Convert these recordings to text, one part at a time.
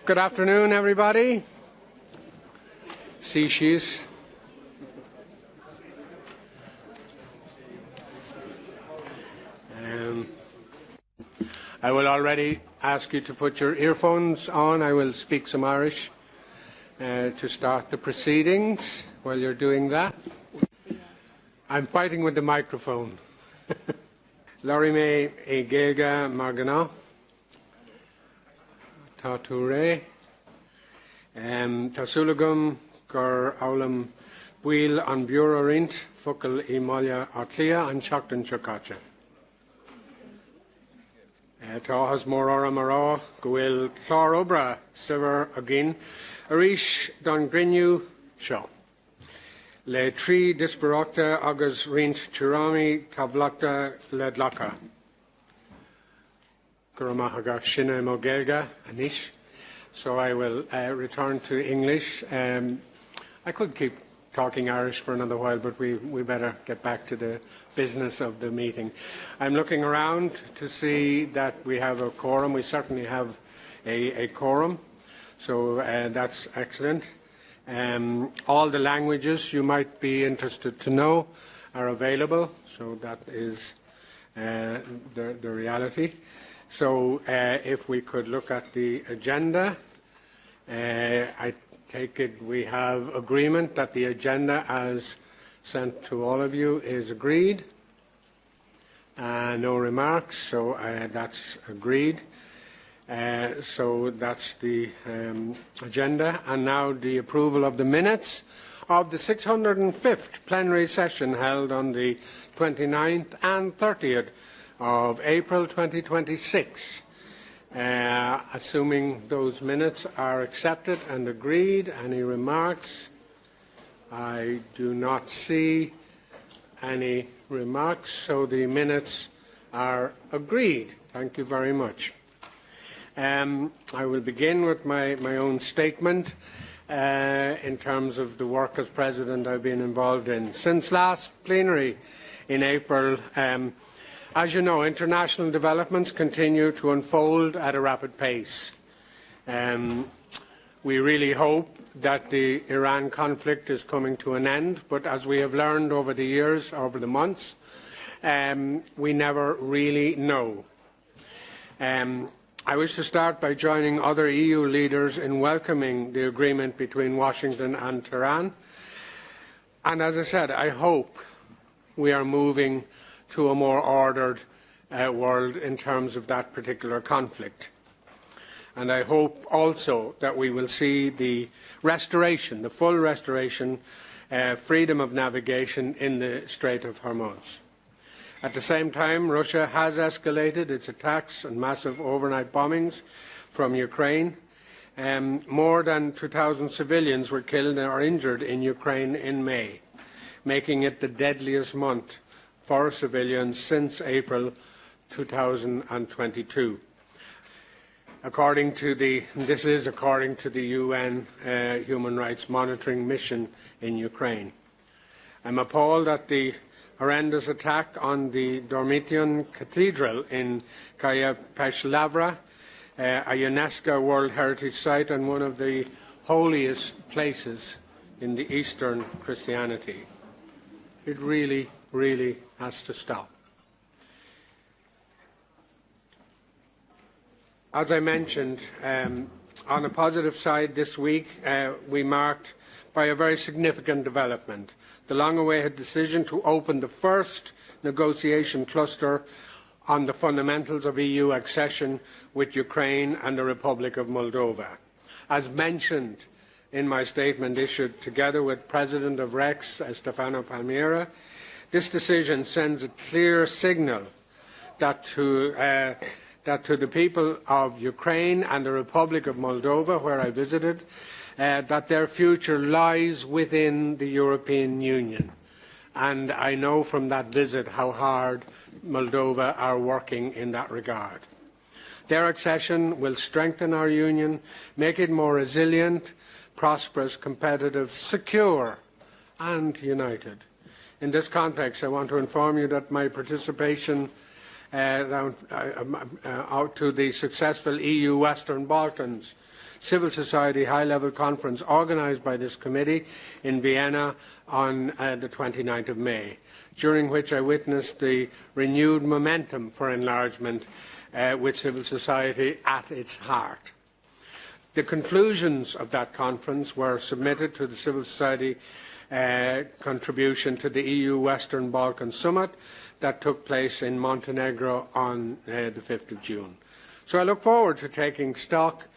Good afternoon, everybody. Seashis. I will already ask you to put your earphones on. I will speak some Irish to start the proceedings. While you're doing that, I'm fighting with the microphone. Lorime e Gelga Margana. Tature, Tasulagum, Gur Aulam, Buil an Burorint, Fukal e Malia Atlia, and Shaktan Chakacha. Tahas Morora Mara, Gwil Clarobra, Sever again, Arish Don Grinu, Shaw. Le Tri Disparocta, Agus Rint Chirami, Tavlakta Ledlaka. Guramahaga Shina Mogelga Anish. So I will return to English. I could keep talking Irish for another while, but we better get back to the business of the meeting. I'm looking around to see that we have a quorum. We certainly have a quorum, so that's excellent. All the languages you might be interested to know are available, so that is the reality. So if we could look at the agenda, I take it we have agreement that the agenda as sent to all of you is agreed. No remarks, so that's agreed. So that's the agenda. And now the approval of the minutes of the 605th plenary session held on the 29th and 30th of April 2026. Assuming those minutes are accepted and agreed, any remarks? I do not see any remarks, so the minutes are agreed. Thank you very much. I will begin with my own statement in terms of the work as President I've been involved in. Since last plenary in April, as you know, international developments continue to unfold at a rapid pace. We really hope that the Iran conflict is coming to an end, but as we have learned over the years, over the months, we never really know. I wish to start by joining other EU leaders in welcoming the agreement between Washington and Tehran. And as I said, I hope we are moving to a more ordered world in terms of that particular conflict. And I hope also that we will see the restoration, the full restoration, freedom of navigation in the Strait of Hormuz. At the same time, Russia has escalated its attacks and massive overnight bombings from Ukraine. More than 2,000 civilians were killed or injured in Ukraine in May, making it the deadliest month for civilians since April 2022. This is according to the UN Human Rights Monitoring Mission in Ukraine. I'm appalled at the horrendous attack on the Dormition Cathedral in Kaya-Peshlavra, a UNESCO World Heritage Site and one of the holiest places in the Eastern Christianity. It really has to stop. As I mentioned, on a positive side this week, we marked by a very significant development, the long-awaited decision to open the first negotiation cluster on the fundamentals of EU accession with Ukraine and the Republic of Moldova. As mentioned in my statement issued together with President of REX, Stefano Palmiera, this decision sends a clear signal that to the people of Ukraine and the Republic of Moldova, where I visited, that their future lies within the European Union. And I know from that visit how hard Moldova are working in that regard. Their accession will strengthen our union, make it more resilient, prosperous, competitive, secure, and united. In this context, I want to inform you that my participation out to the successful EU Western Balkans civil society high-level conference organised by this committee in Vienna on the 29th of May, during which I witnessed the renewed momentum for enlargement with civil society at its heart. The conclusions of that conference were submitted to the civil society contribution to the EU Western Balkan Summit that took place in Montenegro on the 5th of June. So I look forward to taking stock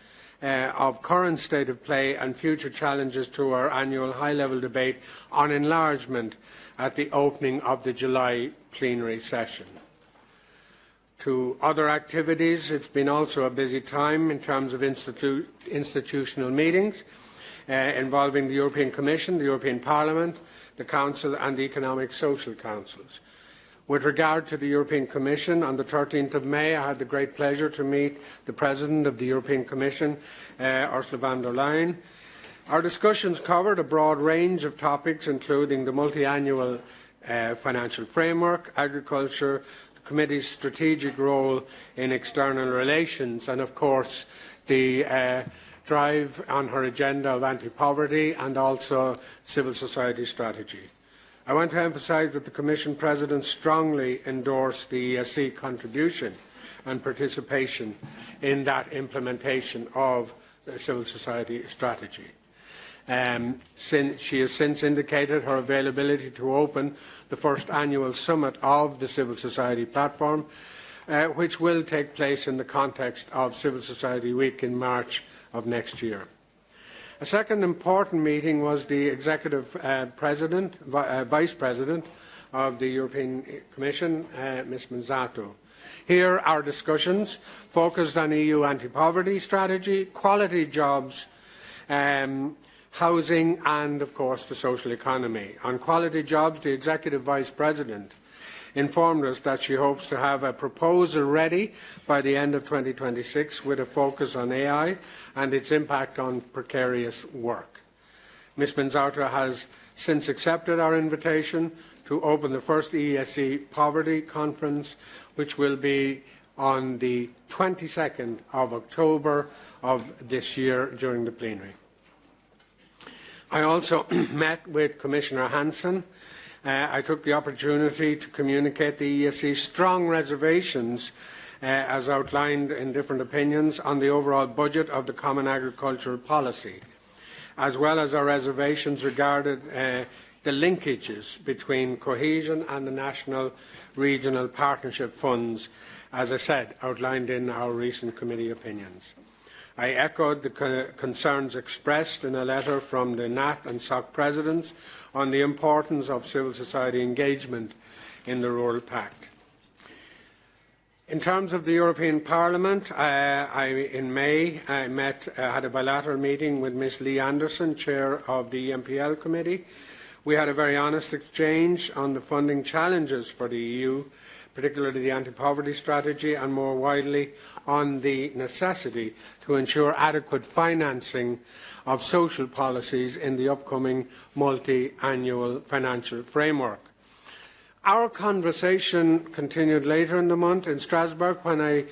of current state of play and future challenges to our annual high-level debate on enlargement at the opening of the July plenary session. To other activities, it's been also a busy time in terms of institutional meetings involving the European Commission, the European Parliament, the Council and the Economic Social Councils. With regard to the European Commission, on the 13th of May, I had the great pleasure to meet the President of the European Commission, Ursula von der Leyen. Our discussions covered a broad range of topics, including the multiannual financial framework, agriculture, the Committee's strategic role in external relations, and, of course, the drive on her agenda of anti-poverty and also civil society strategy. I want to emphasise that the Commission President strongly endorsed the EESC contribution and participation in that implementation of the civil society strategy. She has since indicated her availability to open the first annual summit of the Civil Society Platform, which will take place in the context of Civil Society Week in March of next year. A second important meeting was the Executive Vice President of the European Commission, Ms. Manzato. Here, our discussions focused on EU anti-poverty strategy, quality jobs, housing and, of course, the social economy. On quality jobs, the Executive Vice President informed us that she hopes to have a proposal ready by the end of 2026 with a focus on AI and its impact on precarious work. Ms. Manzato has since accepted our invitation to open the first EESC Poverty Conference, which will be on the 22nd of October of this year during the plenary. I also met with Commissioner Hansen. I took the opportunity to communicate the EESC's strong reservations, as outlined in different opinions, on the overall budget of the Common Agricultural Policy, as well as our reservations regarding the linkages between cohesion and the national regional partnership funds, as I said, outlined in our recent committee opinions. I echoed the concerns expressed in a letter from the NAT and SOC presidents on the importance of civil society engagement in the Rural Pact. In terms of the European Parliament, in May I had a bilateral meeting with Ms. Lee Anderson, Chair of the EMPL Committee. We had a very honest exchange on the funding challenges for the EU, particularly the anti-poverty strategy, and more widely on the necessity to ensure adequate financing of social policies in the upcoming multi-annual financial framework. Our conversation continued later in the month in Strasbourg when I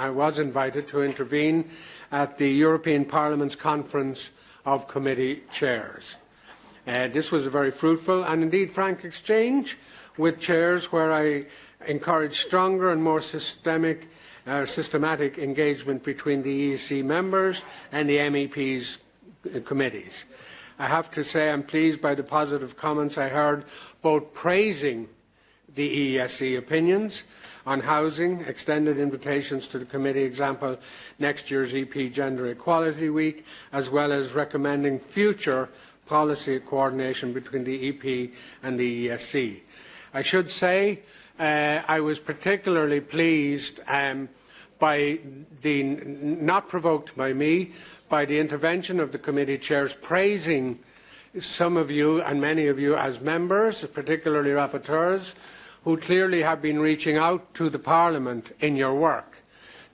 was invited to intervene at the European Parliament's Conference of Committee Chairs. This was a very fruitful and indeed frank exchange with chairs where I encouraged stronger and more systematic engagement between the EESC members and the MEPs' committees. I have to say I'm pleased by the positive comments I heard, both praising the EESC opinions on housing, extended invitations to the committee, example next year's EP Gender Equality Week, as well as recommending future policy coordination between the EP and the EESC. I should say I was particularly pleased by the, not provoked by me, by the intervention of the committee chairs praising some of you and many of you as members, particularly rapporteurs, who clearly have been reaching out to the Parliament in your work.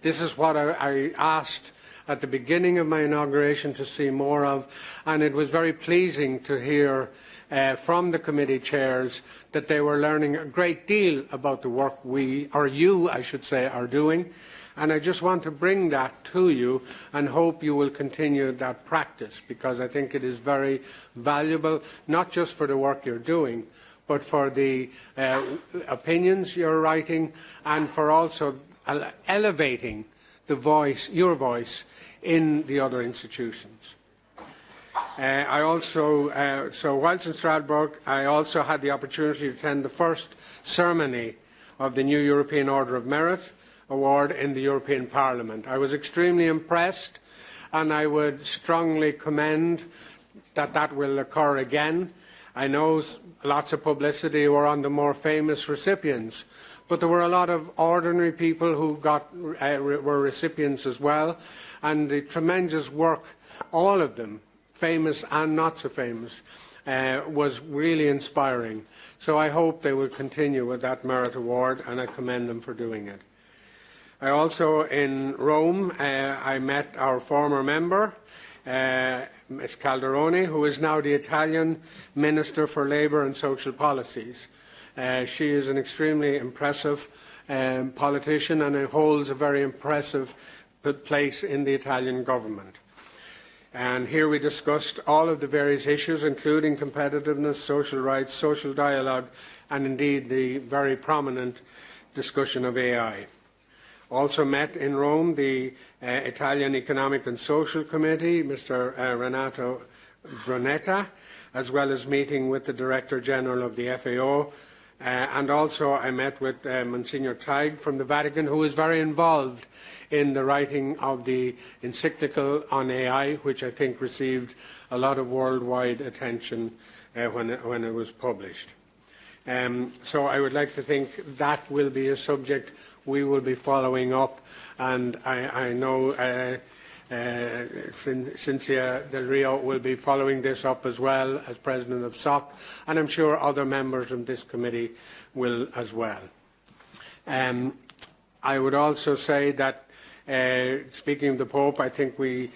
This is what I asked at the beginning of my inauguration to see more of, and it was very pleasing to hear from the committee chairs that they were learning a great deal about the work we, or you, I should say, are doing. And I just want to bring that to you and hope you will continue that practice, because I think it is very valuable, not just for the work you're doing, but for the opinions you're writing and for also elevating the voice, your voice, in the other institutions. I also, so whilst in Strasbourg, I also had the opportunity to attend the first ceremony of the new European Order of Merit Award in the European Parliament. I was extremely impressed, and I would strongly commend that that will occur again. I know lots of publicity were on the more famous recipients, but there were a lot of ordinary people who were recipients as well, and the tremendous work, all of them, famous and not so famous, was really inspiring. So I hope they will continue with that Merit Award, and I commend them for doing it. I also, in Rome, I met our former member, Ms. Calderoni, who is now the Italian Minister for Labour and Social Policies. She is an extremely impressive politician and holds a very impressive place in the Italian government. And here we discussed all of the various issues, including competitiveness, social rights, social dialogue, and indeed the very prominent discussion of AI. Also met in Rome the Italian Economic and Social Committee, Mr. Renato Brunetta, as well as meeting with the Director General of the FAO. And also I met with Monsignor Teig from the Vatican, who is very involved in the writing of the encyclical on AI, which I think received a lot of worldwide attention when it was published. So I would like to think that will be a subject we will be following up, and I know Cynthia Del Rio will be following this up as well as President of SOC, and I'm sure other members of this committee will as well. I would also say that, speaking of the Pope, I think we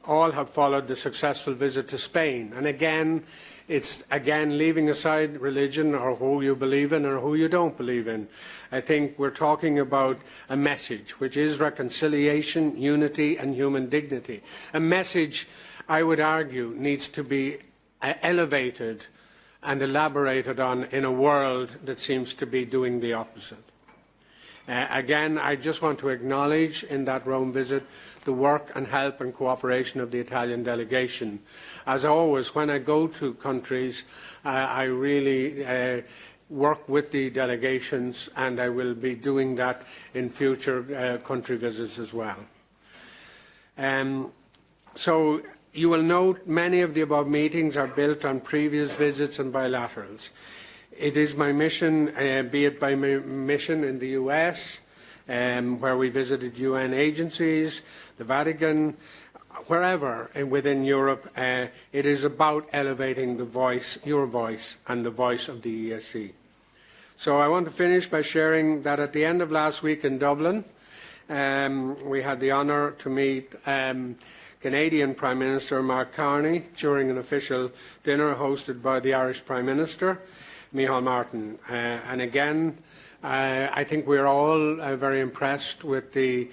all have followed the successful visit to Spain, and again, it's leaving aside religion or who you believe in or who you don't believe in. I think we're talking about a message which is reconciliation, unity and human dignity. A message, I would argue, needs to be elevated and elaborated on in a world that seems to be doing the opposite. Again, I just want to acknowledge in that Rome visit the work and help and cooperation of the Italian delegation. As always, when I go to countries, I really work with the delegations, and I will be doing that in future country visits as well. So you will note many of the above meetings are built on previous visits and bilaterals. It is my mission, be it by my mission in the US, where we visited UN agencies, the Vatican, wherever within Europe, it is about elevating the voice, your voice, and the voice of the EESC. So I want to finish by sharing that at the end of last week in Dublin, we had the honour to meet Canadian Prime Minister Mark Carney during an official dinner hosted by the Irish Prime Minister, Micheál Martin. And again, I think we're all very impressed with the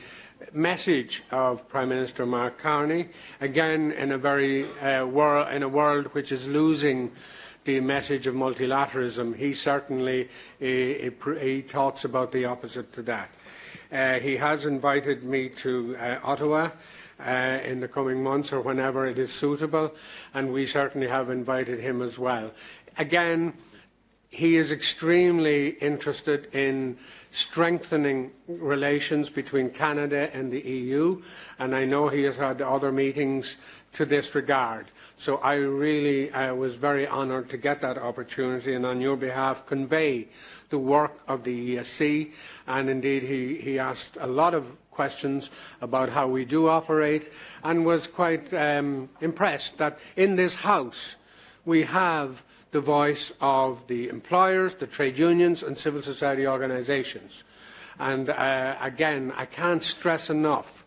message of Prime Minister Mark Carney, again in a world which is losing the message of multilateralism. He certainly he talks about the opposite to that. He has invited me to Ottawa in the coming months or whenever it is suitable, and we certainly have invited him as well. Again, he is extremely interested in strengthening relations between Canada and the EU, and I know he has had other meetings to this regard. So I really was very honoured to get that opportunity, and on your behalf convey the work of the EESC, and indeed he asked a lot of questions about how we do operate, and was quite impressed that in this House we have the voice of the employers, the trade unions and civil society organisations. And again, I can't stress enough,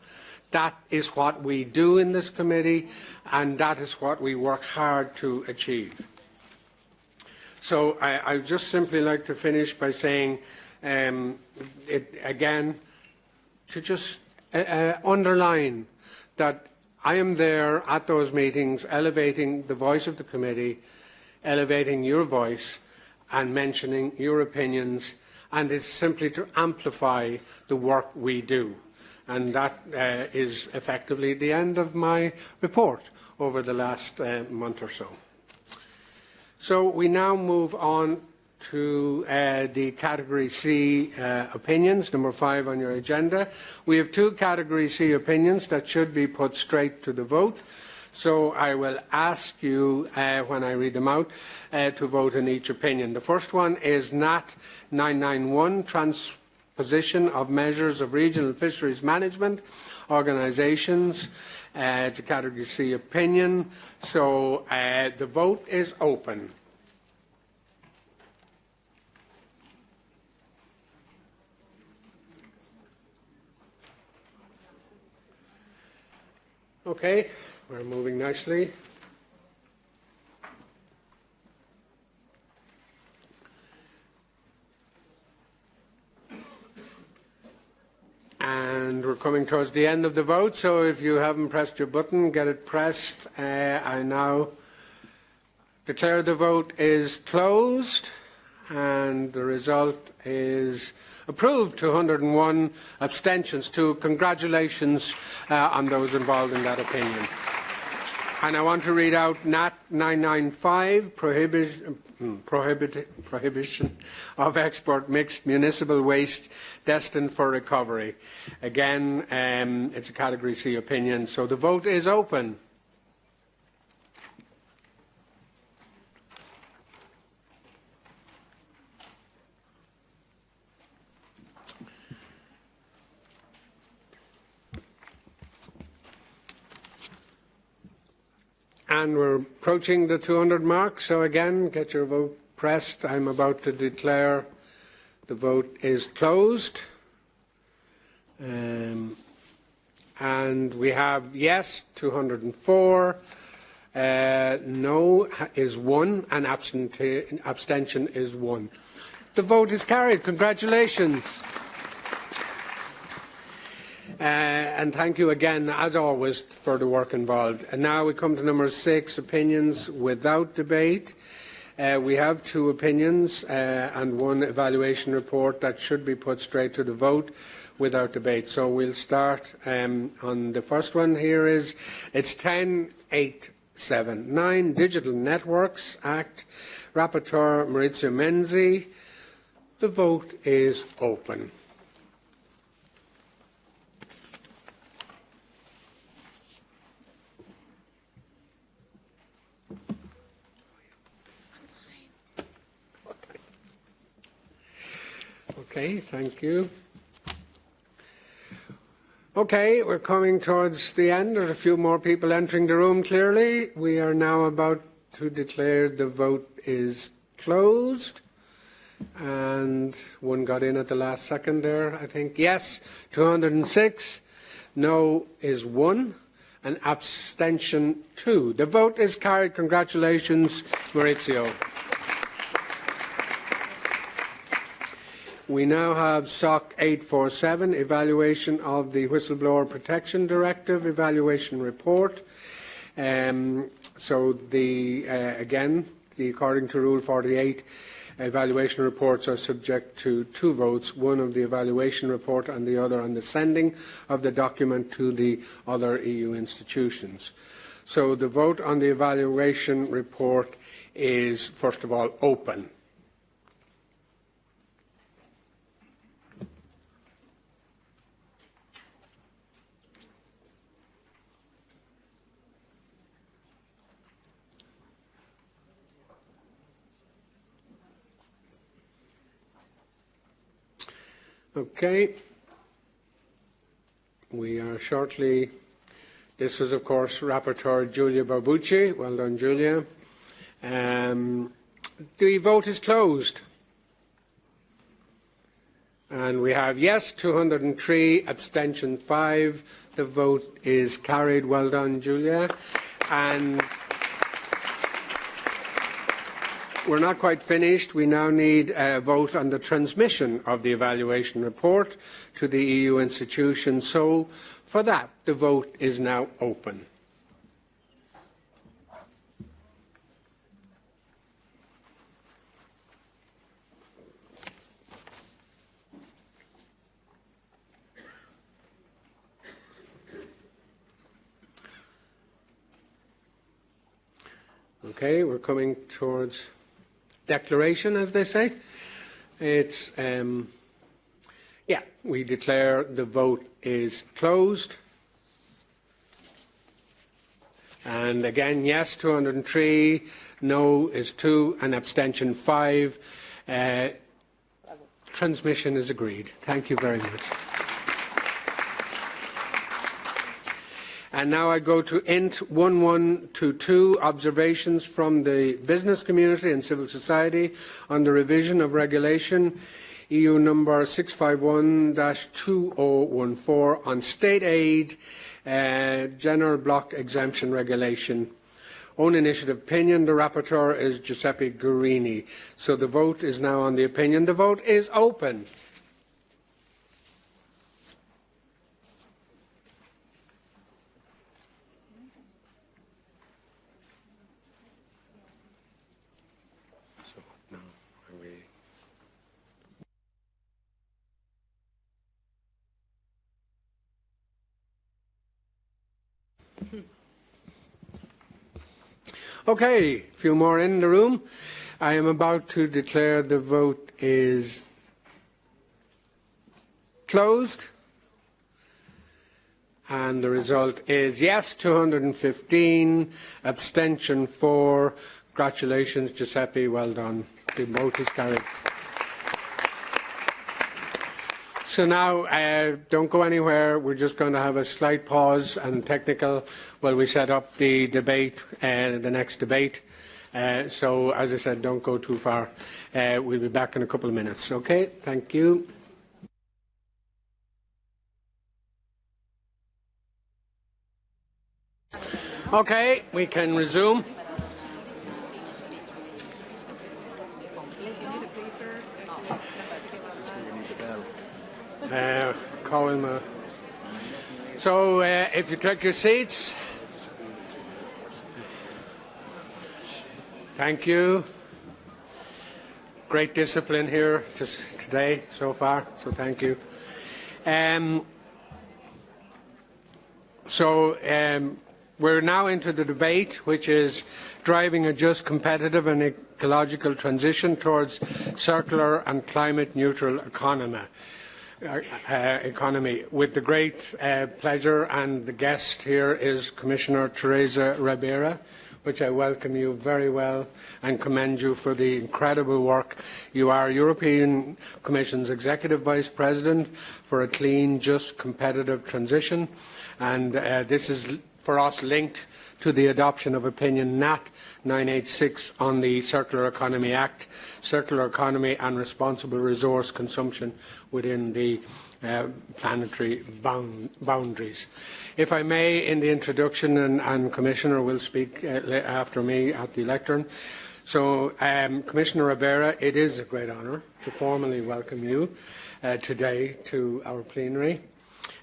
that is what we do in this committee, and that is what we work hard to achieve. So I'd just simply like to finish by saying, again, to just underline that I am there at those meetings, elevating the voice of the committee, elevating your voice and mentioning your opinions, and it's simply to amplify the work we do. And that is effectively the end of my report over the last month or so. So we now move on to the Category C opinions, number 5 on your agenda. We have 2 Category C opinions that should be put straight to the vote. So I will ask you, when I read them out, to vote on each opinion. The first one is NAT 991, Transposition of Measures of Regional Fisheries Management Organisations. It's a Category C opinion. So the vote is open. Okay, we're moving nicely. And we're coming towards the end of the vote, so if you haven't pressed your button, get it pressed. I now declare the vote is closed, and the result is approved, 201, abstentions 2. Congratulations on those involved in that opinion. And I want to read out NAT 995, prohibition of export mixed municipal waste destined for recovery. Again, it's a Category C opinion, so the vote is open. And we're approaching the 200 mark, so again, get your vote pressed. I'm about to declare the vote is closed. And we have yes, 204, no is 1, and abstention is 1. The vote is carried. Congratulations. And thank you again, as always, for the work involved. And now we come to number 6, opinions without debate. We have 2 opinions and 1 evaluation report that should be put straight to the vote without debate. So we'll start on the first one. Here is, it's 10879, Digital Networks Act. Rapporteur Maurizio Menzi. The vote is open. Okay, thank you. Okay, we're coming towards the end. There are a few more people entering the room, clearly. We are now about to declare the vote is closed. And 1 got in at the last second there, I think. Yes, 206. No is 1. And abstention 2. The vote is carried. Congratulations, Maurizio. We now have SOC 847, Evaluation of the Whistleblower Protection Directive, Evaluation Report. Again, according to Rule 48, evaluation reports are subject to 2 votes, one of the evaluation report and the other on the sending of the document to the other EU institutions. So the vote on the evaluation report is, first of all, open. Okay. We are shortly. This was, of course, Rapporteur Giulia Barbucci. Well done, Giulia. The vote is closed. And we have yes, 203, abstention 5. The vote is carried. Well done, Giulia. And we're not quite finished. We now need a vote on the transmission of the evaluation report to the EU institutions. So, for that, the vote is now open. Okay, we're coming towards declaration, as they say. It's, we declare the vote is closed. And again, yes, 203, no is 2, and abstention 5. Transmission is agreed. Thank you very much. And now I go to INT 1122, observations from the business community and civil society on the revision of regulation EU number 651-2014 on state aid, general block exemption regulation. Own initiative opinion. The rapporteur is Giuseppe Guerini. So the vote is now on the opinion. The vote is open. Okay, a few more in the room. I am about to declare the vote is closed. And the result is yes, 215, abstention 4. Congratulations, Giuseppe, well done. The vote is carried. So now, don't go anywhere. We're just going to have a slight pause and technical while we set up the debate, the next debate. So, as I said, don't go too far. We'll be back in a couple of minutes. Okay, thank you. Okay, we can resume. So, if you take your seats. Thank you. Great discipline here today so far, so thank you. We're now into the debate, which is driving a just, competitive and ecological transition towards circular and climate-neutral economy. With the great pleasure, and the guest here is Commissioner Teresa Ribera, which I welcome you very well and commend you for the incredible work. You are European Commission's Executive Vice President for a clean, just, competitive transition, and this is for us linked to the adoption of Opinion NAT 986 on the Circular Economy Act, Circular Economy and Responsible Resource Consumption within the planetary boundaries. If I may, in the introduction, and Commissioner will speak after me at the lectern. So, Commissioner Ribera, it is a great honour to formally welcome you today to our plenary.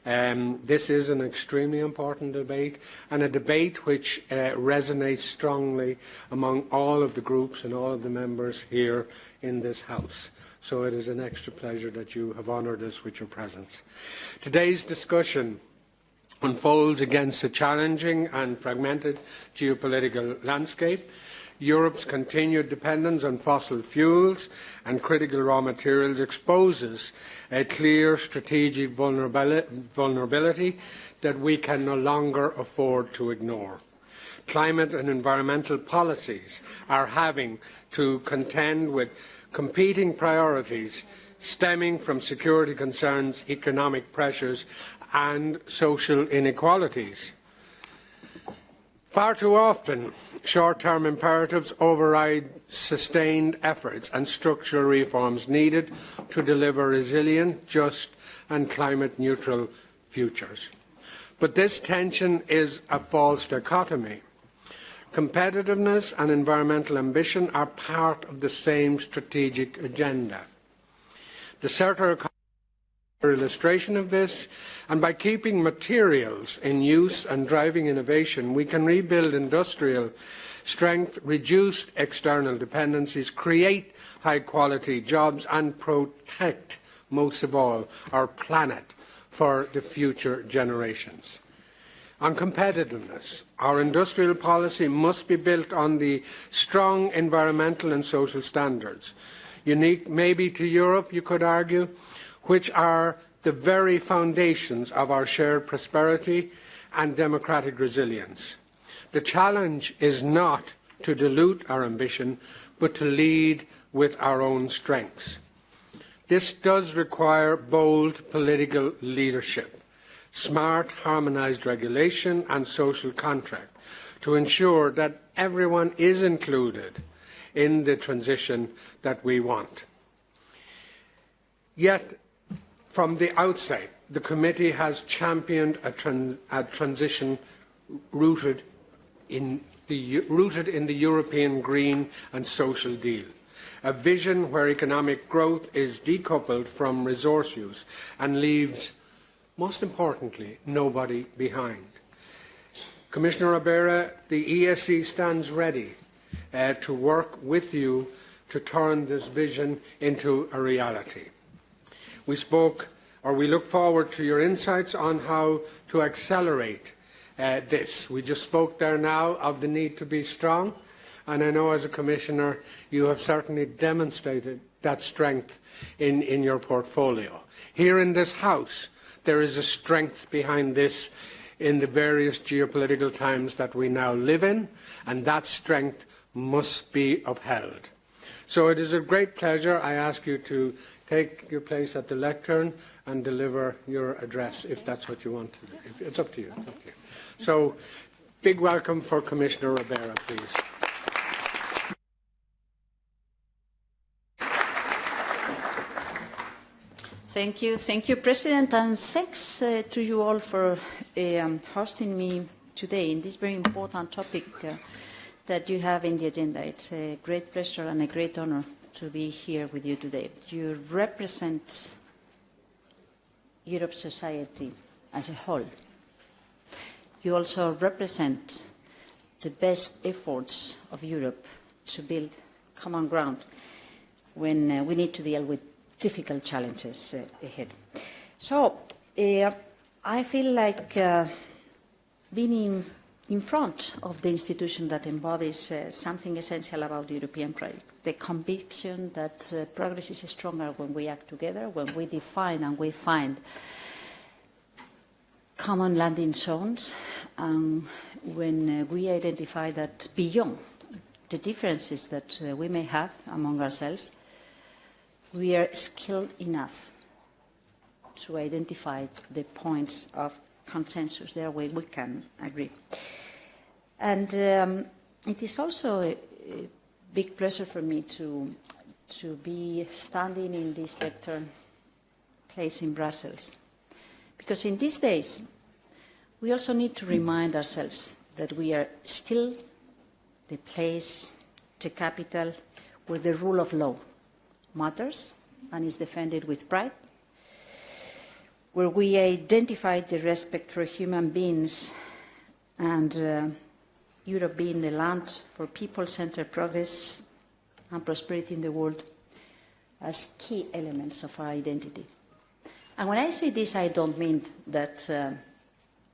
This is an extremely important debate, and a debate which resonates strongly among all of the groups and all of the members here in this House. So it is an extra pleasure that you have honoured us with your presence. Today's discussion unfolds against a challenging and fragmented geopolitical landscape. Europe's continued dependence on fossil fuels and critical raw materials exposes a clear strategic vulnerability that we can no longer afford to ignore. Climate and environmental policies are having to contend with competing priorities stemming from security concerns, economic pressures and social inequalities. Far too often, short-term imperatives override sustained efforts and structural reforms needed to deliver resilient, just and climate-neutral futures. But this tension is a false dichotomy. Competitiveness and environmental ambition are part of the same strategic agenda. The circular economy is an illustration of this, and by keeping materials in use and driving innovation, we can rebuild industrial strength, reduce external dependencies, create high-quality jobs, and protect, most of all, our planet for the future generations. On competitiveness, our industrial policy must be built on the strong environmental and social standards, unique maybe to Europe, you could argue, which are the very foundations of our shared prosperity and democratic resilience. The challenge is not to dilute our ambition, but to lead with our own strengths. This does require bold political leadership, smart, harmonised regulation and social contract to ensure that everyone is included in the transition that we want. Yet, from the outset, the committee has championed a transition rooted in the European Green and Social Deal, a vision where economic growth is decoupled from resource use and leaves, most importantly, nobody behind. Commissioner Ribera, the EESC stands ready to work with you to turn this vision into a reality. We look forward to your insights on how to accelerate this. We just spoke there now of the need to be strong, and I know as a Commissioner you have certainly demonstrated that strength in your portfolio. Here in this House, there is a strength behind this in the various geopolitical times that we now live in, and that strength must be upheld. So it is a great pleasure. I ask you to take your place at the lectern and deliver your address, if that's what you want to do. It's up to you. It's up to you. So, big welcome for Commissioner Ribera, please. Thank you, President, and thanks to you all for hosting me today in this very important topic that you have in the agenda. It's a great pleasure and a great honor to be here with you today. You represent Europe's society as a whole. You also represent the best efforts of Europe to build common ground when we need to deal with difficult challenges ahead. So I feel like being in front of the institution that embodies something essential about the European project, the conviction that progress is stronger when we act together, when we define and we find common landing zones, and when we identify that beyond the differences that we may have among ourselves, we are skilled enough to identify the points of consensus there where we can agree. And it is also a big pleasure for me to be standing in this lectern place in Brussels, because in these days we also need to remind ourselves that we are still the place, the capital, where the rule of law matters and is defended with pride, where we identify the respect for human beings and Europe being the land for people-centered progress and prosperity in the world as key elements of our identity. And when I say this, I don't mean that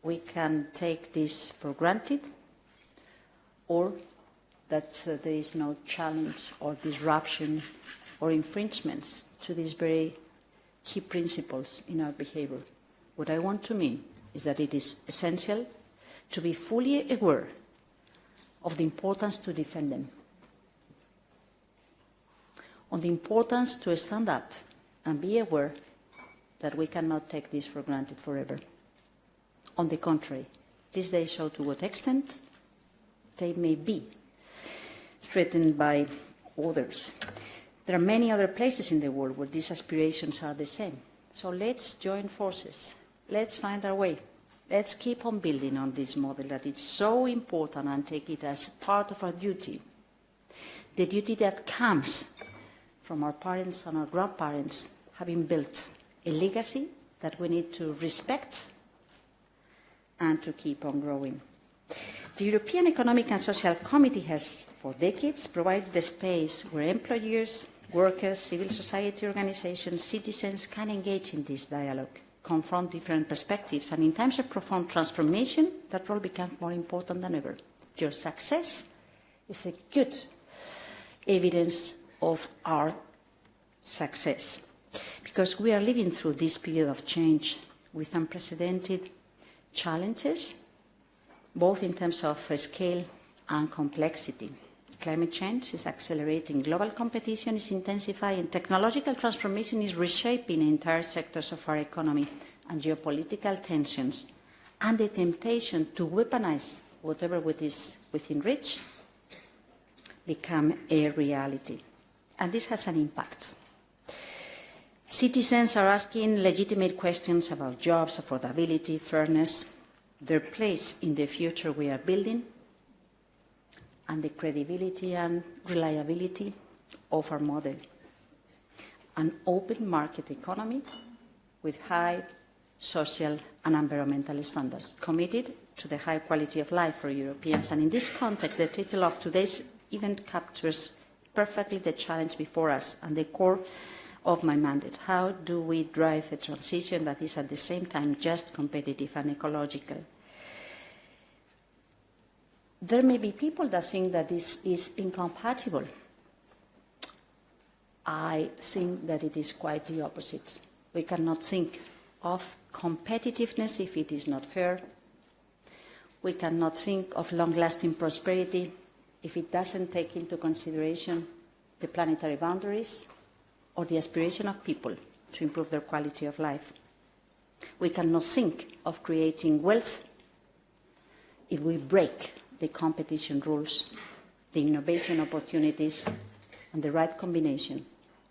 we can take this for granted or that there is no challenge or disruption or infringements to these very key principles in our behavior. What I want to mean is that it is essential to be fully aware of the importance to defend them, on the importance to stand up and be aware that we cannot take this for granted forever. On the contrary, these days show to what extent they may be threatened by others. There are many other places in the world where these aspirations are the same. So let's join forces. Let's find our way. Let's keep on building on this model that is so important and take it as part of our duty. The duty that comes from our parents and our grandparents having built a legacy that we need to respect and to keep on growing. The European Economic and Social Committee has, for decades, provided a space where employers, workers, civil society organizations, citizens can engage in this dialogue, confront different perspectives, and in times of profound transformation, that role becomes more important than ever. Your success is a good evidence of our success, because we are living through this period of change with unprecedented challenges, both in terms of scale and complexity. Climate change is accelerating, global competition is intensifying, technological transformation is reshaping entire sectors of our economy, and geopolitical tensions and the temptation to weaponize whatever is within reach become a reality. And this has an impact. Citizens are asking legitimate questions about jobs, affordability, fairness, their place in the future we are building, and the credibility and reliability of our model. An open market economy with high social and environmental standards, committed to the high quality of life for Europeans. And in this context, the title of today's event captures perfectly the challenge before us and the core of my mandate. How do we drive a transition that is at the same time just, competitive and ecological? There may be people that think that this is incompatible. I think that it is quite the opposite. We cannot think of competitiveness if it is not fair. We cannot think of long-lasting prosperity if it doesn't take into consideration the planetary boundaries or the aspiration of people to improve their quality of life. We cannot think of creating wealth if we break the competition rules, the innovation opportunities, and the right combination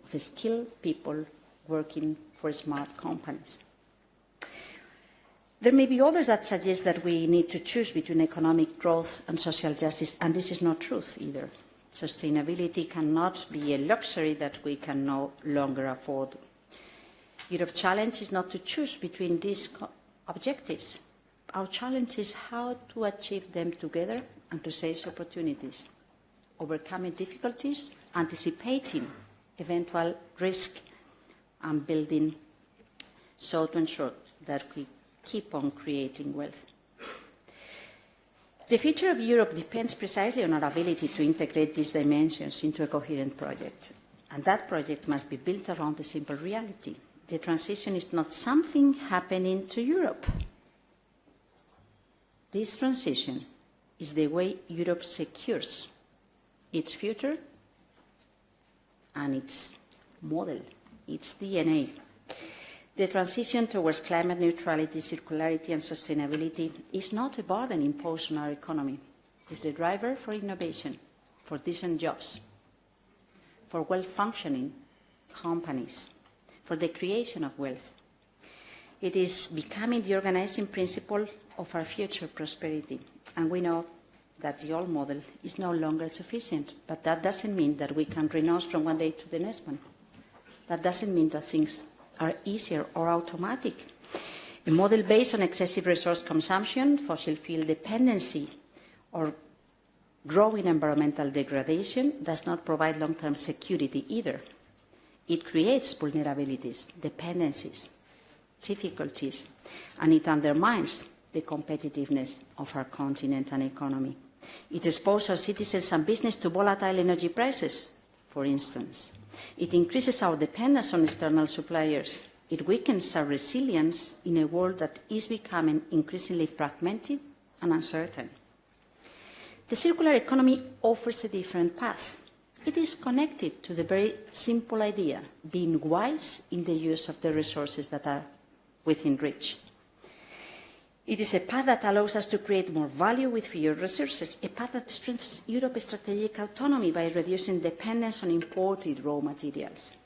of skilled people working for smart companies. There may be others that suggest that we need to choose between economic growth and social justice, and this is not truth either. Sustainability cannot be a luxury that we can no longer afford. Europe's challenge is not to choose between these objectives. Our challenge is how to achieve them together and to seize opportunities, overcoming difficulties, anticipating eventual risk, and building so to ensure that we keep on creating wealth. The future of Europe depends precisely on our ability to integrate these dimensions into a coherent project, and that project must be built around a simple reality. The transition is not something happening to Europe. This transition is the way Europe secures its future and its model, its DNA. The transition towards climate neutrality, circularity and sustainability is not a burden imposed on our economy. It's the driver for innovation, for decent jobs, for well-functioning companies, for the creation of wealth. It is becoming the organizing principle of our future prosperity. And we know that the old model is no longer sufficient, but that doesn't mean that we can renounce from one day to the next one. That doesn't mean that things are easier or automatic. A model based on excessive resource consumption, fossil fuel dependency, or growing environmental degradation does not provide long-term security either. It creates vulnerabilities, dependencies, difficulties, and it undermines the competitiveness of our continent and economy. It exposes our citizens and business to volatile energy prices, for instance. It increases our dependence on external suppliers. It weakens our resilience in a world that is becoming increasingly fragmented and uncertain. The circular economy offers a different path. It is connected to the very simple idea, being wise in the use of the resources that are within reach. It is a path that allows us to create more value with fewer resources, a path that strengthens Europe's strategic autonomy by reducing dependence on imported raw materials,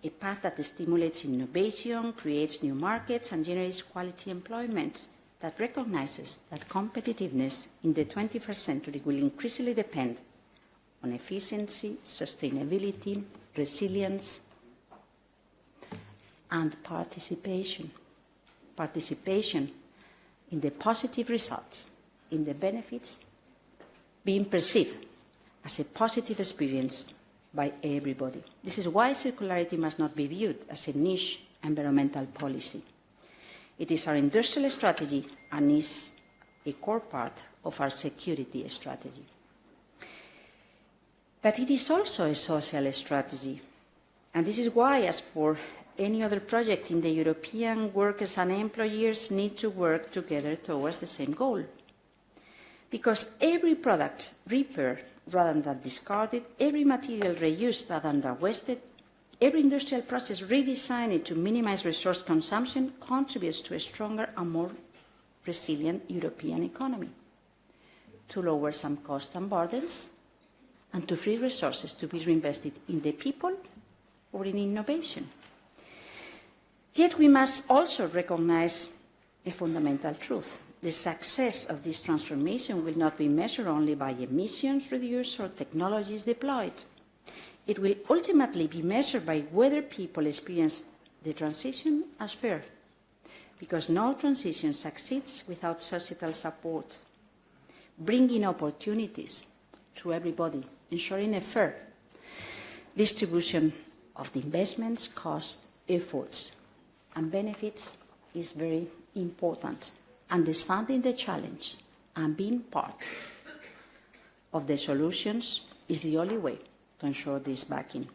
a path that stimulates innovation, creates new markets, and generates quality employment that recognizes that competitiveness in the 21st century will increasingly depend on efficiency, sustainability, resilience, and participation. Participation in the positive results, in the benefits being perceived as a positive experience by everybody. This is why circularity must not be viewed as a niche environmental policy. It is our industrial strategy and is a core part of our security strategy. But it is also a social strategy. And this is why, as for any other project in the European, workers and employers need to work together towards the same goal. Because every product repaired rather than discarded, every material reused rather than wasted, every industrial process redesigned to minimize resource consumption contributes to a stronger and more resilient European economy, to lower some costs and burdens, and to free resources to be reinvested in the people or in innovation. Yet we must also recognize a fundamental truth. The success of this transformation will not be measured only by emissions reduced or technologies deployed. It will ultimately be measured by whether people experience the transition as fair, because no transition succeeds without societal support, bringing opportunities to everybody, ensuring a fair distribution of the investments, costs, efforts, and benefits is very important. Understanding the challenge and being part of the solutions is the only way to ensure this backing.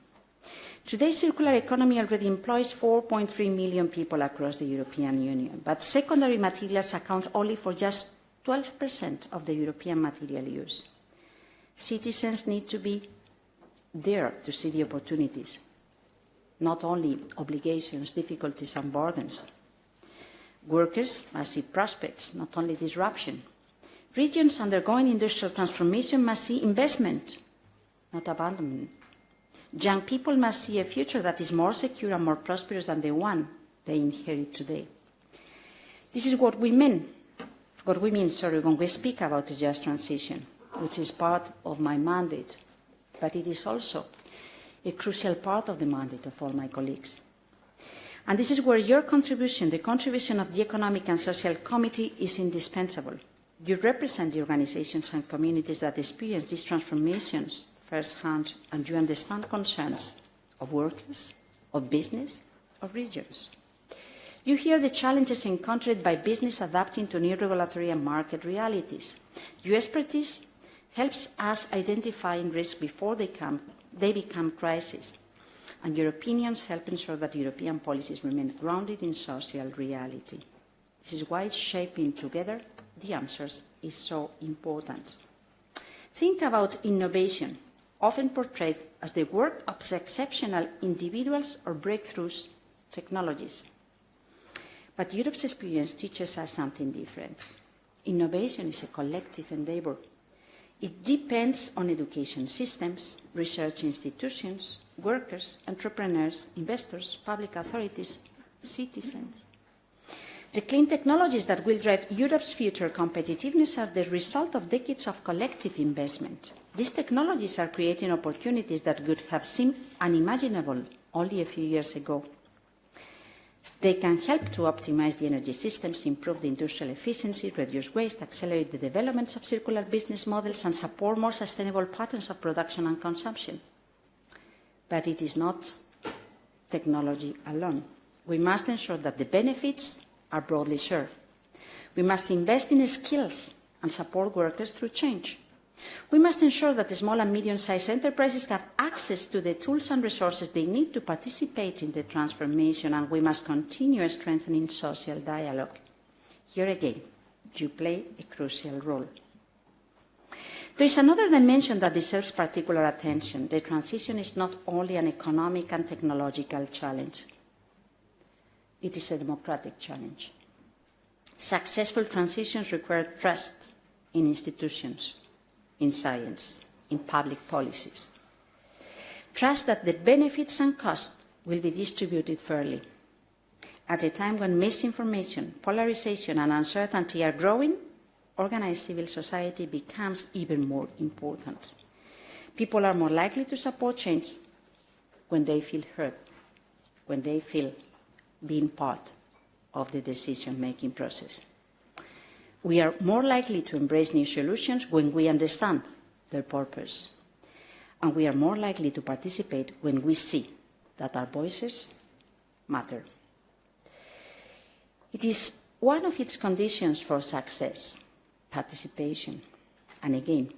Today's circular economy already employs 4.3 million people across the European Union, but secondary materials account only for just 12% of the European material use. Citizens need to be there to see the opportunities, not only obligations, difficulties, and burdens. Workers must see prospects, not only disruption. Regions undergoing industrial transformation must see investment, not abandonment. Young people must see a future that is more secure and more prosperous than the one they inherit today. This is what we mean when we speak about a just transition, which is part of my mandate, but it is also a crucial part of the mandate of all my colleagues. And this is where your contribution, the contribution of the Economic and Social Committee, is indispensable. You represent the organisations and communities that experience these transformations firsthand, and you understand concerns of workers, of business, of regions. You hear the challenges encountered by business adapting to new regulatory and market realities. Your expertise helps us identify risks before they become crises. And your opinions help ensure that European policies remain grounded in social reality. This is why shaping together the answers is so important. Think about innovation, often portrayed as the work of exceptional individuals or breakthroughs technologies. But Europe's experience teaches us something different. Innovation is a collective endeavour. It depends on education systems, research institutions, workers, entrepreneurs, investors, public authorities, citizens. The clean technologies that will drive Europe's future competitiveness are the result of decades of collective investment. These technologies are creating opportunities that would have seemed unimaginable only a few years ago. They can help to optimize the energy systems, improve the industrial efficiency, reduce waste, accelerate the development of circular business models, and support more sustainable patterns of production and consumption. But it is not technology alone. We must ensure that the benefits are broadly shared. We must invest in skills and support workers through change. We must ensure that the small and medium-sized enterprises have access to the tools and resources they need to participate in the transformation, and we must continue strengthening social dialogue. Here again, you play a crucial role. There is another dimension that deserves particular attention. The transition is not only an economic and technological challenge. It is a democratic challenge. Successful transitions require trust in institutions, in science, in public policies. Trust that the benefits and costs will be distributed fairly. At a time when misinformation, polarization and uncertainty are growing, organized civil society becomes even more important. People are more likely to support change when they feel heard, when they feel being part of the decision-making process. We are more likely to embrace new solutions when we understand their purpose. And we are more likely to participate when we see that our voices matter. It is one of its conditions for success, participation. And again,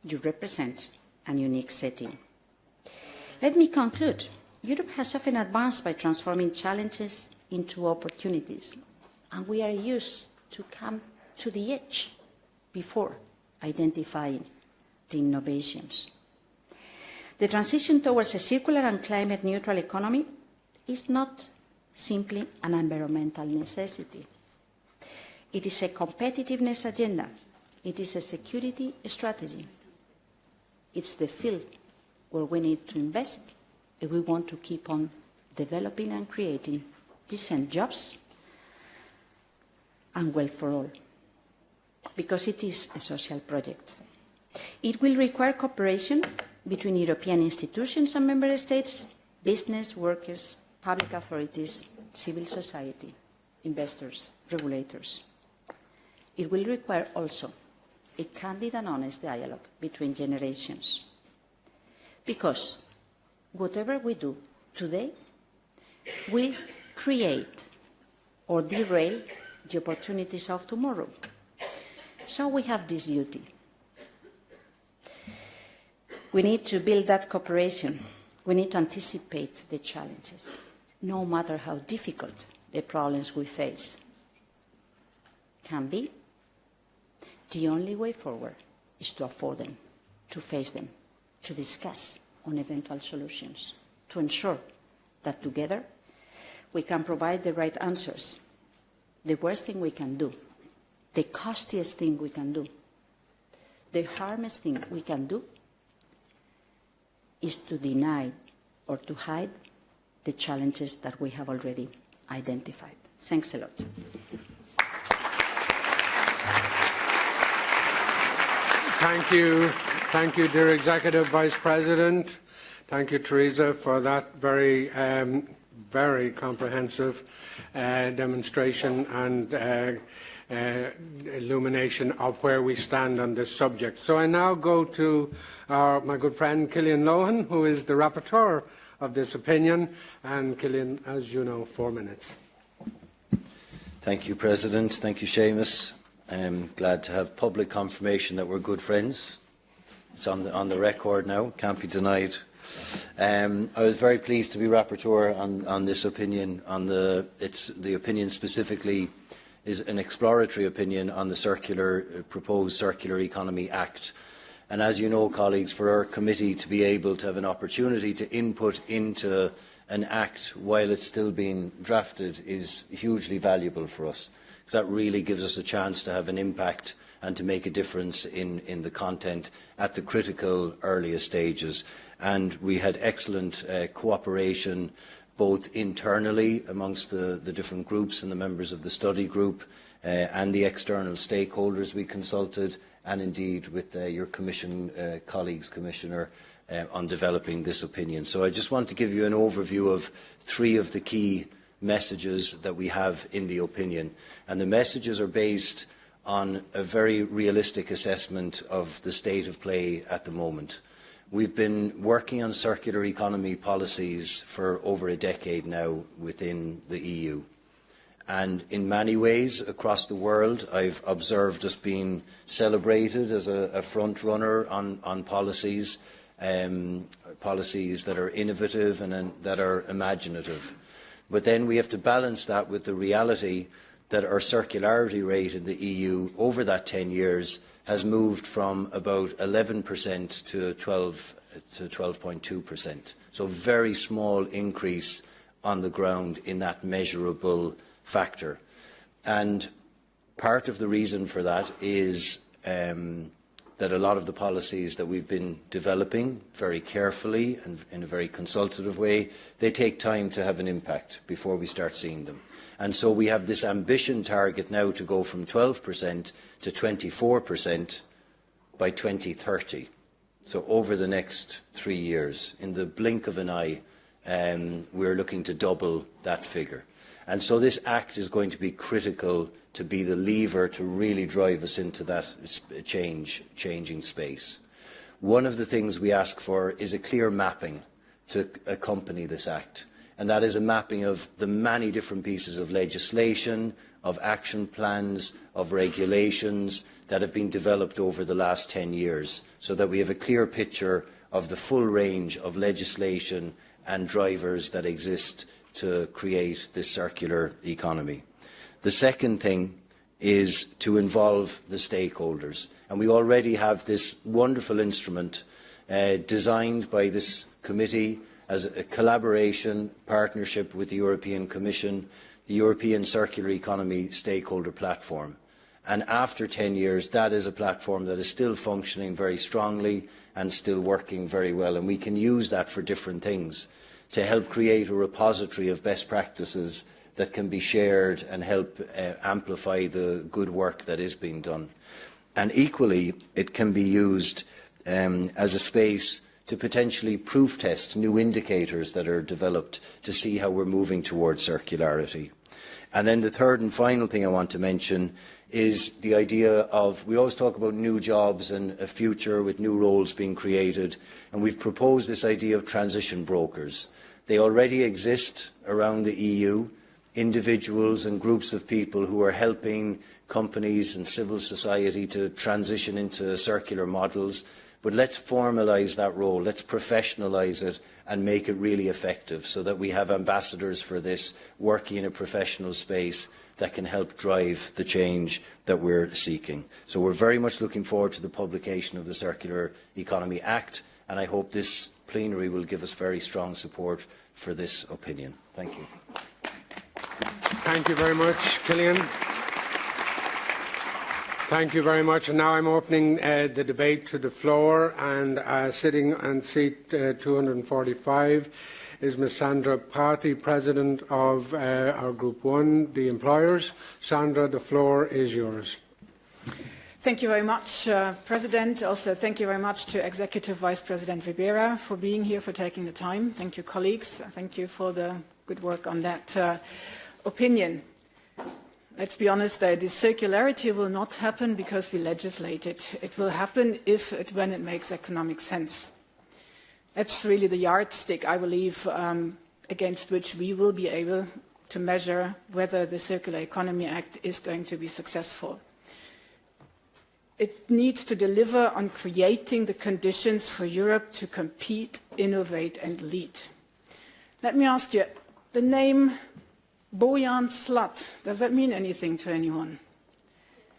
you represent a unique setting. Let me conclude. Europe has often advanced by transforming challenges into opportunities, and we are used to come to the edge before identifying the innovations. The transition towards a circular and climate-neutral economy is not simply an environmental necessity. It is a competitiveness agenda. It is a security strategy. It's the field where we need to invest if we want to keep on developing and creating decent jobs and wealth for all, because it is a social project. It will require cooperation between European institutions and member states, business, workers, public authorities, civil society, investors, regulators. It will require also a candid and honest dialogue between generations. Because whatever we do today will create or derail the opportunities of tomorrow. So we have this duty. We need to build that cooperation. We need to anticipate the challenges, no matter how difficult the problems we face can be. The only way forward is to afford them, to face them, to discuss on eventual solutions, to ensure that together we can provide the right answers. The worst thing we can do, the costliest thing we can do, the harmest thing we can do is to deny or to hide the challenges that we have already identified. Thanks a lot. Thank you, dear Executive Vice President. Thank you, Teresa, for that very, very comprehensive demonstration and illumination of where we stand on this subject. So I now go to my good friend Cillian Lohan, who is the rapporteur of this opinion. And Cillian, as you know, 4 minutes. Thank you, President. Thank you, Séamus. I'm glad to have public confirmation that we're good friends. It's on the record now, can't be denied. I was very pleased to be rapporteur on this opinion. The opinion specifically is an exploratory opinion on the proposed Circular Economy Act. And as you know, colleagues, for our committee to be able to have an opportunity to input into an act while it's still being drafted is hugely valuable for us, because that really gives us a chance to have an impact and to make a difference in the content at the critical earliest stages. And we had excellent cooperation both internally amongst the different groups and the members of the study group and the external stakeholders we consulted, and indeed with your Commission colleagues, Commissioner, on developing this opinion. So I just want to give you an overview of 3 of the key messages that we have in the opinion. And the messages are based on a very realistic assessment of the state of play at the moment. We've been working on circular economy policies for over a decade now within the EU. And in many ways across the world, I've observed us being celebrated as a front runner on policies, policies that are innovative and that are imaginative. But then we have to balance that with the reality that our circularity rate in the EU over that 10 years has moved from about 11% to 12.2%. So a very small increase on the ground in that measurable factor. And part of the reason for that is that a lot of the policies that we've been developing very carefully and in a very consultative way, they take time to have an impact before we start seeing them. And so we have this ambition target now to go from 12% to 24% by 2030. So over the next 3 years, in the blink of an eye, we're looking to double that figure. And so this Act is going to be critical to be the lever to really drive us into that changing space. One of the things we ask for is a clear mapping to accompany this Act. And that is a mapping of the many different pieces of legislation, of action plans, of regulations that have been developed over the last 10 years, so that we have a clear picture of the full range of legislation and drivers that exist to create this circular economy. The second thing is to involve the stakeholders. And we already have this wonderful instrument designed by this committee as a collaboration, partnership with the European Commission, the European Circular Economy Stakeholder Platform. And after 10 years, that is a platform that is still functioning very strongly and still working very well. And we can use that for different things to help create a repository of best practices that can be shared and help amplify the good work that is being done. And equally, it can be used as a space to potentially proof test new indicators that are developed to see how we're moving towards circularity. And then the third and final thing I want to mention is the idea of, we always talk about new jobs and a future with new roles being created, and we've proposed this idea of transition brokers. They already exist around the EU, individuals and groups of people who are helping companies and civil society to transition into circular models. But let's formalise that role, let's professionalise it and make it really effective so that we have ambassadors for this working in a professional space that can help drive the change that we're seeking. So we're very much looking forward to the publication of the Circular Economy Act, and I hope this plenary will give us very strong support for this opinion. Thank you. Thank you very much, Cillian. Thank you very much. And now I'm opening the debate to the floor, and sitting on seat 245 is Ms. Sandra Party, President of our Group 1, the Employers. Sandra, the floor is yours. Thank you very much, President. Also, thank you very much to Executive Vice President Ribera for being here, for taking the time. Thank you, colleagues. Thank you for the good work on that opinion. Let's be honest, the circularity will not happen because we legislate it. It will happen when it makes economic sense. That's really the yardstick, I believe, against which we will be able to measure whether the Circular Economy Act is going to be successful. It needs to deliver on creating the conditions for Europe to compete, innovate and lead. Let me ask you, the name Bojan Slat, does that mean anything to anyone?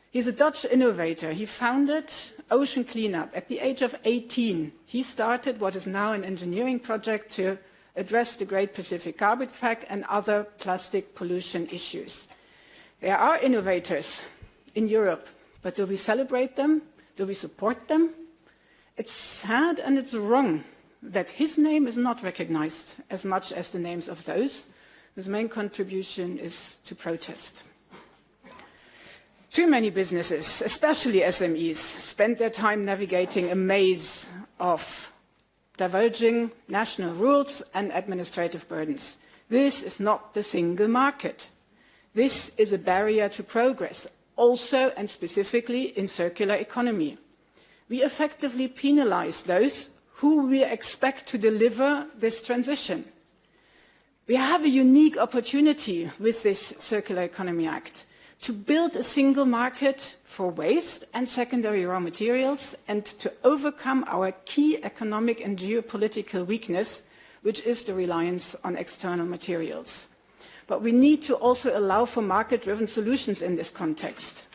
He's a Dutch innovator. He founded Ocean Cleanup. At the age of 18, he started what is now an engineering project to address the Great Pacific Garbage Patch and other plastic pollution issues. There are innovators in Europe, but do we celebrate them? Do we support them? It's sad and it's wrong that his name is not recognized as much as the names of those whose main contribution is to protest. Too many businesses, especially SMEs, spend their time navigating a maze of diverging national rules and administrative burdens. This is not the single market. This is a barrier to progress, also and specifically in circular economy. We effectively penalize those who we expect to deliver this transition. We have a unique opportunity with this Circular Economy Act to build a single market for waste and secondary raw materials and to overcome our key economic and geopolitical weakness, which is the reliance on external materials. But we need to also allow for market-driven solutions in this context.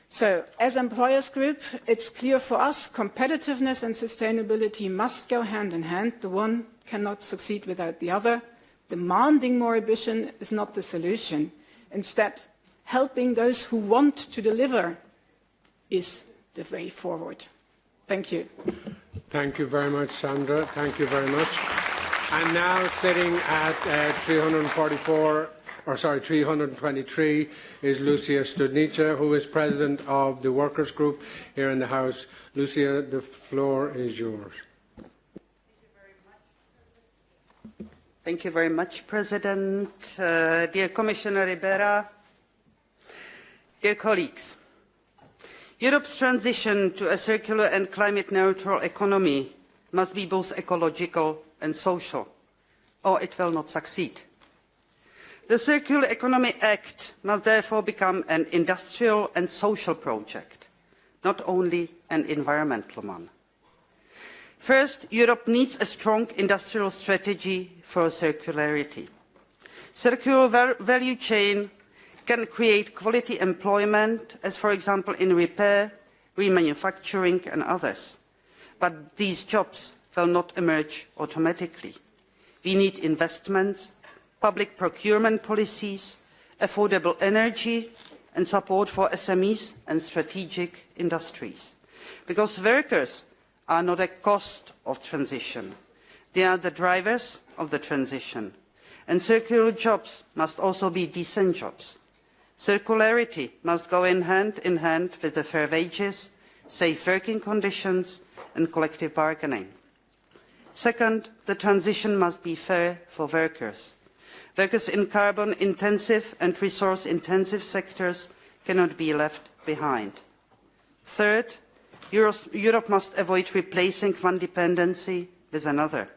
So, as Employers Group, it's clear for us competitiveness and sustainability must go hand in hand. The one cannot succeed without the other. Demanding more ambition is not the solution. Instead, helping those who want to deliver is the way forward. Thank you. Thank you very much, Sandra. Thank you very much. And now sitting at 323 is Lucia Studnica, who is President of the Workers' Group here in the House. Lucia, the floor is yours. Thank you very much, President. Dear Commissioner Ribera, dear colleagues, Europe's transition to a circular and climate-neutral economy must be both ecological and social, or it will not succeed. The Circular Economy Act must therefore become an industrial and social project, not only an environmental one. First, Europe needs a strong industrial strategy for circularity. Circular value chain can create quality employment, as for example in repair, remanufacturing and others. But these jobs will not emerge automatically. We need investments, public procurement policies, affordable energy and support for SMEs and strategic industries. Because workers are not a cost of transition. They are the drivers of the transition. And circular jobs must also be decent jobs. Circularity must go hand in hand with the fair wages, safe working conditions and collective bargaining. Second, the transition must be fair for workers. Workers in carbon-intensive and resource-intensive sectors cannot be left behind. Third, Europe must avoid replacing one dependency with another.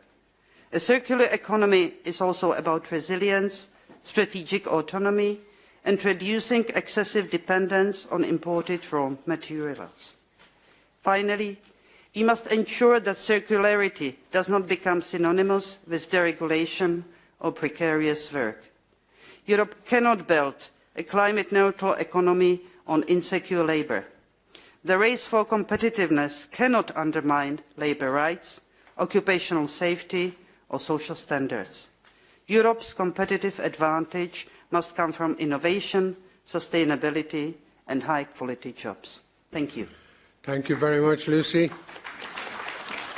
A circular economy is also about resilience, strategic autonomy, and reducing excessive dependence on imported raw materials. Finally, we must ensure that circularity does not become synonymous with deregulation or precarious work. Europe cannot build a climate-neutral economy on insecure labour. The race for competitiveness cannot undermine labour rights, occupational safety or social standards. Europe's competitive advantage must come from innovation, sustainability and high-quality jobs. Thank you. Thank you very much, Lucy.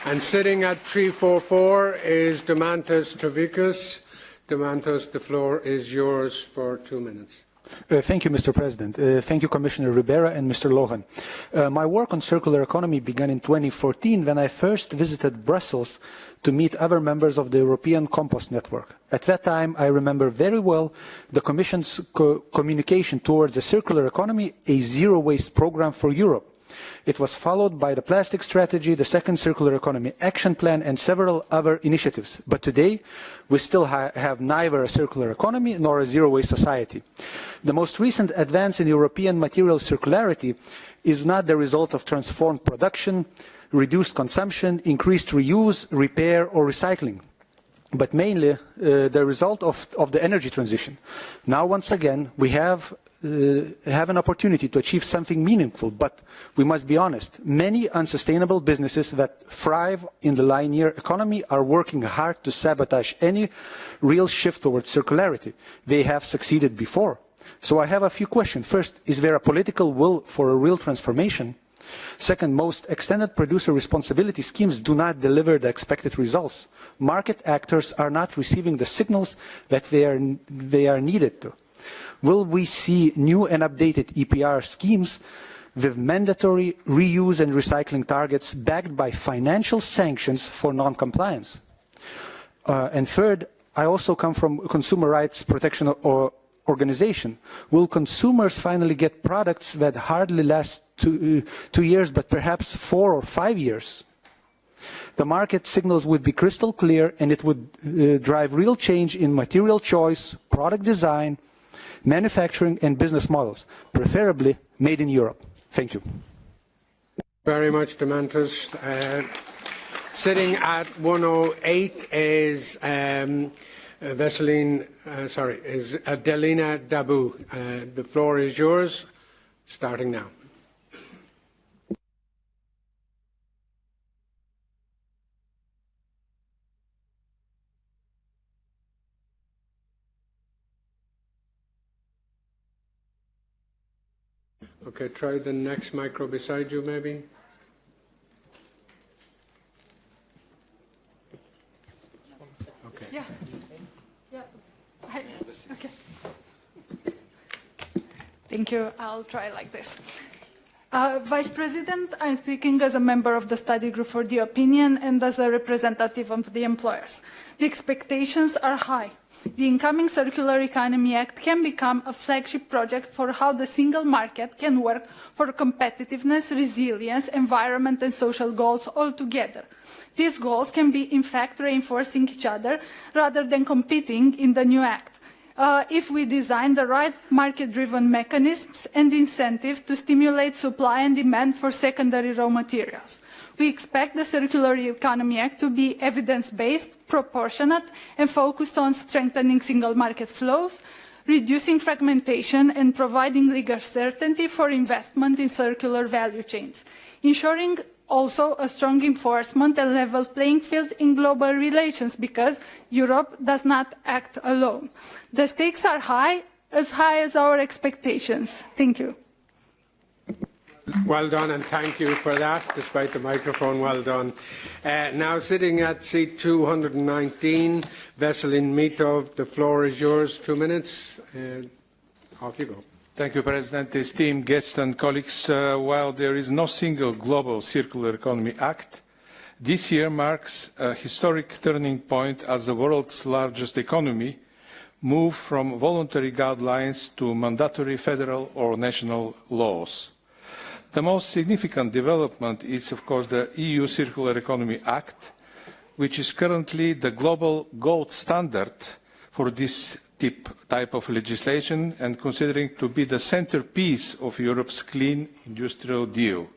And sitting at 344 is Demantas Travicus. Demantas, the floor is yours for 2 minutes. Thank you, Mr. President. Thank you, Commissioner Ribera and Mr. Lohan. My work on circular economy began in 2014 when I first visited Brussels to meet other members of the European Compost Network. At that time, I remember very well the Commission's communication towards a circular economy, a zero-waste program for Europe. It was followed by the plastic strategy, the second circular economy action plan and several other initiatives. But today, we still have neither a circular economy nor a zero-waste society. The most recent advance in European material circularity is not the result of transformed production, reduced consumption, increased reuse, repair or recycling, but mainly the result of the energy transition. Now, once again, we have an opportunity to achieve something meaningful, but we must be honest, many unsustainable businesses that thrive in the linear economy are working hard to sabotage any real shift towards circularity. They have succeeded before. So I have a few questions. First, is there a political will for a real transformation? Second, most extended producer responsibility schemes do not deliver the expected results. Market actors are not receiving the signals that they are needed to. Will we see new and updated EPR schemes with mandatory reuse and recycling targets backed by financial sanctions for non-compliance? And third, I also come from a consumer rights protection organization. Will consumers finally get products that hardly last 2 years, but perhaps 4 or 5 years? The market signals would be crystal clear, and it would drive real change in material choice, product design, manufacturing and business models, preferably made in Europe. Thank you. Very much, Demantas. Sitting at 108 is Adelina Dabu. The floor is yours, starting now. Okay, try the next micro beside you, maybe. Thank you. I'll try like this. Vice President, I'm speaking as a member of the study group for the opinion and as a representative of the employers. The expectations are high. The incoming Circular Economy Act can become a flagship project for how the single market can work for competitiveness, resilience, environment and social goals all together. These goals can be, in fact, reinforcing each other rather than competing in the new act. If we design the right market-driven mechanisms and incentives to stimulate supply and demand for secondary raw materials. We expect the Circular Economy Act to be evidence-based, proportionate, and focused on strengthening single market flows, reducing fragmentation, and providing legal certainty for investment in circular value chains, ensuring also a strong enforcement and level playing field in global relations because Europe does not act alone. The stakes are high as our expectations. Thank you. Well done, and thank you for that, despite the microphone. Well done. Now sitting at seat 219, Veselin Mitov, the floor is yours. 2 minutes. Off you go. Thank you, President. Esteemed guests and colleagues, while there is no single global Circular Economy Act, this year marks a historic turning point as the world's largest economy moves from voluntary guidelines to mandatory federal or national laws. The most significant development is, of course, the EU Circular Economy Act, which is currently the global gold standard for this type of legislation and considering to be the centerpiece of Europe's Clean Industrial Deal,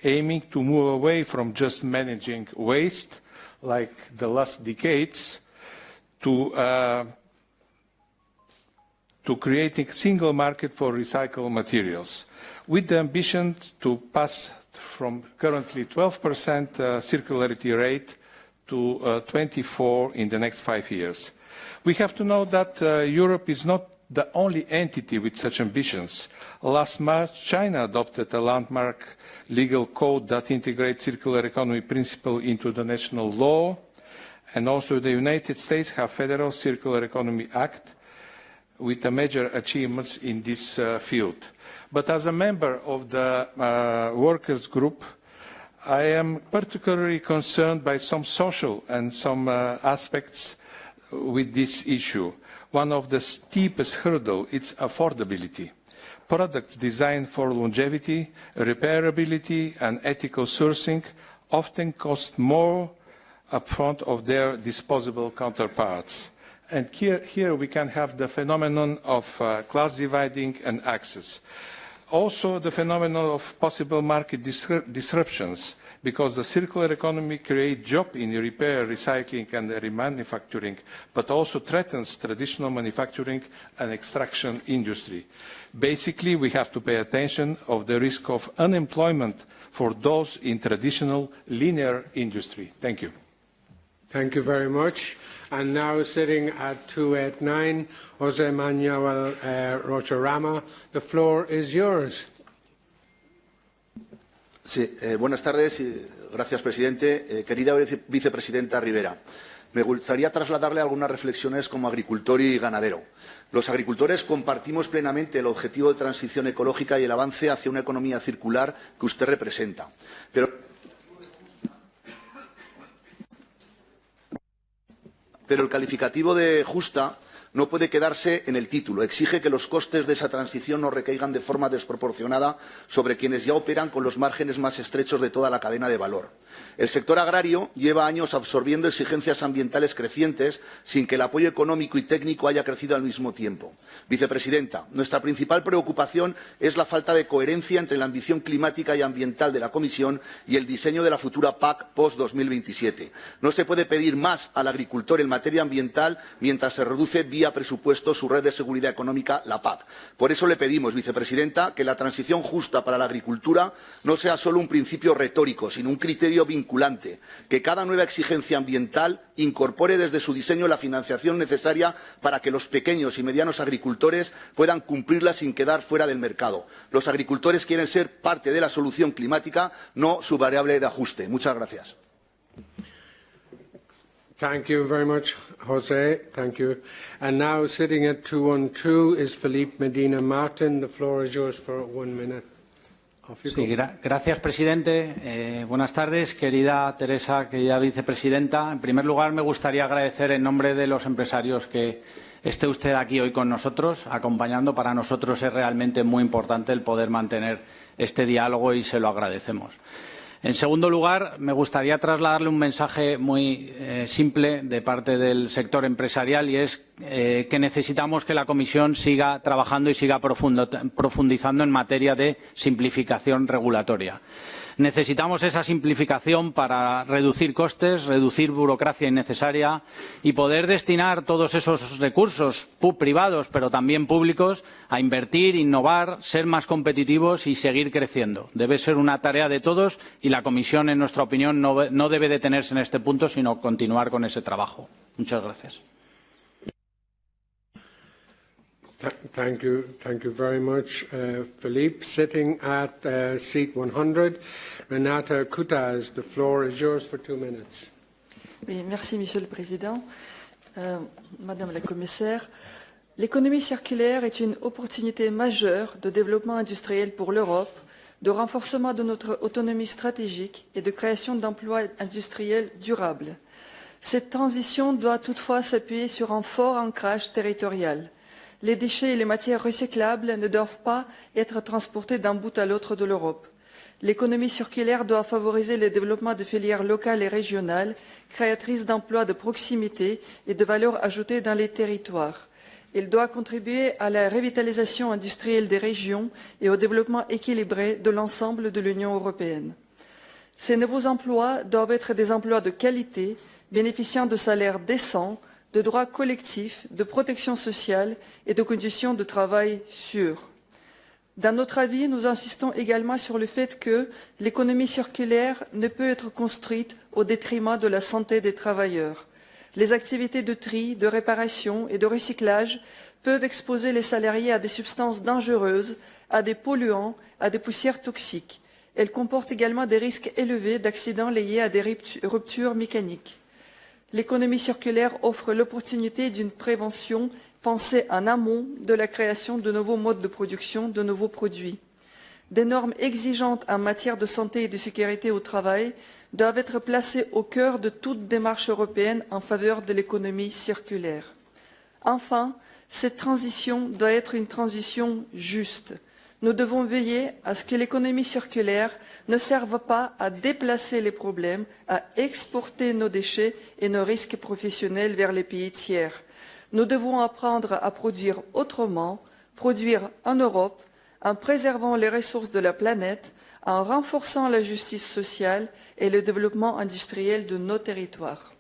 aiming to move away from just managing waste, like the last decades, to creating a single market for recycled materials, with the ambition to pass from currently 12% circularity rate to 24% in the next 5 years. We have to know that Europe is not the only entity with such ambitions. Last March, China adopted a landmark legal code that integrates circular economy principle into the national law, and also the United States have Federal Circular Economy Act with major achievements in this field. But as a member of the workers' group, I am particularly concerned by some social and some aspects with this issue. One of the steepest hurdles is affordability. Products designed for longevity, repairability and ethical sourcing often cost more upfront of their disposable counterparts. And here we can have the phenomenon of class dividing and access. Also the phenomenon of possible market disruptions, because the circular economy creates jobs in repair, recycling and remanufacturing, but also threatens traditional manufacturing and extraction industry. Basically, we have to pay attention to the risk of unemployment for those in traditional linear industry. Thank you. Thank you very much. And now sitting at 289, Jose Manuel Rocharama, the floor is yours. Sí, buenas tardes. Gracias, presidente. Querida vicepresidenta Ribera, me gustaría trasladarle algunas reflexiones como agricultor y ganadero. Los agricultores compartimos plenamente el objetivo de transición ecológica y el avance hacia una economía circular que usted representa. Pero el calificativo de justa no puede quedarse en el título. Exige que los costes de esa transición no recaigan de forma desproporcionada sobre quienes ya operan con los márgenes más estrechos de toda la cadena de valor. El sector agrario lleva años absorbiendo exigencias ambientales crecientes sin que el apoyo económico y técnico haya crecido al mismo tiempo. Vicepresidenta, nuestra principal preocupación es la falta de coherencia entre la ambición climática y ambiental de la Comisión y el diseño de la futura PAC post-2027. No se puede pedir más al agricultor en materia ambiental mientras se reduce vía presupuesto su red de seguridad económica, la PAC. Por eso le pedimos, vicepresidenta, que la transición justa para la agricultura no sea solo un principio retórico, sino un criterio vinculante, que cada nueva exigencia ambiental incorpore desde su diseño la financiación necesaria para que los pequeños y medianos agricultores puedan cumplirla sin quedar fuera del mercado. Los agricultores quieren ser parte de la solución climática, no su variable de ajuste. Muchas gracias. Thank you very much, Jose. Thank you. And now, sitting at 212 is Felipe Medina Martin. The floor is yours for 1 minute. Sí, gracias, presidente. Buenas tardes, querida Teresa, querida vicepresidenta. En primer lugar, me gustaría agradecer en nombre de los empresarios que esté usted aquí hoy con nosotros, acompañando. Para nosotros es realmente muy importante el poder mantener este diálogo y se lo agradecemos. En segundo lugar, me gustaría trasladarle un mensaje muy simple de parte del sector empresarial y es que necesitamos que la Comisión siga trabajando y siga profundizando en materia de simplificación regulatoria. Necesitamos esa simplificación para reducir costes, reducir burocracia innecesaria y poder destinar todos esos recursos privados, pero también públicos, a invertir, innovar, ser más competitivos y seguir creciendo. Debe ser una tarea de todos y la Comisión, en nuestra opinión, no debe detenerse en este punto, sino continuar con ese trabajo. Muchas gracias. Thank you very much, Philippe. Sitting at seat 100, Renata Kutaz, the floor is yours for 2 minutes. Oui, merci, Monsieur le Président. Madame la Commissaire, l'économie circulaire est une opportunité majeure de développement industriel pour l'Europe, de renforcement de notre autonomie stratégique et de création d'emplois industriels durables. Cette transition doit toutefois s'appuyer sur un fort ancrage territorial. Les déchets et les matières recyclables ne doivent pas être transportés d'un bout à l'autre de l'Europe. L'économie circulaire doit favoriser le développement de filières locales et régionales, créatrices d'emplois de proximité et de valeur ajoutée dans les territoires. Elle doit contribuer à la revitalisation industrielle des régions et au développement équilibré de l'ensemble de l'Union européenne. Ces nouveaux emplois doivent être des emplois de qualité, bénéficiant de salaires décents, de droits collectifs, de protection sociale et de conditions de travail sûres. Dans notre avis, nous insistons également sur le fait que l'économie circulaire ne peut être construite au détriment de la santé des travailleurs. Les activités de tri, de réparation et de recyclage peuvent exposer les salariés à des substances dangereuses, à des polluants, à des poussières toxiques. Elles comportent également des risques élevés d'accidents liés à des ruptures mécaniques. L'économie circulaire offre l'opportunité d'une prévention pensée en amont de la création de nouveaux modes de production, de nouveaux produits. Des normes exigeantes en matière de santé et de sécurité au travail doivent être placées au cœur de toute démarche européenne en faveur de l'économie circulaire. Enfin, cette transition doit être une transition juste. Nous devons veiller à ce que l'économie circulaire ne serve pas à déplacer les problèmes, à exporter nos déchets et nos risques professionnels vers les pays tiers. Nous devons apprendre à produire autrement, produire en Europe, en préservant les ressources de la planète, en renforçant la justice sociale et le développement industriel de nos territoires.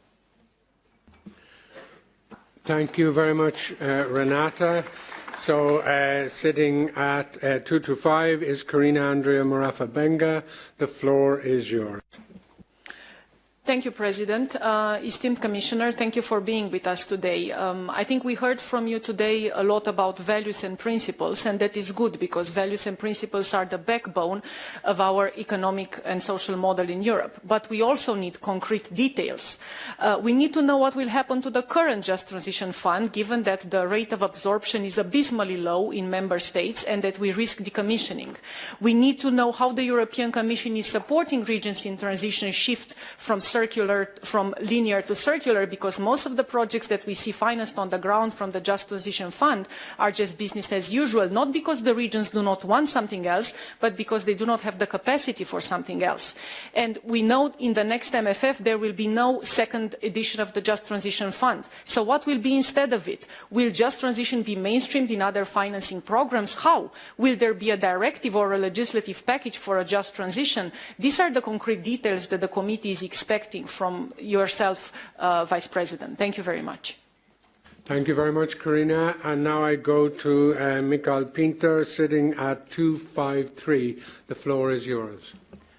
Thank you very much, Renata. So, sitting at 225 is Karina Andrea Marafa-Benga. The floor is yours. Thank you, President. Esteemed Commissioner, thank you for being with us today. I think we heard from you today a lot about values and principles, and that is good because values and principles are the backbone of our economic and social model in Europe. But we also need concrete details. We need to know what will happen to the current Just Transition Fund, given that the rate of absorption is abysmally low in member states and that we risk decommissioning. We need to know how the European Commission is supporting regions in transition shift from linear to circular, because most of the projects that we see financed on the ground from the Just Transition Fund are just business as usual, not because the regions do not want something else, but because they do not have the capacity for something else. And we know in the next MFF there will be no second edition of the Just Transition Fund. So what will be instead of it? Will Just Transition be mainstreamed in other financing programs? How? Will there be a directive or a legislative package for a Just Transition? These are the concrete details that the committee is expecting from yourself, Vice President. Thank you very much. Thank you very much, Karina. And now I go to Mikael Pinter, sitting at 253. The floor is yours.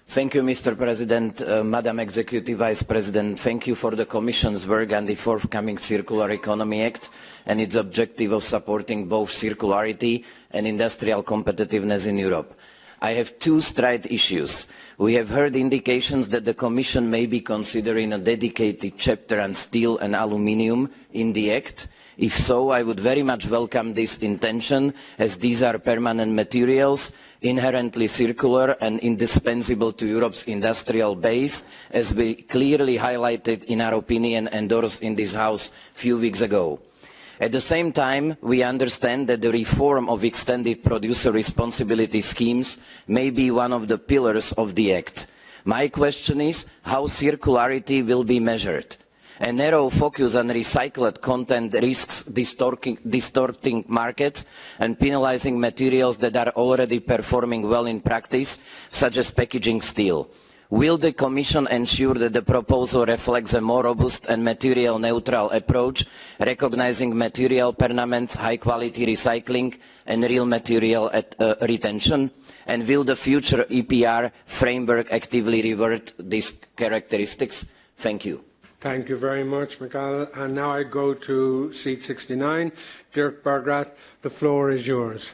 Thank you, Mr. President. Madam Executive Vice President, thank you for the Commission's work on the forthcoming Circular Economy Act and its objective of supporting both circularity and industrial competitiveness in Europe. I have two straight issues. We have heard indications that the Commission may be considering a dedicated chapter on steel and aluminium in the Act. If so, I would very much welcome this intention, as these are permanent materials, inherently circular and indispensable to Europe's industrial base, as we clearly highlighted in our opinion endorsed in this House a few weeks ago. At the same time, we understand that the reform of extended producer responsibility schemes may be one of the pillars of the Act. My question is how circularity will be measured. A narrow focus on recycled content risks distorting markets and penalizing materials that are already performing well in practice, such as packaging steel. Will the Commission ensure that the proposal reflects a more robust and material-neutral approach, recognizing material permanence, high-quality recycling and real material retention? And will the future EPR framework actively revert these characteristics? Thank you. Thank you very much, Miguel. And now I go to seat 69. Dirk Bergrat, the floor is yours.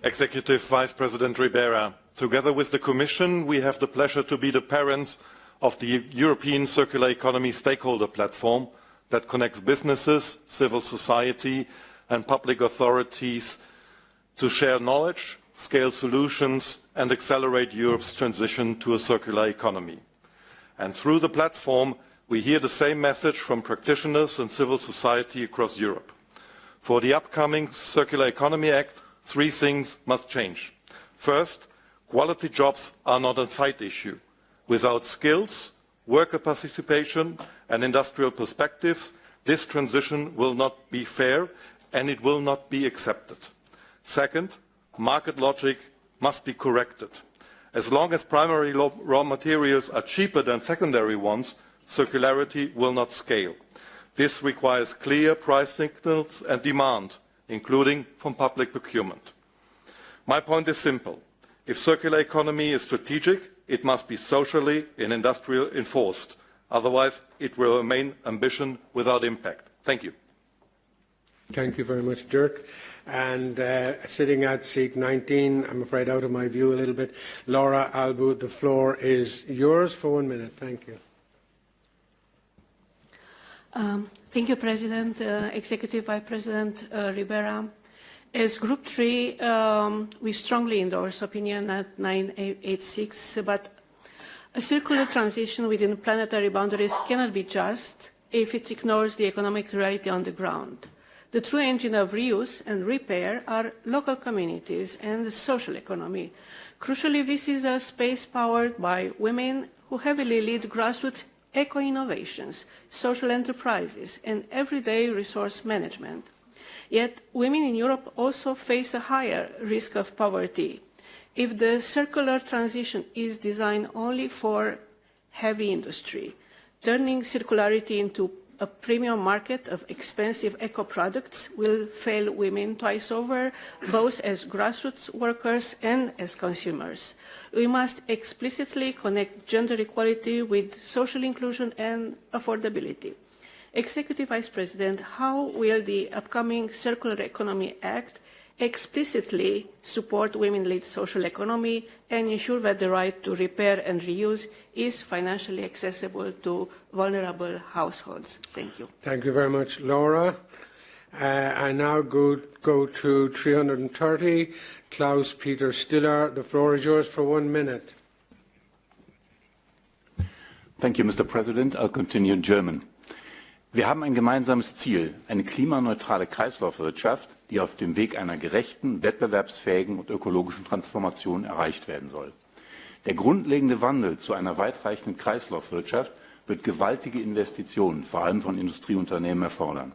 Executive Vice President Ribera, together with the Commission, we have the pleasure to be the parents of the European Circular Economy Stakeholder Platform that connects businesses, civil society and public authorities to share knowledge, scale solutions and accelerate Europe's transition to a circular economy. And through the platform, we hear the same message from practitioners and civil society across Europe. For the upcoming Circular Economy Act, three things must change. First, quality jobs are not a side issue. Without skills, worker participation and industrial perspectives, this transition will not be fair and it will not be accepted. Second, market logic must be corrected. As long as primary raw materials are cheaper than secondary ones, circularity will not scale. This requires clear price signals and demand, including from public procurement. My point is simple. If circular economy is strategic, it must be socially and industrially enforced. Otherwise, it will remain ambition without impact. Thank you. Thank you very much, Dirk. And sitting at seat 19, I'm afraid out of my view a little bit, Laura Albu, the floor is yours for 1 minute. Thank you. Thank you, President, Executive Vice President Ribera. As Group 3, we strongly endorse opinion at 986, but a circular transition within planetary boundaries cannot be just if it ignores the economic reality on the ground. The true engine of reuse and repair are local communities and the social economy. Crucially, this is a space powered by women who heavily lead grassroots eco-innovations, social enterprises, and everyday resource management. Yet, women in Europe also face a higher risk of poverty. If the circular transition is designed only for heavy industry, turning circularity into a premium market of expensive eco-products will fail women twice over, both as grassroots workers and as consumers. We must explicitly connect gender equality with social inclusion and affordability. Executive Vice President, how will the upcoming Circular Economy Act explicitly support women-led social economy and ensure that the right to repair and reuse is financially accessible to vulnerable households? Thank you. Thank you very much, Laura. I now go to 330, Klaus-Peter Stiller. The floor is yours for 1 minute. Thank you, Mr. President. I'll continue in German. Wir haben ein gemeinsames Ziel, eine klimaneutrale Kreislaufwirtschaft, die auf dem Weg einer gerechten, wettbewerbsfähigen und ökologischen Transformation erreicht werden soll. Der grundlegende Wandel zu einer weitreichenden Kreislaufwirtschaft wird gewaltige Investitionen, vor allem von Industrieunternehmen, erfordern.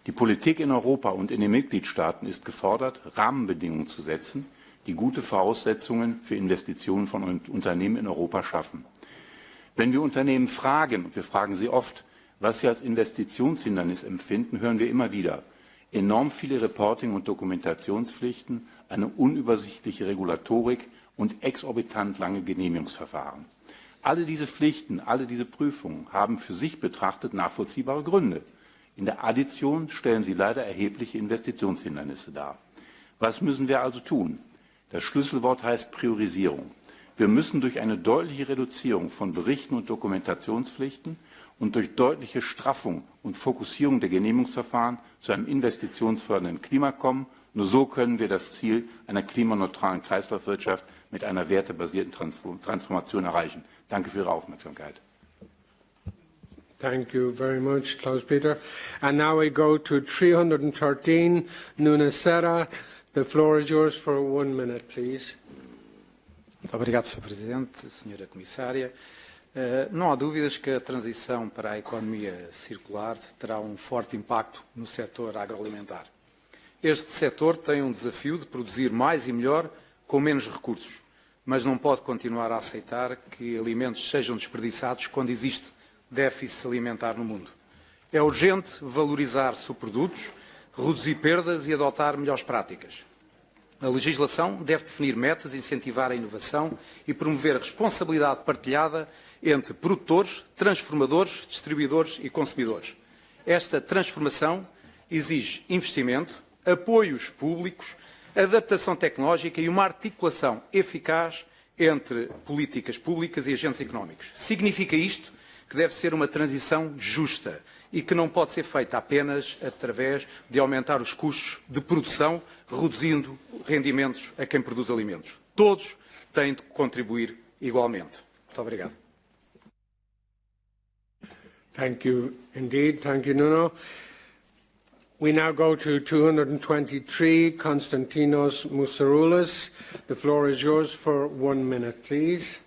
Die Politik in Europa und in den Mitgliedstaaten ist gefordert, Rahmenbedingungen zu setzen, die gute Voraussetzungen für Investitionen von Unternehmen in Europa schaffen. Wenn wir Unternehmen fragen, und wir fragen sie oft, was sie als Investitionshindernis empfinden, hören wir immer wieder. Enorm viele Reporting- und Dokumentationspflichten, eine unübersichtliche Regulatorik und exorbitant lange Genehmigungsverfahren. Alle diese Pflichten, alle diese Prüfungen haben für sich betrachtet nachvollziehbare Gründe. In der Addition stellen sie leider erhebliche Investitionshindernisse dar. Was müssen wir also tun? Das Schlüsselwort heißt Priorisierung. Wir müssen durch eine deutliche Reduzierung von Berichten und Dokumentationspflichten und durch deutliche Straffung und Fokussierung der Genehmigungsverfahren zu einem investitionsfördernden Klima kommen. Nur so können wir das Ziel einer klimaneutralen Kreislaufwirtschaft mit einer wertebasierten Transformation erreichen. Danke für Ihre Aufmerksamkeit. Thank you very much, Klaus-Peter. And now we go to 313, Nunes Serra. The floor is yours for 1 minute, please. Muito obrigado, Sr. Presidente, Sra. Comissária. Não há dúvidas que a transição para a economia circular terá forte impacto no setor agroalimentar. Este setor tem desafio de produzir mais e melhor com menos recursos, mas não pode continuar a aceitar que alimentos sejam desperdiçados quando existe déficit alimentar no mundo. É urgente valorizar subprodutos, reduzir perdas e adotar melhores práticas. A legislação deve definir metas, incentivar a inovação e promover a responsabilidade partilhada entre produtores, transformadores, distribuidores e consumidores. Esta transformação exige investimento, apoios públicos, adaptação tecnológica e uma articulação eficaz entre políticas públicas e agentes económicos. Significa isto que deve ser uma transição justa e que não pode ser feita apenas através de aumentar os custos de produção, reduzindo rendimentos a quem produz alimentos. Todos têm de contribuir igualmente. Muito obrigado. Thank you indeed. Thank you, Nuno. We now go to 223, Konstantinos Moussaroulas. The floor is yours for 1 minute, please.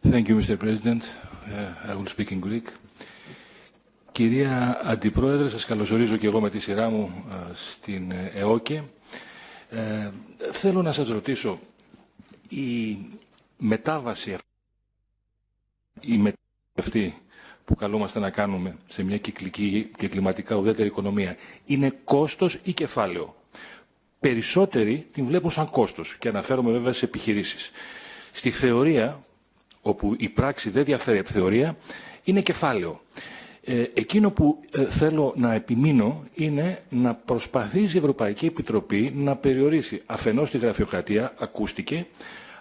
Thank you, Mr. President. I will speak in Greek. Κυρία Αντιπρόεδρε, σας καλωσορίζω και εγώ με τη σειρά μου στην ΕΟΚΕ. Θέλω να σας ρωτήσω, η μετάβαση αυτή που καλούμαστε να κάνουμε σε μια κυκλική και κλιματικά ουδέτερη οικονομία είναι κόστος ή κεφάλαιο? Περισσότεροι την βλέπουν σαν κόστος και αναφέρομαι βέβαια σε επιχειρήσεις. Στη θεωρία, όπου η πράξη δεν διαφέρει από θεωρία, είναι κεφάλαιο. Εκείνο που θέλω να επιμείνω είναι να προσπαθήσει η Ευρωπαϊκή Επιτροπή να περιορίσει αφενός τη γραφειοκρατία, ακούστηκε,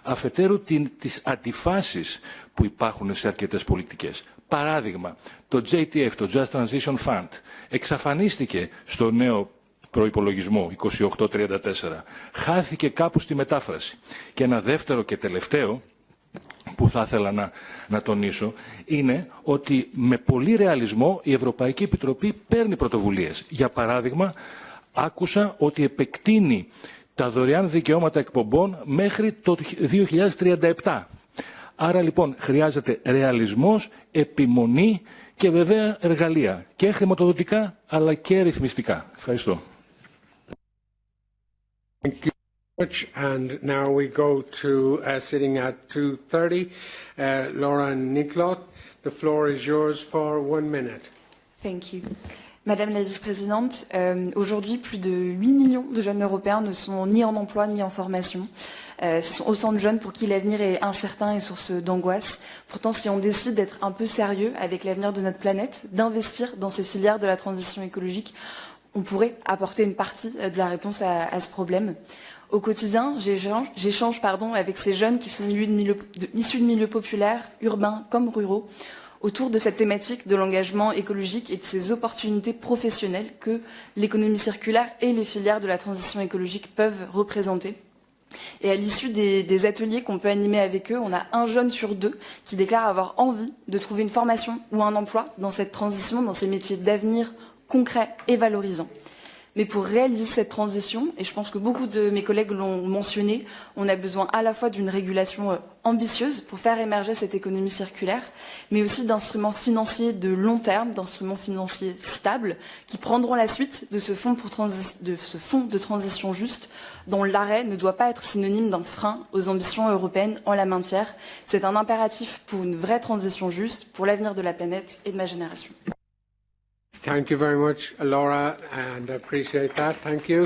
αφετέρου τις αντιφάσεις που υπάρχουν σε αρκετές πολιτικές. Παράδειγμα, το JTF, το Just Transition Fund, εξαφανίστηκε στο νέο προϋπολογισμό 2834, χάθηκε κάπου στη μετάφραση. Και ένα δεύτερο και τελευταίο που θα ήθελα να τονίσω είναι ότι με πολύ ρεαλισμό η Ευρωπαϊκή Επιτροπή παίρνει πρωτοβουλίες. Για παράδειγμα, άκουσα ότι επεκτείνει τα δωρεάν δικαιώματα εκπομπών μέχρι το 2037. Άρα λοιπόν χρειάζεται ρεαλισμός, επιμονή και βέβαια εργαλεία και χρηματοδοτικά αλλά και ρυθμιστικά. Ευχαριστώ. And now we go to sitting at 2:30, Laura Niklot. The floor is yours for 1 minute. Thank you. Madame la vice-présidente, aujourd'hui, plus de 8 millions de jeunes européens ne sont ni en emploi ni en formation. Ce sont autant de jeunes pour qui l'avenir est incertain et source d'angoisse. Pourtant, si on décide d'être un peu sérieux avec l'avenir de notre planète, d'investir dans ces filières de la transition écologique, on pourrait apporter une partie de la réponse à ce problème. Au quotidien, j'échange avec ces jeunes qui sont issus de milieux populaires, urbains comme ruraux, autour de cette thématique de l'engagement écologique et de ces opportunités professionnelles que l'économie circulaire et les filières de la transition écologique peuvent représenter. Et à l'issue des ateliers qu'on peut animer avec eux, on a 1 jeune sur 2 qui déclare avoir envie de trouver une formation ou un emploi dans cette transition, dans ces métiers d'avenir concrets et valorisants. Mais pour réaliser cette transition, et je pense que beaucoup de mes collègues l'ont mentionné, on a besoin à la fois d'une régulation ambitieuse pour faire émerger cette économie circulaire, mais aussi d'instruments financiers de long terme, d'instruments financiers stables, qui prendront la suite de ce fonds de transition juste, dont l'arrêt ne doit pas être synonyme d'un frein aux ambitions européennes en la matière. C'est un impératif pour une vraie transition juste, pour l'avenir de la planète et de ma génération. Thank you very much, Laura, and I appreciate that. Thank you.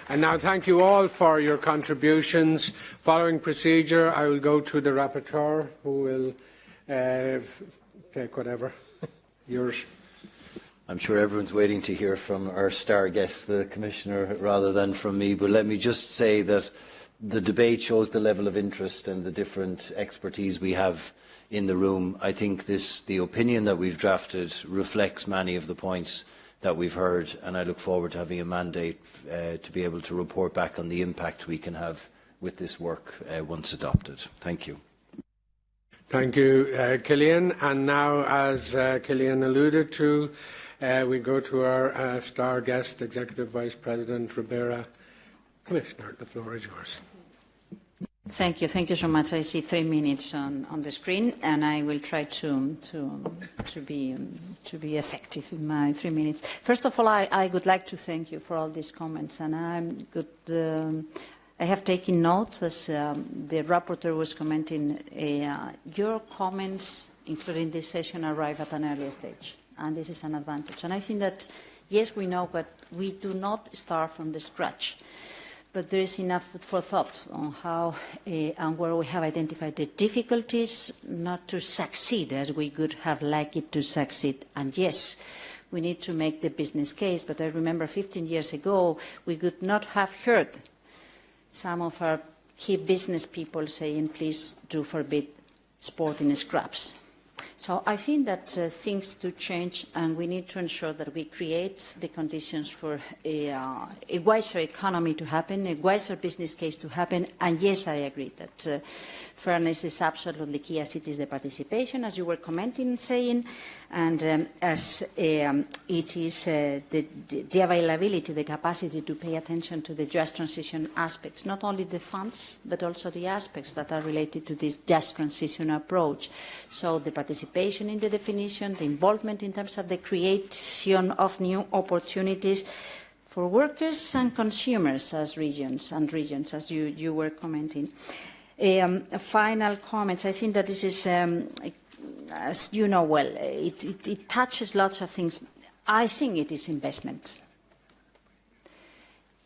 And now thank you all for your contributions. Following procedure, I will go to the rapporteur, who will take whatever. Yours. I'm sure everyone's waiting to hear from our star guest, the Commissioner, rather than from me. But let me just say that the debate shows the level of interest and the different expertise we have in the room. I think the opinion that we've drafted reflects many of the points that we've heard, and I look forward to having a mandate to be able to report back on the impact we can have with this work once adopted. Thank you. Thank you, Cillian. And now, as Cillian alluded to, we go to our star guest, Executive Vice President Ribera. Commissioner, the floor is yours. Thank you. Thank you so much. I see 3 minutes on the screen, and I will try to be effective in my 3 minutes. First of all, I would like to thank you for all these comments, and I have taken note, as the rapporteur was commenting, your comments, including this session, arrive at an earlier stage, and this is an advantage. And I think that, yes, we know, but we do not start from the scratch. But there is enough food for thought on how and where we have identified the difficulties not to succeed as we could have liked it to succeed. And yes, we need to make the business case, but I remember 15 years ago we could not have heard some of our key business people saying, please do forbid sport in scraps. So I think that things do change, and we need to ensure that we create the conditions for a wiser economy to happen, a wiser business case to happen. And yes, I agree that fairness is absolutely key, as it is the participation, as you were commenting and saying, and as it is the availability, the capacity to pay attention to the just transition aspects, not only the funds, but also the aspects that are related to this just transition approach. So the participation in the definition, the involvement in terms of the creation of new opportunities for workers and consumers as regions, as you were commenting. Final comments. I think that this is, as you know well, it touches lots of things. I think it is investment.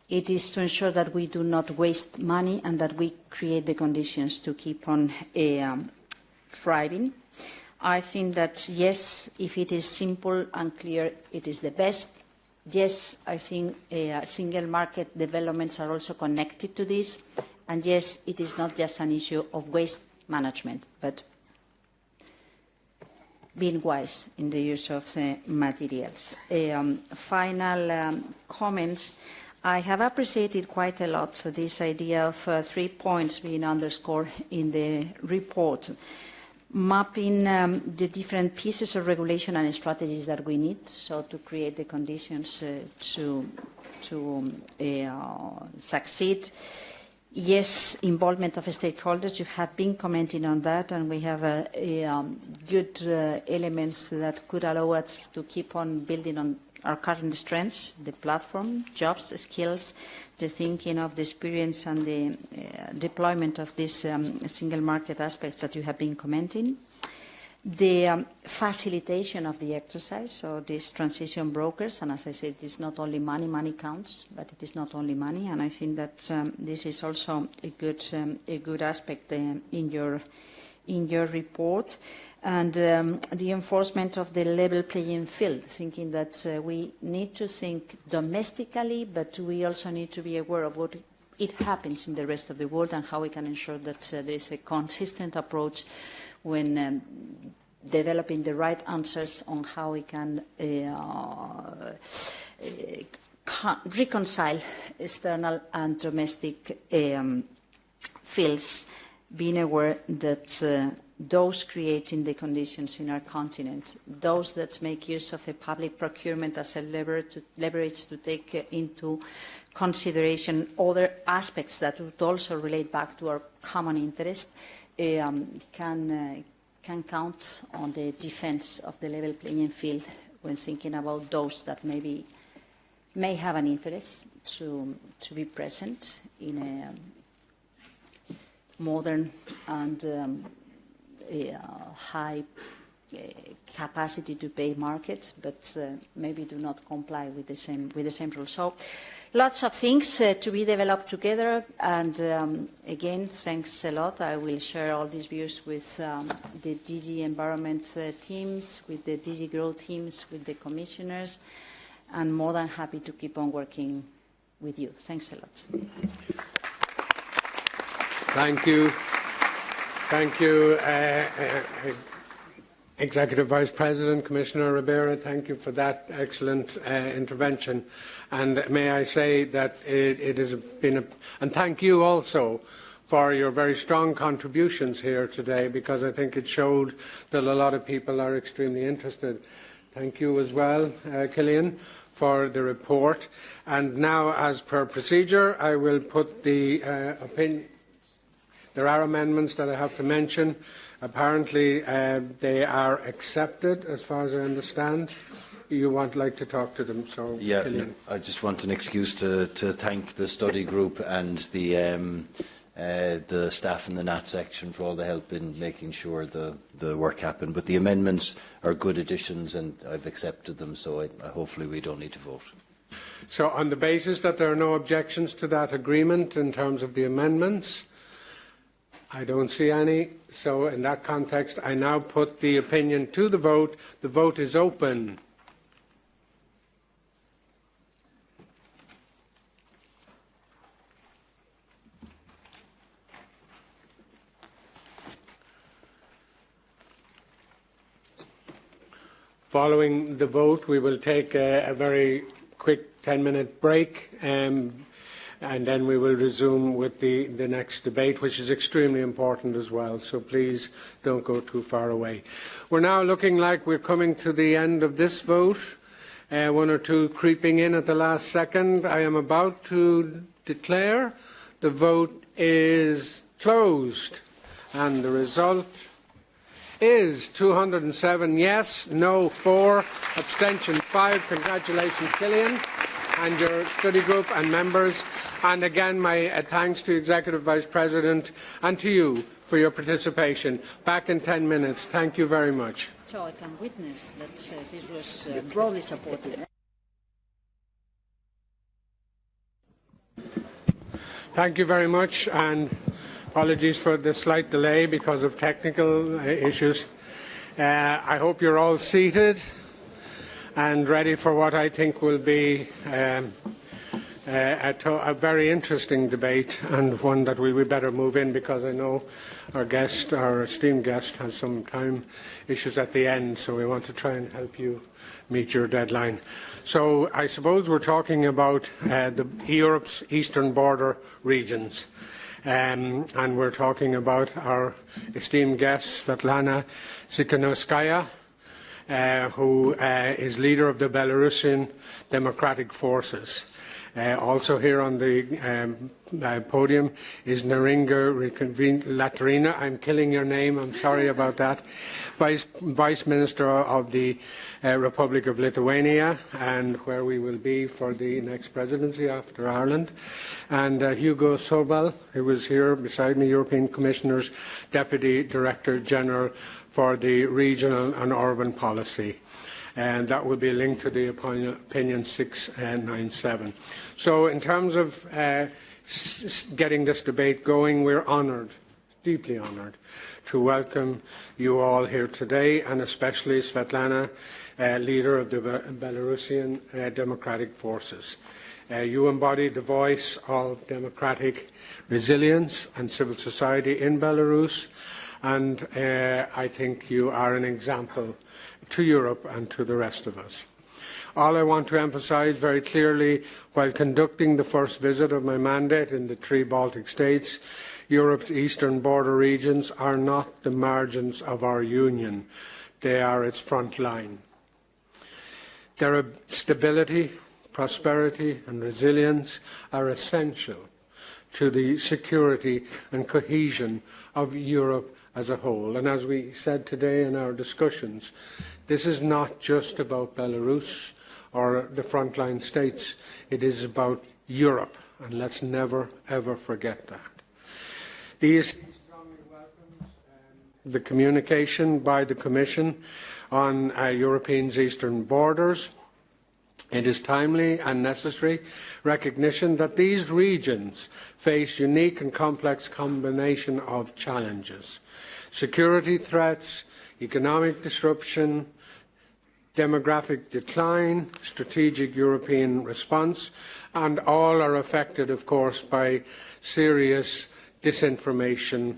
It is to ensure that we do not waste money and that we create the conditions to keep on thriving. I think that, yes, if it is simple and clear, it is the best. Yes, I think single market developments are also connected to this. And yes, it is not just an issue of waste management, but being wise in the use of the materials. Final comments. I have appreciated quite a lot this idea of 3 points being underscored in the report. Mapping the different pieces of regulation and strategies that we need, so to create the conditions to succeed. Yes, involvement of stakeholders. You have been commenting on that, and we have good elements that could allow us to keep on building on our current strengths, the platform, jobs, skills, the thinking of the experience and the deployment of these single market aspects that you have been commenting. The facilitation of the exercise, so these transition brokers, and as I said, it's not only money, money counts, but it is not only money, and I think that this is also a good aspect in your report. And the enforcement of the level playing field, thinking that we need to think domestically, but we also need to be aware of what it happens in the rest of the world and how we can ensure that there is a consistent approach when developing the right answers on how we can reconcile external and domestic fields, being aware that those creating the conditions in our continent, those that make use of a public procurement as a leverage to take into consideration other aspects that would also relate back to our common interest, can count on the defense of the level playing field when thinking about those that may have an interest to be present in a modern and high capacity to pay markets, but maybe do not comply with the same rules. So Lots of things to be developed together, and again, thanks a lot. I will share all these views with the DG Environment teams, with the DG Grow teams, with the commissioners, and more than happy to keep on working with you. Thanks a lot. Thank you. Thank you, Executive Vice President, Commissioner Ribera. Thank you for that excellent intervention. And may I say that it has been and thank you also for your very strong contributions here today, because I think it showed that a lot of people are extremely interested. Thank you as well, Killian, for the report. And now, as per procedure, I will put the opinion. There are amendments that I have to mention. Apparently, they are accepted, as far as I understand. You would like to talk to them, so yeah, Killian. I just want an excuse to thank the study group and the staff in the NAT section for all the help in making sure the work happened. But the amendments are good additions, and I've accepted them, so hopefully we don't need to vote. So, on the basis that there are no objections to that agreement in terms of the amendments, I don't see any. So in that context, I now put the opinion to the vote. The vote is open. Following the vote, we will take a very quick 10-minute break. And then we will resume with the next debate, which is extremely important as well. So please don't go too far away. We're now looking like we're coming to the end of this vote. One or two creeping in at the last second. I am about to declare the vote is closed. And the result is 207 yes, no 4, abstention 5. Congratulations, Killian, and your study group and members. And again, my thanks to Executive Vice President and to you for your participation. Back in 10 minutes. Thank you very much. So I can witness that this was broadly supported. Thank you very much, and apologies for the slight delay because of technical issues. I hope you're all seated and ready for what I think will be a very interesting debate, and one that we better move in, because I know our esteemed guest, has some time issues at the end, so we want to try and help you meet your deadline. So I suppose we're talking about Europe's eastern border regions, and we're talking about our esteemed guest, Sviatlana Tsikhanouskaya, who is leader of the Belarusian Democratic Forces. Also here on the podium is Neringa Rinkevičiūtė-Laurinaitienė. I'm killing your name, I'm sorry about that. Vice Minister of the Republic of Lithuania, and where we will be for the next presidency after Ireland. And Hugo Sobral, who was here beside me, European Commissioner's Deputy Director General for the Regional and Urban Policy. And that will be linked to the opinion 697. So in terms of getting this debate going, we're honoured, deeply honoured, to welcome you all here today, and especially Sviatlana, leader of the Belarusian Democratic Forces. You embody the voice of democratic resilience and civil society in Belarus, and I think you are an example to Europe and to the rest of us. All I want to emphasise very clearly, while conducting the first visit of my mandate in the 3 Baltic states, Europe's eastern border regions are not the margins of our union. They are its front line. Their stability, prosperity and resilience are essential to the security and cohesion of Europe as a whole. And as we said today in our discussions, this is not just about Belarus or the frontline states. It is about Europe, and let's never, ever forget that. The EESC strongly welcomes the communication by the Commission on Europe's eastern borders, It is timely and necessary recognition that these regions face unique and complex combination of challenges. Security threats, economic disruption, demographic decline, strategic European response, and all are affected, of course, by serious disinformation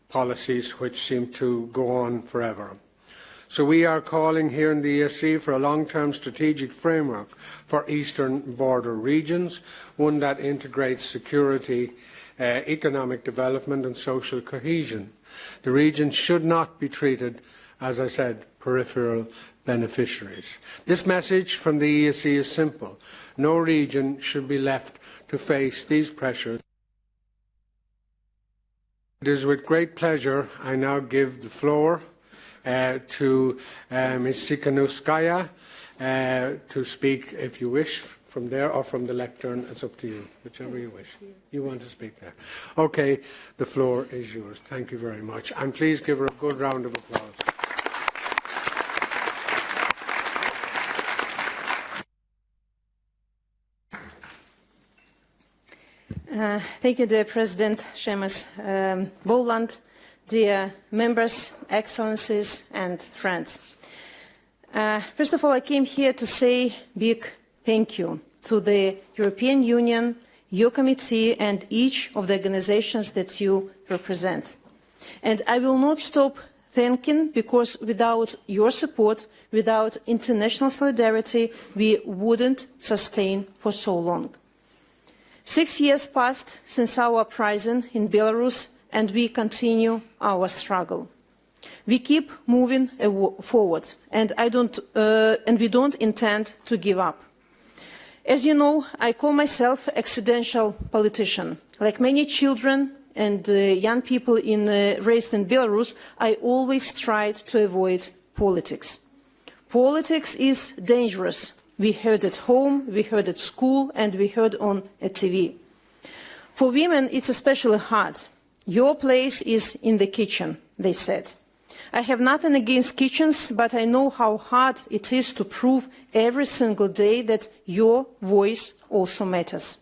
policies which seem to go on forever. So we are calling here in the EESC for a long-term strategic framework for eastern border regions, one that integrates security, economic development and social cohesion. The regions should not be treated, as I said, peripheral beneficiaries. This message from the EESC is simple. No region should be left to face these pressures. It is with great pleasure I now give the floor to Ms. Tsikhanouskaya to speak, if you wish, from there or from the lectern. It's up to you, whichever you wish. You want to speak there. Okay, the floor is yours. Thank you very much. And please give her a good round of applause. Thank you, dear President Séamus Bolland, dear members, excellencies and friends. First of all, I came here to say big thank you to the European Union, your committee and each of the organizations that you represent. And I will not stop thanking, because without your support, without international solidarity, we wouldn't sustain for so long. 6 years passed since our uprising in Belarus, and we continue our struggle. We keep moving forward, and we don't intend to give up. As you know, I call myself accidental politician. Like many children and young people raised in Belarus, I always tried to avoid politics. Politics is dangerous. We heard at home, we heard at school, and we heard on TV. For women, it's especially hard. Your place is in the kitchen, they said. I have nothing against kitchens, but I know how hard it is to prove every single day that your voice also matters.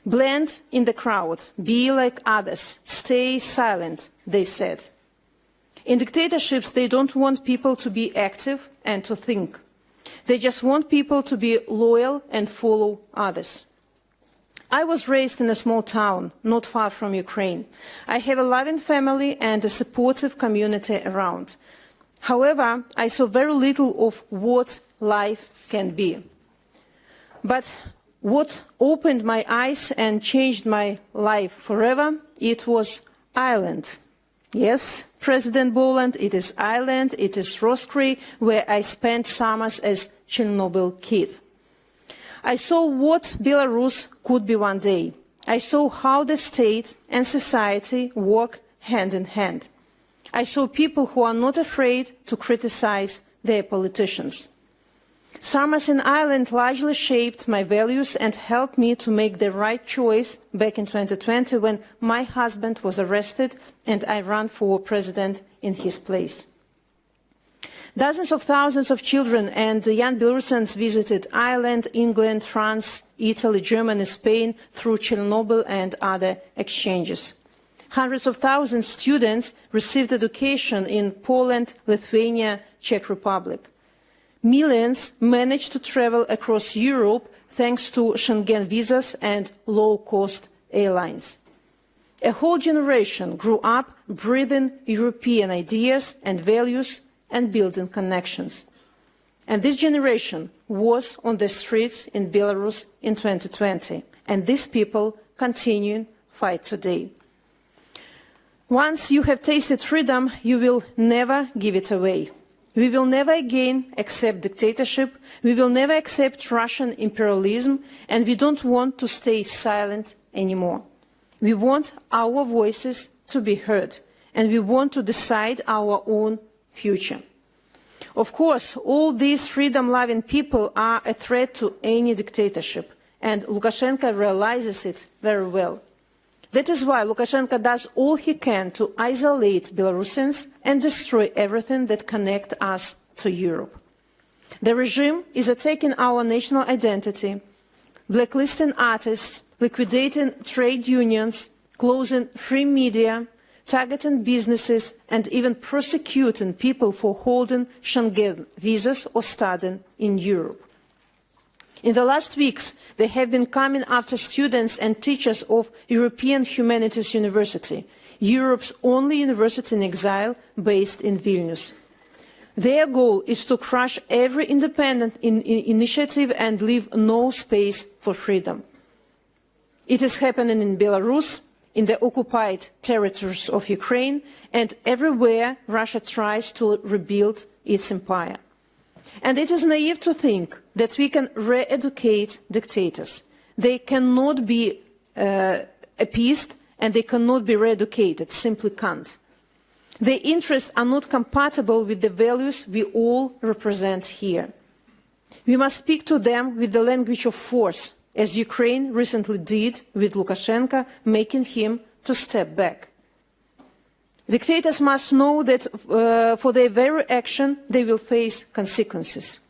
Blend in the crowd, be like others, stay silent, they said. In dictatorships, they don't want people to be active and to think. They just want people to be loyal and follow others. I was raised in a small town, not far from Ukraine. I have a loving family and a supportive community around. However, I saw very little of what life can be. But what opened my eyes and changed my life forever, it was Ireland. Yes, President Bolland, it is Ireland, it is Roskilde, where I spent summers as Chernobyl kid. I saw what Belarus could be one day. I saw how the state and society work hand in hand. I saw people who are not afraid to criticize their politicians. Summers in Ireland largely shaped my values and helped me to make the right choice back in 2020 when my husband was arrested and I ran for president in his place. Dozens of thousands of children and young Belarusians visited Ireland, England, France, Italy, Germany, Spain through Chernobyl and other exchanges. Hundreds of thousands of students received education in Poland, Lithuania, Czech Republic. Millions managed to travel across Europe thanks to Schengen visas and low-cost airlines. A whole generation grew up breathing European ideas and values and building connections. And this generation was on the streets in Belarus in 2020, and these people continue to fight today. Once you have tasted freedom, you will never give it away. We will never again accept dictatorship, we will never accept Russian imperialism, and we don't want to stay silent anymore. We want our voices to be heard, and we want to decide our own future. Of course, all these freedom-loving people are a threat to any dictatorship, and Lukashenko realizes it very well. That is why Lukashenko does all he can to isolate Belarusians and destroy everything that connects us to Europe. The regime is attacking our national identity, blacklisting artists, liquidating trade unions, closing free media, targeting businesses, and even prosecuting people for holding Schengen visas or studying in Europe. In the last weeks, they have been coming after students and teachers of European Humanities University, Europe's only university in exile based in Vilnius. Their goal is to crush every independent initiative and leave no space for freedom. It is happening in Belarus, in the occupied territories of Ukraine, and everywhere Russia tries to rebuild its empire. And it is naive to think that we can re-educate dictators. They cannot be appeased and they cannot be re-educated, simply can't. Their interests are not compatible with the values we all represent here. We must speak to them with the language of force, as Ukraine recently did with Lukashenko, making him to step back. Dictators must know that for their very action they will face consequences.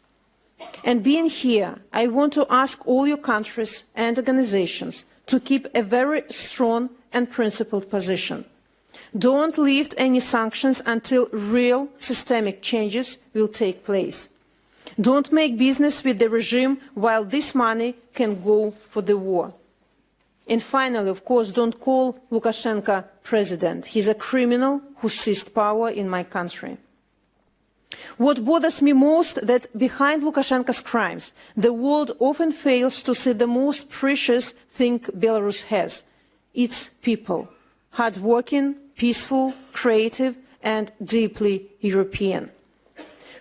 And being here, I want to ask all your countries and organizations to keep a very strong and principled position. Don't lift any sanctions until real systemic changes will take place. Don't make business with the regime while this money can go for the war. And finally, of course, don't call Lukashenko president. He's a criminal who seized power in my country. What bothers me most is that behind Lukashenko's crimes, the world often fails to see the most precious thing Belarus has, its people, hardworking, peaceful, creative, and deeply European.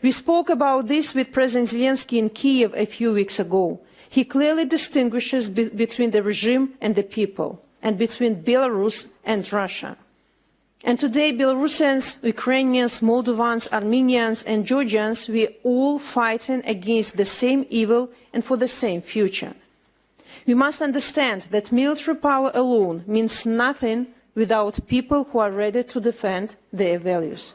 We spoke about this with President Zelensky in Kiev a few weeks ago. He clearly distinguishes between the regime and the people, and between Belarus and Russia. And today, Belarusians, Ukrainians, Moldovans, Armenians, and Georgians, we are all fighting against the same evil and for the same future. We must understand that military power alone means nothing without people who are ready to defend their values.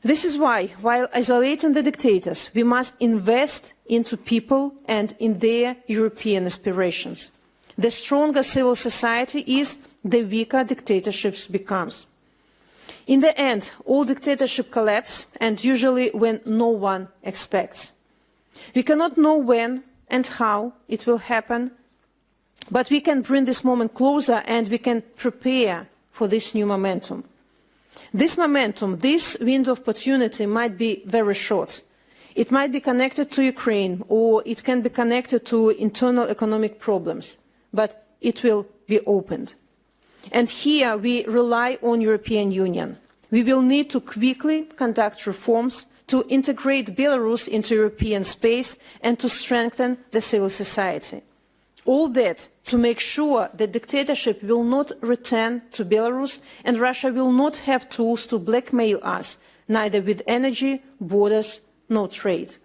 This is why, while isolating the dictators, we must invest into people and in their European aspirations. The stronger civil society is, the weaker dictatorships becomes. In the end, all dictatorships collapse, and usually when no one expects. We cannot know when and how it will happen, but we can bring this moment closer and we can prepare for this new momentum. This momentum, this window of opportunity might be very short. It might be connected to Ukraine or it can be connected to internal economic problems, but it will be opened. And here we rely on the European Union. We will need to quickly conduct reforms to integrate Belarus into European space and to strengthen the civil society. All that to make sure that dictatorship will not return to Belarus and Russia will not have tools to blackmail us, neither with energy, borders, nor trade.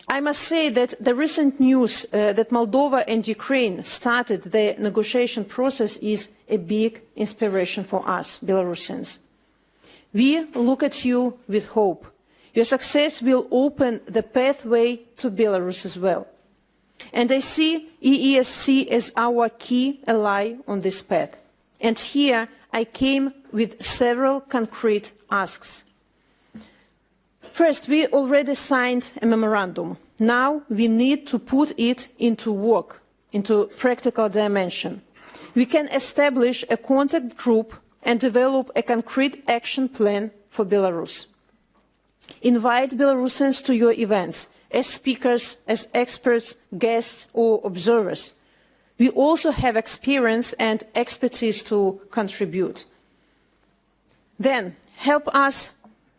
I must say that the recent news that Moldova and Ukraine started the negotiation process is a big inspiration for us, Belarusians. We look at you with hope. Your success will open the pathway to Belarus as well. And I see EESC as our key ally on this path. And here I came with several concrete asks. First, we already signed a memorandum. Now we need to put it into work, into practical dimension. We can establish a contact group and develop a concrete action plan for Belarus. Invite Belarusians to your events as speakers, as experts, guests or observers. We also have experience and expertise to contribute. Then, help us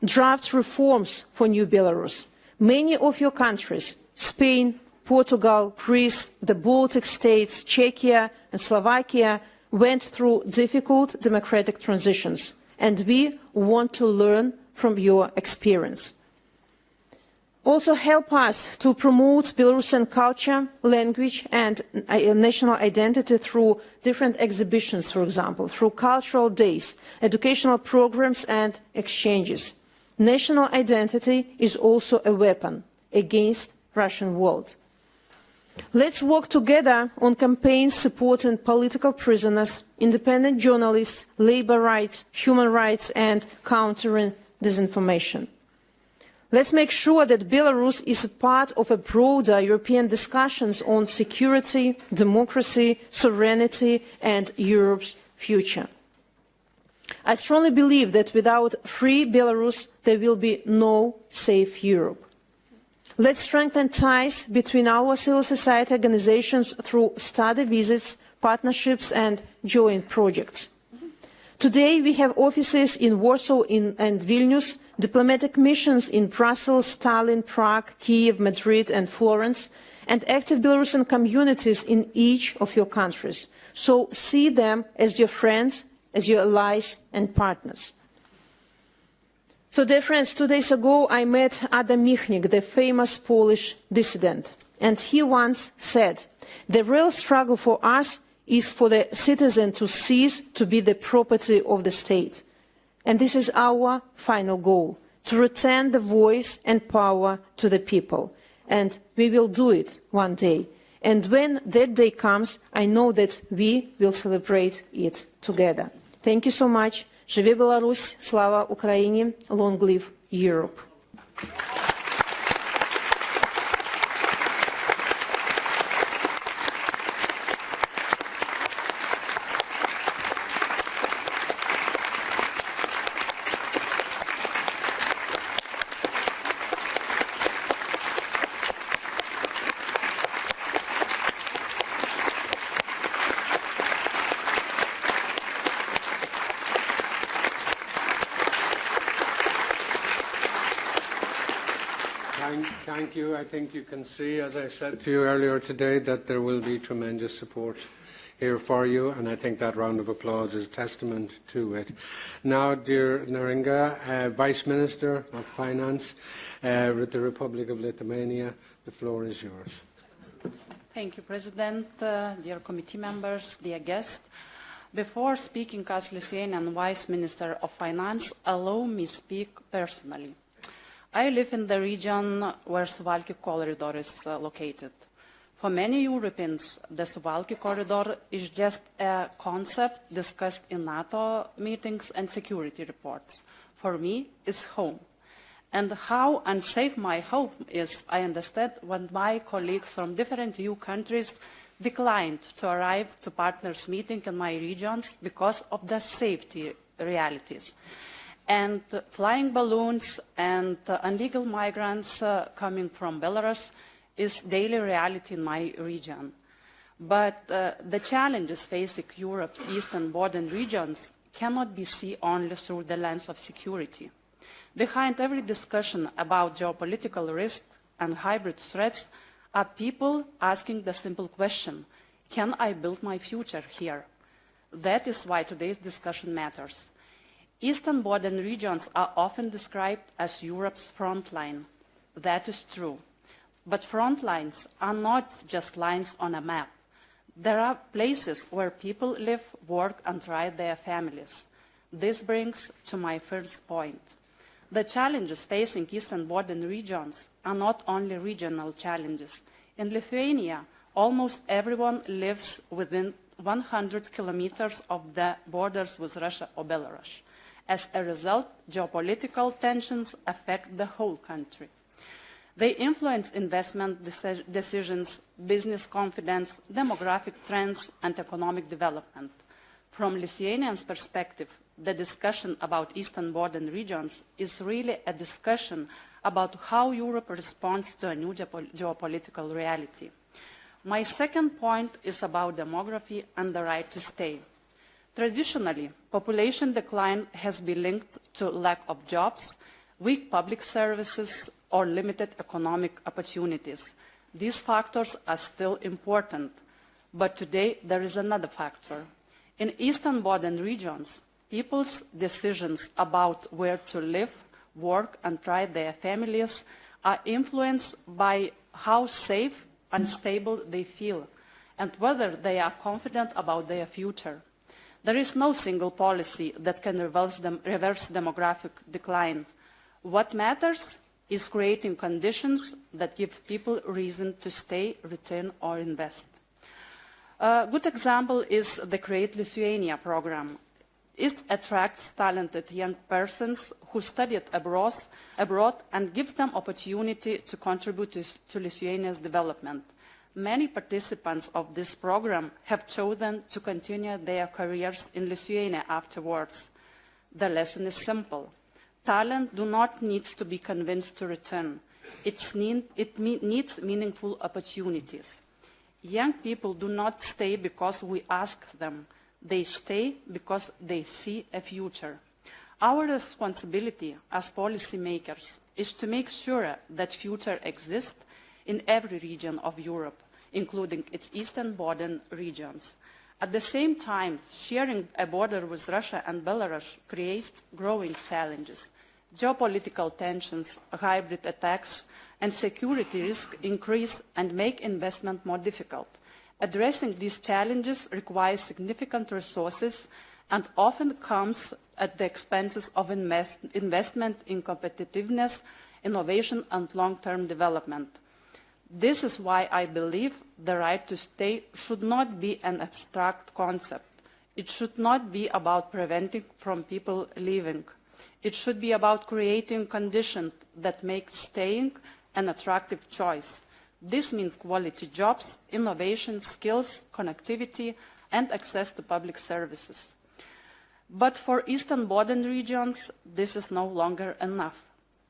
draft reforms for new Belarus. Many of your countries, Spain, Portugal, Greece, the Baltic states, Czechia and Slovakia, went through difficult democratic transitions, and we want to learn from your experience. Also help us to promote Belarusian culture, language and national identity through different exhibitions, for example, through cultural days, educational programs and exchanges. National identity is also a weapon against Russian world. Let's work together on campaigns supporting political prisoners, independent journalists, labor rights, human rights, and countering disinformation. Let's make sure that Belarus is a part of a broader European discussions on security, democracy, sovereignty, and Europe's future. I strongly believe that without free Belarus, there will be no safe Europe. Let's strengthen ties between our civil society organizations through study visits, partnerships, and joint projects. Today, we have offices in Warsaw and Vilnius, diplomatic missions in Brussels, Tallinn, Prague, Kiev, Madrid, and Florence, and active Belarusian communities in each of your countries. So see them as your friends, as your allies and partners. So, dear friends, 2 days ago I met Adam Michnik, the famous Polish dissident, and he once said, "The real struggle for us is for the citizen to cease to be the property of the state." And this is our final goal, to return the voice and power to the people. And we will do it one day. And when that day comes, I know that we will celebrate it together. Thank you so much. Живе Беларусь, слава Украине, long live Europe. Thank you. I think you can see, as I said to you earlier today, that there will be tremendous support here for you, and I think that round of applause is testament to it. Now, dear Neringa, Vice Minister of Finance with the Republic of Lithuania, the floor is yours. Thank you, President, dear committee members, dear guests. Before speaking as Lithuanian Vice Minister of Finance, allow me to speak personally. I live in the region where Suwalki corridor is located. For many Europeans, the Suwalki corridor is just a concept discussed in NATO meetings and security reports. For me, it's home. And how unsafe my home is, I understand when my colleagues from different EU countries declined to arrive to partners' meeting in my regions because of the safety realities. And flying balloons and illegal migrants coming from Belarus is daily reality in my region. But the challenges facing Europe's eastern border regions cannot be seen only through the lens of security. Behind every discussion about geopolitical risks and hybrid threats are people asking the simple question, can I build my future here? That is why today's discussion matters. Eastern border regions are often described as Europe's front line. That is true. But front lines are not just lines on a map. There are places where people live, work, and raise their families. This brings to my first point. The challenges facing eastern border regions are not only regional challenges. In Lithuania, almost everyone lives within 100 kilometers of the borders with Russia or Belarus. As a result, geopolitical tensions affect the whole country. They influence investment decisions, business confidence, demographic trends, and economic development. From Lithuanians' perspective, the discussion about eastern border regions is really a discussion about how Europe responds to a new geopolitical reality. My second point is about demography and the right to stay. Traditionally, population decline has been linked to lack of jobs, weak public services, or limited economic opportunities. These factors are still important, but today there is another factor. In eastern border regions, people's decisions about where to live, work, and raise their families are influenced by how safe and stable they feel, and whether they are confident about their future. There is no single policy that can reverse demographic decline. What matters is creating conditions that give people reason to stay, return, or invest. A good example is the Create Lithuania program. It attracts talented young persons who studied abroad and gives them opportunity to contribute to Lithuania's development. Many participants of this program have chosen to continue their careers in Lithuania afterwards. The lesson is simple. Talent does not need to be convinced to return. It needs meaningful opportunities. Young people do not stay because we ask them. They stay because they see a future. Our responsibility as policymakers is to make sure that future exists in every region of Europe, including its eastern border regions. At the same time, sharing a border with Russia and Belarus creates growing challenges. Geopolitical tensions, hybrid attacks, and security risks increase and make investment more difficult. Addressing these challenges requires significant resources and often comes at the expense of investment in competitiveness, innovation, and long-term development. This is why I believe the right to stay should not be an abstract concept. It should not be about preventing from people leaving. It should be about creating conditions that make staying an attractive choice. This means quality jobs, innovation, skills, connectivity, and access to public services. But for eastern border regions, this is no longer enough.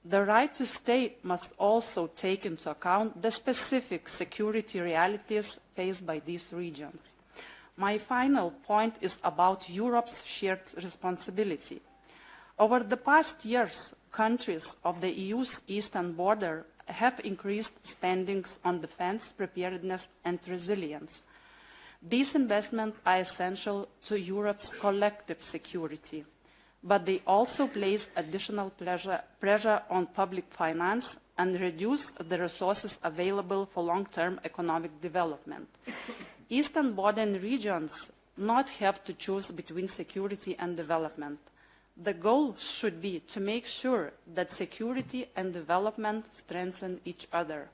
The right to stay must also take into account the specific security realities faced by these regions. My final point is about Europe's shared responsibility. Over the past years, countries of the EU's eastern border have increased spending on defense, preparedness, and resilience. These investments are essential to Europe's collective security, but they also place additional pressure on public finance and reduce the resources available for long-term economic development. Eastern border regions not have to choose between security and development. The goal should be to make sure that security and development strengthen each other.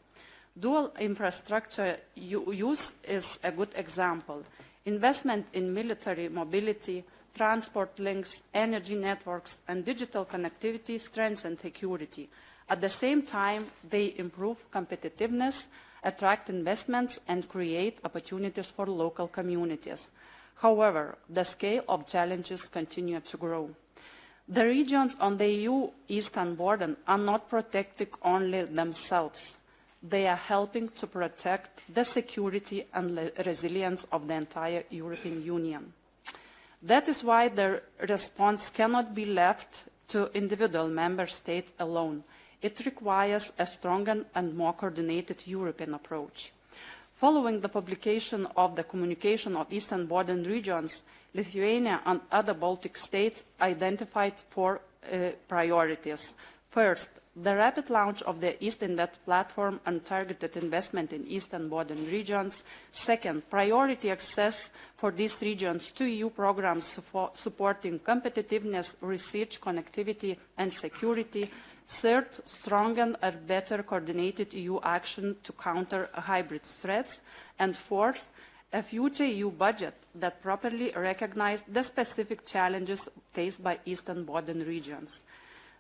Dual infrastructure use is a good example. Investment in military mobility, transport links, energy networks, and digital connectivity strengthen security. At the same time, they improve competitiveness, attract investments, and create opportunities for local communities. However, the scale of challenges continue to grow. The regions on the EU eastern border are not protecting only themselves. They are helping to protect the security and resilience of the entire European Union. That is why the response cannot be left to individual member states alone. It requires a stronger and more coordinated European approach. Following the publication of the Communication of Eastern Border Regions, Lithuania and other Baltic states identified four priorities. First, the rapid launch of the East Invest platform and targeted investment in Eastern Border regions. Second, priority access for these regions to EU programs supporting competitiveness, research, connectivity, and security. Third, stronger and better coordinated EU action to counter hybrid threats. And fourth, a future EU budget that properly recognizes the specific challenges faced by eastern border regions.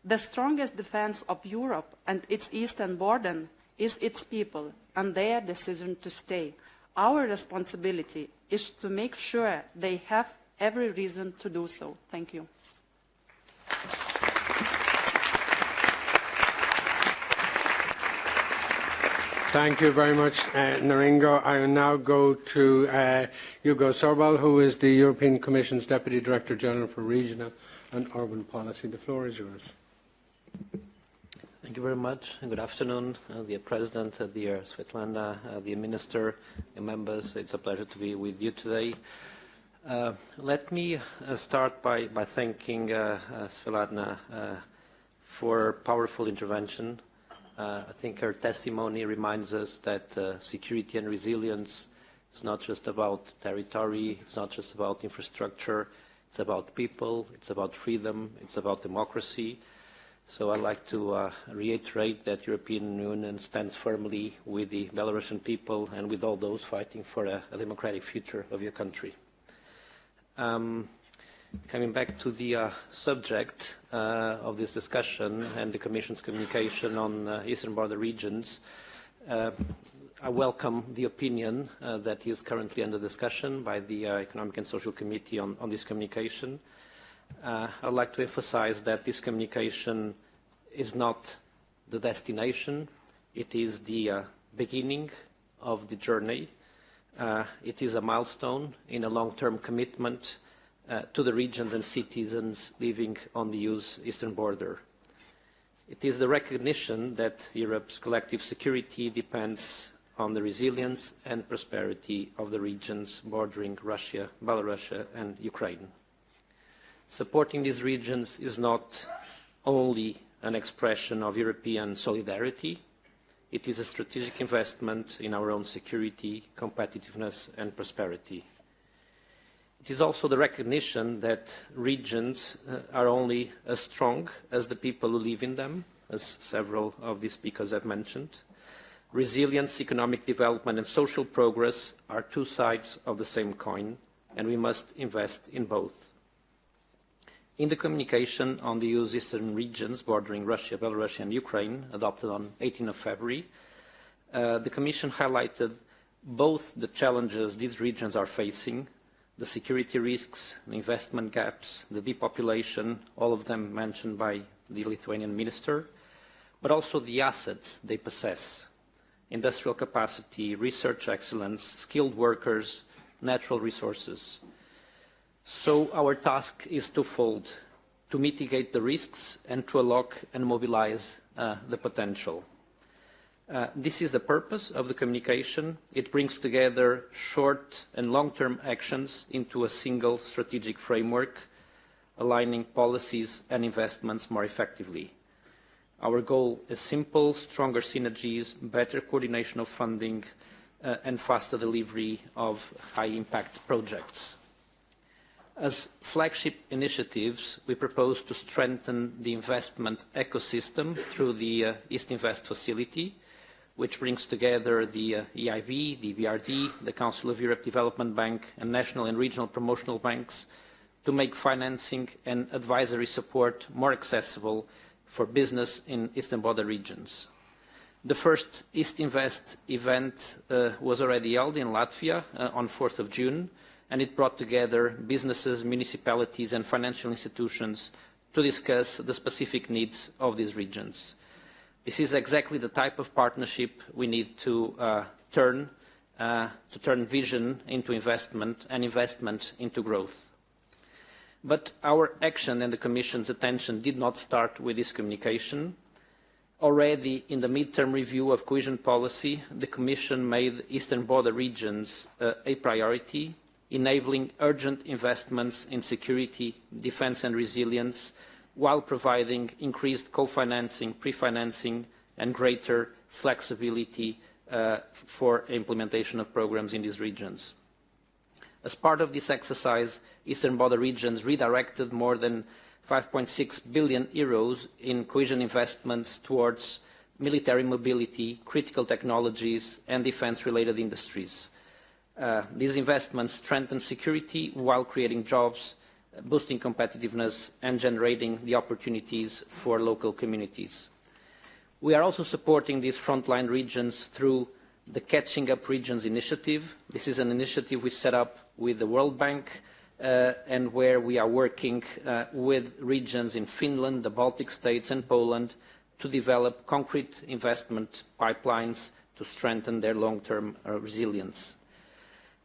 The strongest defense of Europe and its eastern border is its people and their decision to stay. Our responsibility is to make sure they have every reason to do so. Thank you. Thank you very much, Neringa. I will now go to Hugo Sobral, who is the European Commission's Deputy Director General for Regional and Urban Policy. The floor is yours. Thank you very much, and good afternoon, dear President, dear Sviatlana, dear Minister, dear members. It's a pleasure to be with you today. Let me start by thanking Sviatlana for her powerful intervention. I think her testimony reminds us that security and resilience is not just about territory, it's not just about infrastructure, it's about people, it's about freedom, it's about democracy. So I'd like to reiterate that European Union stands firmly with the Belarusian people and with all those fighting for a democratic future of your country. Coming back to the subject of this discussion and the Commission's communication on Eastern Border regions, I welcome the opinion that is currently under discussion by the Economic and Social Committee on this communication. I'd like to emphasize that this communication is not the destination, it is the beginning of the journey. It is a milestone in a long-term commitment to the regions and citizens living on the EU's eastern border. It is the recognition that Europe's collective security depends on the resilience and prosperity of the regions bordering Russia, Belarus, and Ukraine. Supporting these regions is not only an expression of European solidarity, it is a strategic investment in our own security, competitiveness, and prosperity. It is also the recognition that regions are only as strong as the people who live in them, as several of the speakers have mentioned. Resilience, economic development, and social progress are two sides of the same coin, and we must invest in both. In the communication on the EU's eastern regions bordering Russia, Belarus, and Ukraine, adopted on 18 of February, the Commission highlighted both the challenges these regions are facing, the security risks, the investment gaps, the depopulation, all of them mentioned by the Lithuanian minister, but also the assets they possess: industrial capacity, research excellence, skilled workers, natural resources. So our task is twofold: to mitigate the risks and to unlock and mobilize the potential. This is the purpose of the communication. It brings together short and long-term actions into a single strategic framework, aligning policies and investments more effectively. Our goal is simple: stronger synergies, better coordination of funding, and faster delivery of high-impact projects. As flagship initiatives, we propose to strengthen the investment ecosystem through the East Invest facility, which brings together the EIB, the BRD, the Council of Europe Development Bank, and national and regional promotional banks to make financing and advisory support more accessible for business in eastern border regions. The first East Invest event was already held in Latvia on 4th of June, and it brought together businesses, municipalities, and financial institutions to discuss the specific needs of these regions. This is exactly the type of partnership we need to turn vision into investment and investment into growth. But our action and the Commission's attention did not start with this communication. Already in the mid-term review of cohesion policy, the Commission made eastern border regions a priority, enabling urgent investments in security, defence and resilience, while providing increased co-financing, pre-financing, and greater flexibility for implementation of programs in these regions. As part of this exercise, eastern border regions redirected more than 5.6 billion euros in cohesion investments towards military mobility, critical technologies, and defence-related industries. These investments strengthen security while creating jobs, boosting competitiveness, and generating the opportunities for local communities. We are also supporting these frontline regions through the Catching Up Regions initiative. This is an initiative we set up with the World Bank and where we are working with regions in Finland, the Baltic states, and Poland to develop concrete investment pipelines to strengthen their long-term resilience.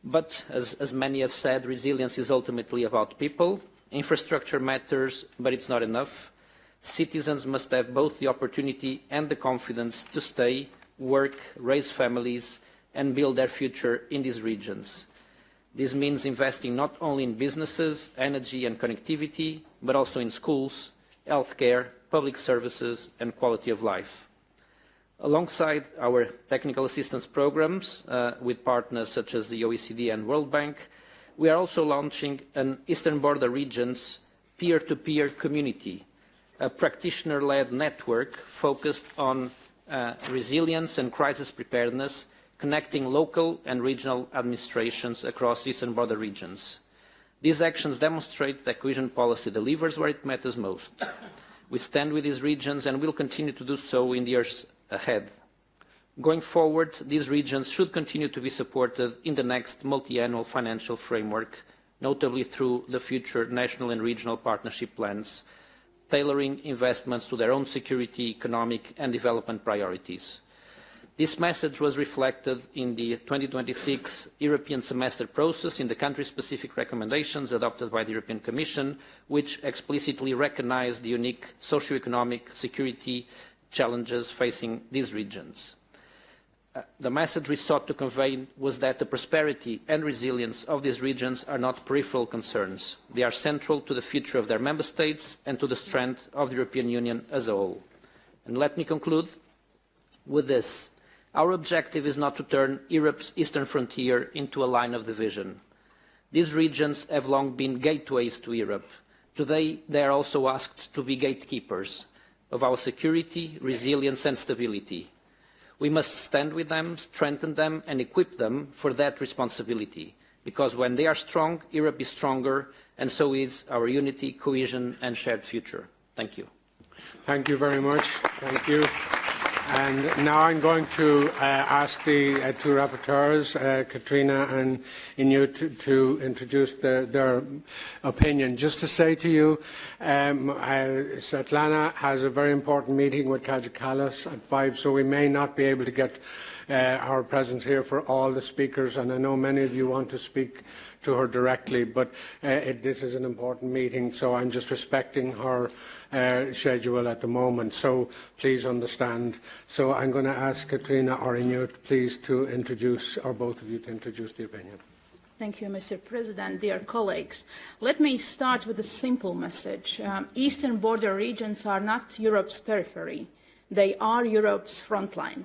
But, as many have said, resilience is ultimately about people. Infrastructure matters, but it's not enough. Citizens must have both the opportunity and the confidence to stay, work, raise families, and build their future in these regions. This means investing not only in businesses, energy and connectivity, but also in schools, healthcare, public services, and quality of life. Alongside our technical assistance programs with partners such as the OECD and World Bank, we are also launching an Eastern Border Regions peer-to-peer community a practitioner-led network focused on resilience and crisis preparedness, connecting local and regional administrations across eastern border regions. These actions demonstrate that cohesion policy delivers where it matters most. We stand with these regions and will continue to do so in the years ahead. Going forward, these regions should continue to be supported in the next multi-annual financial framework, notably through the future national and regional partnership plans, tailoring investments to their own security, economic and development priorities. This message was reflected in the 2026 European semester process in the country-specific recommendations adopted by the European Commission, which explicitly recognized the unique socio-economic security challenges facing these regions. The message we sought to convey was that the prosperity and resilience of these regions are not peripheral concerns. They are central to the future of their member states and to the strength of the European Union as a whole. And let me conclude with this. Our objective is not to turn Europe's eastern frontier into a line of division. These regions have long been gateways to Europe. Today, they are also asked to be gatekeepers of our security, resilience and stability. We must stand with them, strengthen them and equip them for that responsibility, because when they are strong, Europe is stronger, and so is our unity, cohesion and shared future. Thank you. Thank you very much. Thank you. And now I'm going to ask the two rapporteurs, Katrina and Inuit, to introduce their opinion. Just to say to you, Sviatlana has a very important meeting with Kaja Kallas at 5, so we may not be able to get our presence here for all the speakers, and I know many of you want to speak to her directly, but this is an important meeting, so I'm just respecting her schedule at the moment, so please understand. So I'm going to ask Katrina or Inuit, please, to introduce, or both of you to introduce the opinion. Thank you, Mr. President, dear colleagues. Let me start with a simple message. Eastern border regions are not Europe's periphery. They are Europe's frontline.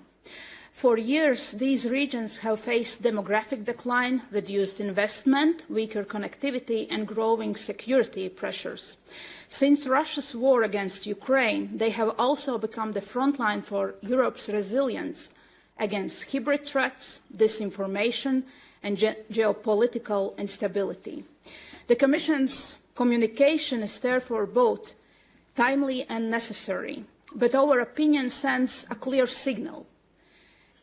For years, these regions have faced demographic decline, reduced investment, weaker connectivity and growing security pressures. Since Russia's war against Ukraine, they have also become the frontline for Europe's resilience against hybrid threats, disinformation and geopolitical instability. The Commission's communication is therefore both timely and necessary, but our opinion sends a clear signal.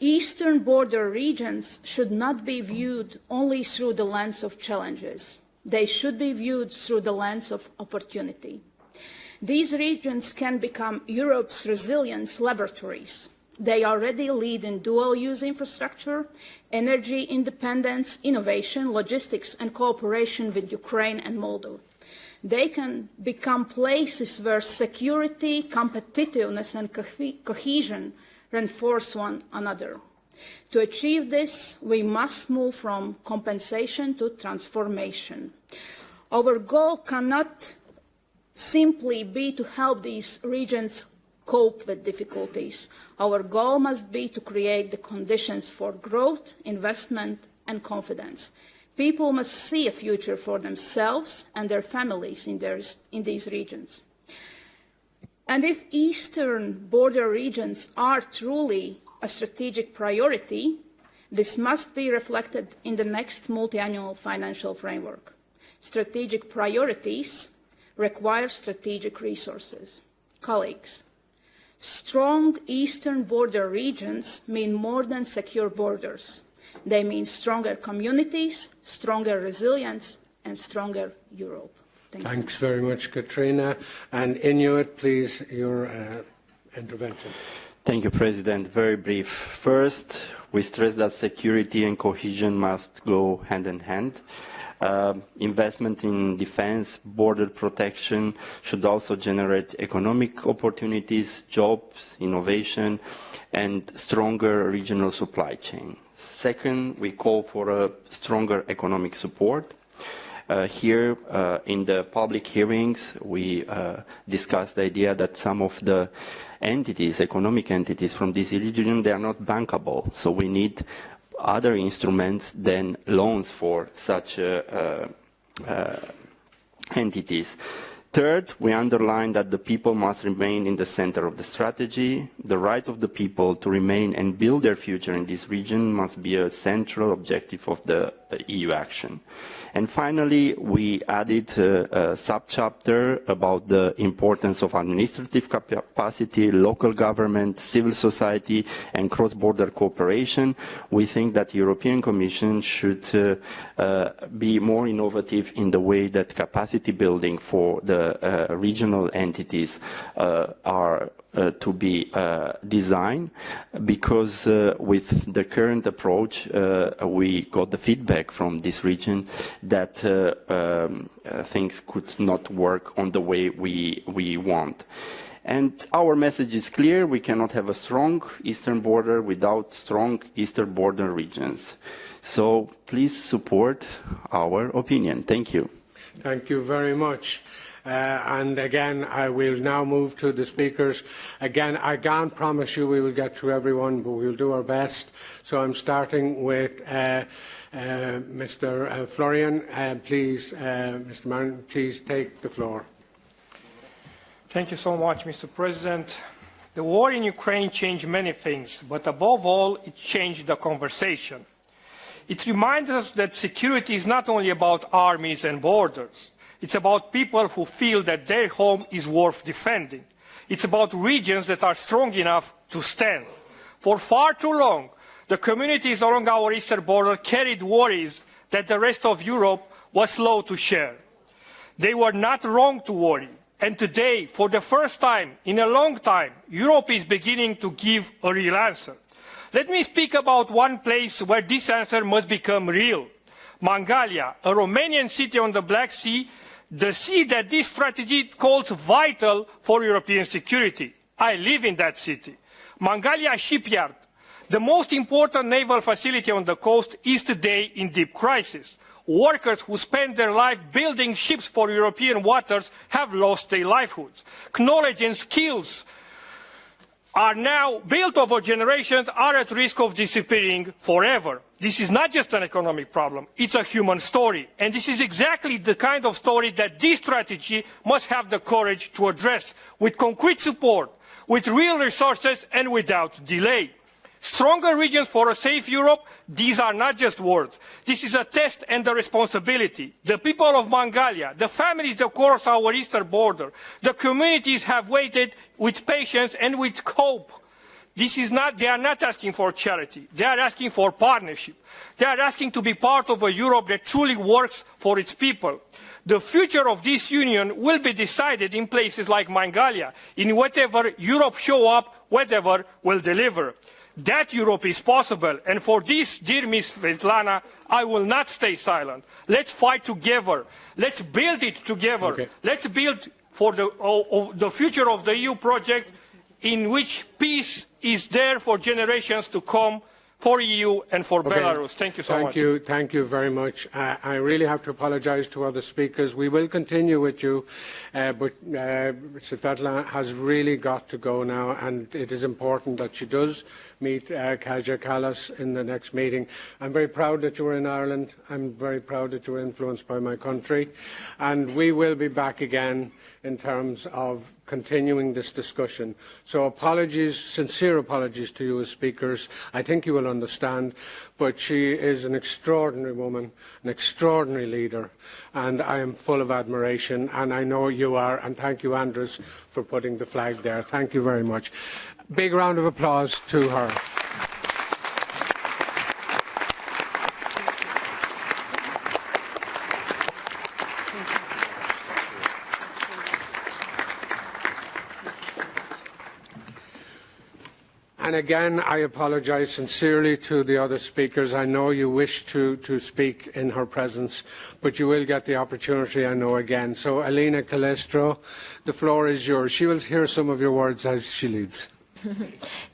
Eastern border regions should not be viewed only through the lens of challenges. They should be viewed through the lens of opportunity. These regions can become Europe's resilience laboratories. They already lead in dual-use infrastructure, energy independence, innovation, logistics and cooperation with Ukraine and Moldova. They can become places where security, competitiveness and cohesion reinforce one another. To achieve this, we must move from compensation to transformation. Our goal cannot simply be to help these regions cope with difficulties. Our goal must be to create the conditions for growth, investment and confidence. People must see a future for themselves and their families in these regions. And if eastern border regions are truly a strategic priority, this must be reflected in the next multi-annual financial framework. Strategic priorities require strategic resources. Colleagues, strong eastern border regions mean more than secure borders. They mean stronger communities, stronger resilience, and stronger Europe. Thanks very much, Katrina. And Inuit, please, your intervention. Thank you, President. Very brief. First, we stress that security and cohesion must go hand in hand. Investment in defense, border protection should also generate economic opportunities, jobs, innovation, and stronger regional supply chain. Second, we call for a stronger economic support. Here, in the public hearings, we discussed the idea that some of the entities, economic entities from this region, they are not bankable. So we need other instruments than loans for such entities. Third, we underline that the people must remain in the center of the strategy. The right of the people to remain and build their future in this region must be a central objective of the EU action. And finally, we added a sub-chapter about the importance of administrative capacity, local government, civil society, and cross-border cooperation. We think that the European Commission should be more innovative in the way that capacity building for the regional entities are to be designed, because with the current approach we got the feedback from this region that things could not work on the way we want. And our message is clear: we cannot have a strong eastern border without strong eastern border regions. So please support our opinion. Thank you. Thank you very much. And again, I will now move to the speakers. Again, I can't promise you we will get to everyone, but we'll do our best. So I'm starting with Mr. Florian. Please, Mr. Martin, please take the floor. Thank you so much, Mr. President. The war in Ukraine changed many things, but above all, it changed the conversation. It reminds us that security is not only about armies and borders. It's about people who feel that their home is worth defending. It's about regions that are strong enough to stand. For far too long, the communities along our eastern border carried worries that the rest of Europe was slow to share. They were not wrong to worry. And today, for the first time in a long time, Europe is beginning to give a real answer. Let me speak about one place where this answer must become real. Mangalia, a Romanian city on the Black Sea, the sea that this strategy calls vital for European security. I live in that city. Mangalia shipyard, the most important naval facility on the coast, is today in deep crisis. Workers who spend their life building ships for European waters have lost their livelihoods. Knowledge and skills are now built over generations are at risk of disappearing forever. This is not just an economic problem, it's a human story. And this is exactly the kind of story that this strategy must have the courage to address, with concrete support, with real resources and without delay. Stronger regions for a safe Europe, these are not just words. This is a test and a responsibility. The people of Mangalia, the families that cross our eastern border, the communities have waited with patience and with hope. They are not asking for charity. They are asking for partnership. They are asking to be part of a Europe that truly works for its people. The future of this union will be decided in places like Mangalia, in whatever Europe show up, whatever will deliver. That Europe is possible, and for this, dear Ms. Sviatlana, I will not stay silent. Let's fight together. Let's build it together. Okay. Let's build for the future of the EU project, in which peace is there for generations to come, for EU and for Belarus. Thank you so much. Thank you very much. I really have to apologize to other speakers. We will continue with you, but Sviatlana has really got to go now, and it is important that she does meet Kaja Kallas in the next meeting. I'm very proud that you were in Ireland. I'm very proud that you were influenced by my country, and we will be back again in terms of continuing this discussion. So apologies, sincere apologies to you as speakers. I think you will understand, but she is an extraordinary woman, an extraordinary leader, and I am full of admiration, and I know you are, and thank you, Andres, for putting the flag there. Thank you very much. Big round of applause to her. And again, I apologise sincerely to the other speakers. I know you wish to speak in her presence, but you will get the opportunity, I know, again. So, Elena Calestro, the floor is yours. She will hear some of your words as she leaves.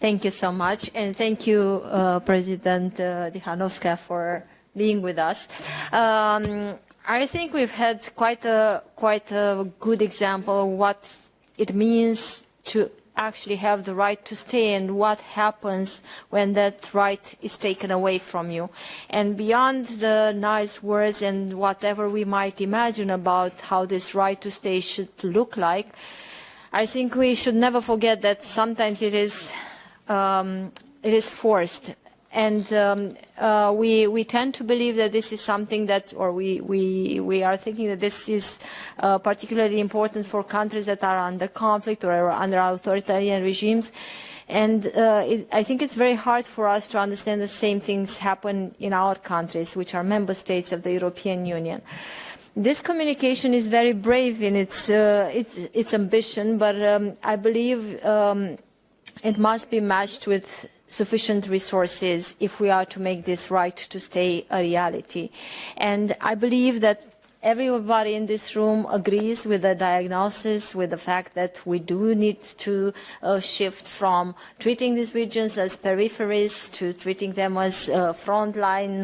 Thank you so much, and thank you, President Tsikhanouskaya, for being with us. I think we've had quite a good example of what it means to actually have the right to stay and what happens when that right is taken away from you. And beyond the nice words and whatever we might imagine about how this right to stay should look like, I think we should never forget that sometimes it is forced. And we tend to believe that this is something that, or we are thinking that this is particularly important for countries that are under conflict or are under authoritarian regimes. And I think it's very hard for us to understand the same things happen in our countries, which are member states of the European Union. This communication is very brave in its ambition, but I believe it must be matched with sufficient resources if we are to make this right to stay a reality. And I believe that everybody in this room agrees with the diagnosis, with the fact that we do need to shift from treating these regions as peripheries to treating them as frontline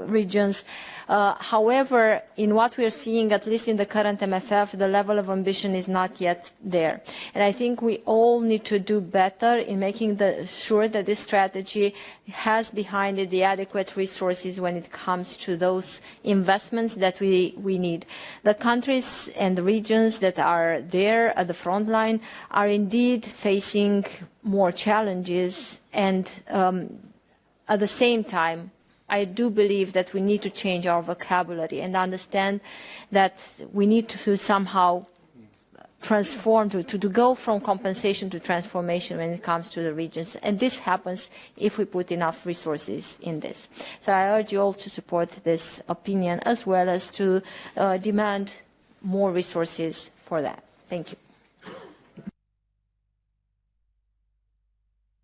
regions. However, in what we are seeing, at least in the current MFF, the level of ambition is not yet there. And I think we all need to do better in making sure that this strategy has behind it the adequate resources when it comes to those investments that we need. The countries and the regions that are there at the front line are indeed facing more challenges, and at the same time, I do believe that we need to change our vocabulary and understand that we need to somehow transform, to go from compensation to transformation when it comes to the regions. And this happens if we put enough resources in this. So I urge you all to support this opinion as well as to demand more resources for that. Thank you.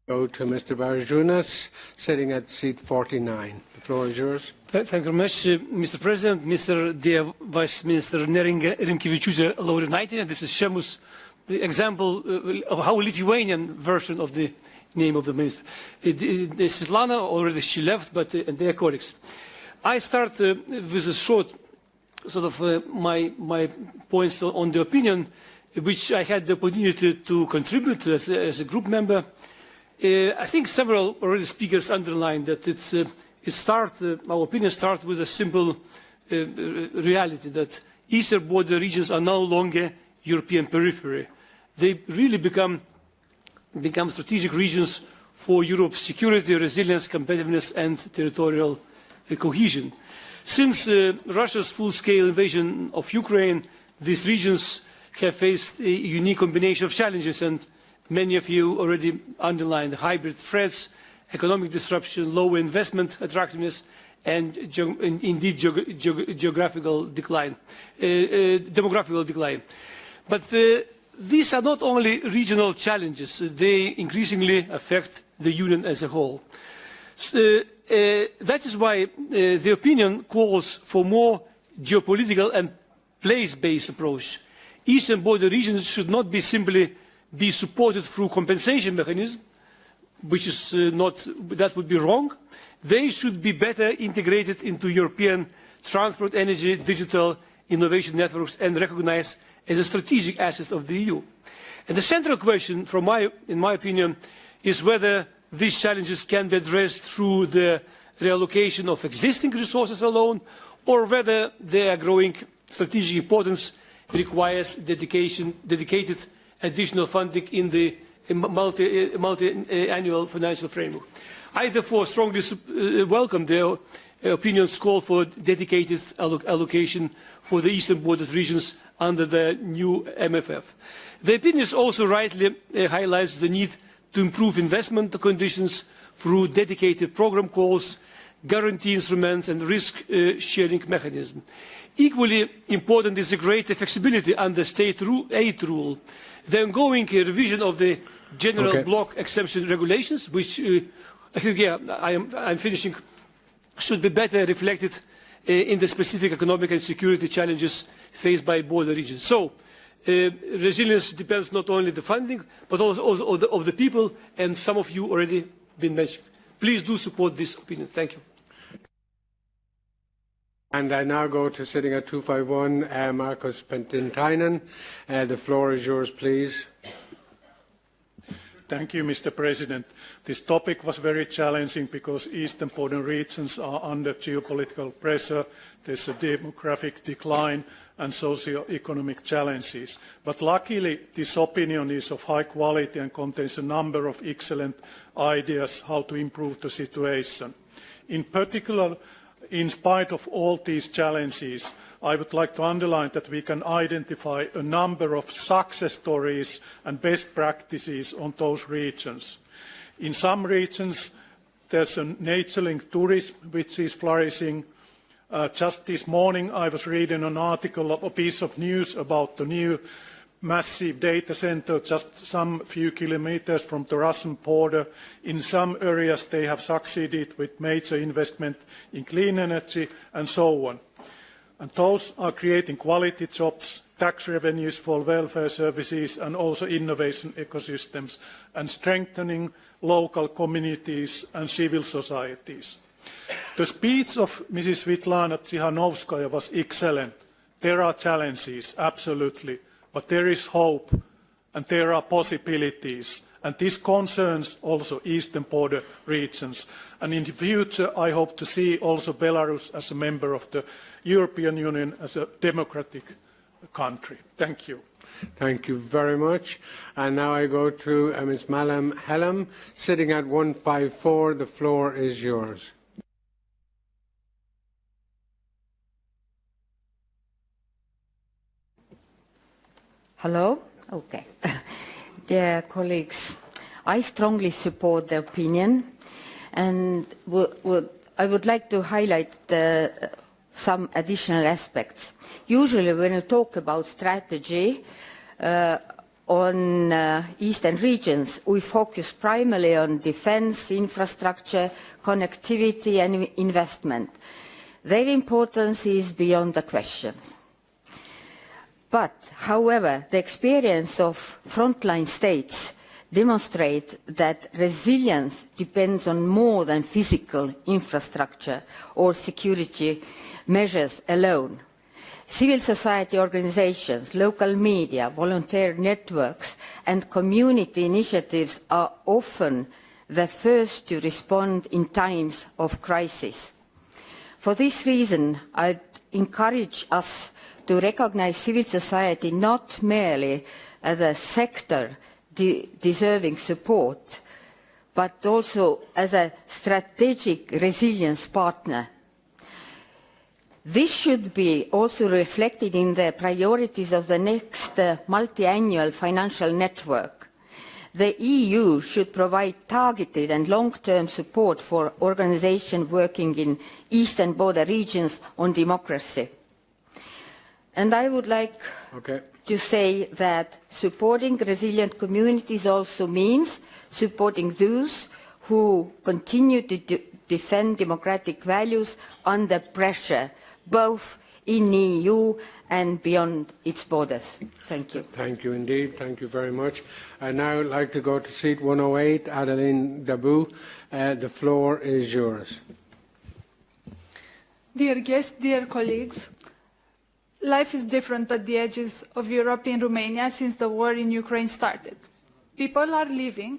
Go to Mr. Barajunas, sitting at seat 49. The floor is yours. Thank you very much, Mr. President, dear Vice Minister Neringa, Rinkevičiūtė-Laurinaitienė. This is Séamus, the example of how Lithuanian version of the name of the minister. Sviatlana, already she left, but and their colleagues. I start with a short sort of my points on the opinion, which I had the opportunity to contribute as a group member. I think several already speakers underlined that our opinion starts with a simple reality that eastern border regions are no longer European periphery. They really become strategic regions for Europe's security, resilience, competitiveness, and territorial cohesion. Since Russia's full-scale invasion of Ukraine, these regions have faced a unique combination of challenges, and many of you already underlined hybrid threats, economic disruption, low investment attractiveness, and indeed demographical decline. But these are not only regional challenges, they increasingly affect the Union as a whole. That is why the opinion calls for more geopolitical and place-based approach. Eastern border regions should not simply be supported through compensation mechanism, which is that would be wrong. They should be better integrated into European transport, energy, digital innovation networks and recognized as a strategic asset of the EU. And the central question, in my opinion, is whether these challenges can be addressed through the reallocation of existing resources alone, or whether their growing strategic importance requires dedicated additional funding in the multi-annual financial framework. I therefore strongly welcome the opinion's call for dedicated allocation for the eastern borders regions under the new MFF. The opinion also rightly highlights the need to improve investment conditions through dedicated programme calls, guarantee instruments and risk-sharing mechanisms. Equally important is the greater flexibility under state aid rule. The ongoing revision of the general block exemption regulations, which I think, I'm finishing, should be better reflected in the specific economic and security challenges faced by border regions. So, resilience depends not only on the funding, but also of the people, and some of you already been mentioned. Please do support this opinion. Thank you. And I now go to sitting at 251, Markus Pentintainen. The floor is yours, please. Thank you, Mr. President. This topic was very challenging because eastern border regions are under geopolitical pressure. There's a demographic decline and socio-economic challenges. But luckily, this opinion is of high quality and contains a number of excellent ideas how to improve the situation. In particular, in spite of all these challenges, I would like to underline that we can identify a number of success stories and best practices on those regions. In some regions, there's a nature-linked tourism which is flourishing. Just this morning, I was reading an article, a piece of news about the new massive data center just some few kilometers from the Russian border. In some areas, they have succeeded with major investment in clean energy and so on. And those are creating quality jobs, tax revenues for welfare services and also innovation ecosystems and strengthening local communities and civil societies. The speech of Mrs. Sviatlana Tsikhanouskaya was excellent. There are challenges, absolutely, but there is hope and there are possibilities. And this concerns also eastern border regions. And in the future, I hope to see also Belarus as a member of the European Union as a democratic country. Thank you. Thank you very much. And now I go to Ms. Malam Hellam, sitting at 154. The floor is yours. Hello? Okay. Dear colleagues, I strongly support the opinion, and I would like to highlight some additional aspects. Usually when you talk about strategy on eastern regions, we focus primarily on defense, infrastructure, connectivity and investment. Their importance is beyond the question. But, however, the experience of frontline states demonstrate that resilience depends on more than physical infrastructure or security measures alone. Civil society organizations, local media, volunteer networks and community initiatives are often the first to respond in times of crisis. For this reason, I encourage us to recognize civil society not merely as a sector deserving support, but also as a strategic resilience partner. This should be also reflected in the priorities of the next multi-annual financial network. The EU should provide targeted and long-term support for organizations working in eastern border regions on democracy. And I would like to say that supporting resilient communities also means supporting those who continue to defend democratic values under pressure, both in the EU and beyond its borders. Thank you. Thank you indeed. Thank you very much. I now like to go to seat 108, Adeline Dabou. The floor is yours. Dear guests, dear colleagues, life is different at the edges of Europe in Romania since the war in Ukraine started. People are leaving,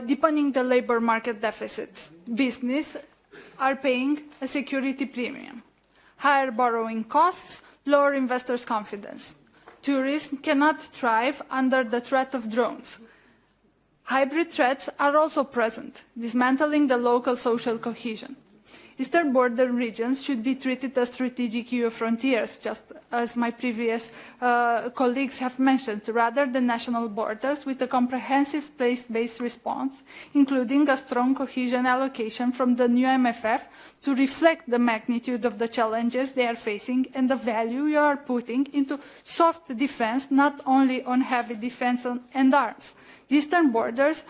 deepening the labor market deficits. Business are paying a security premium. Higher borrowing costs, lower investors' confidence. Tourism cannot thrive under the threat of drones. Hybrid threats are also present, dismantling the local social cohesion. Eastern border regions should be treated as strategic EU frontiers, just as my previous colleagues have mentioned, rather than national borders, with a comprehensive place-based response, including a strong cohesion allocation from the new MFF to reflect the magnitude of the challenges they are facing and the value you are putting into soft defense, not only on heavy defense and arms. The eastern borders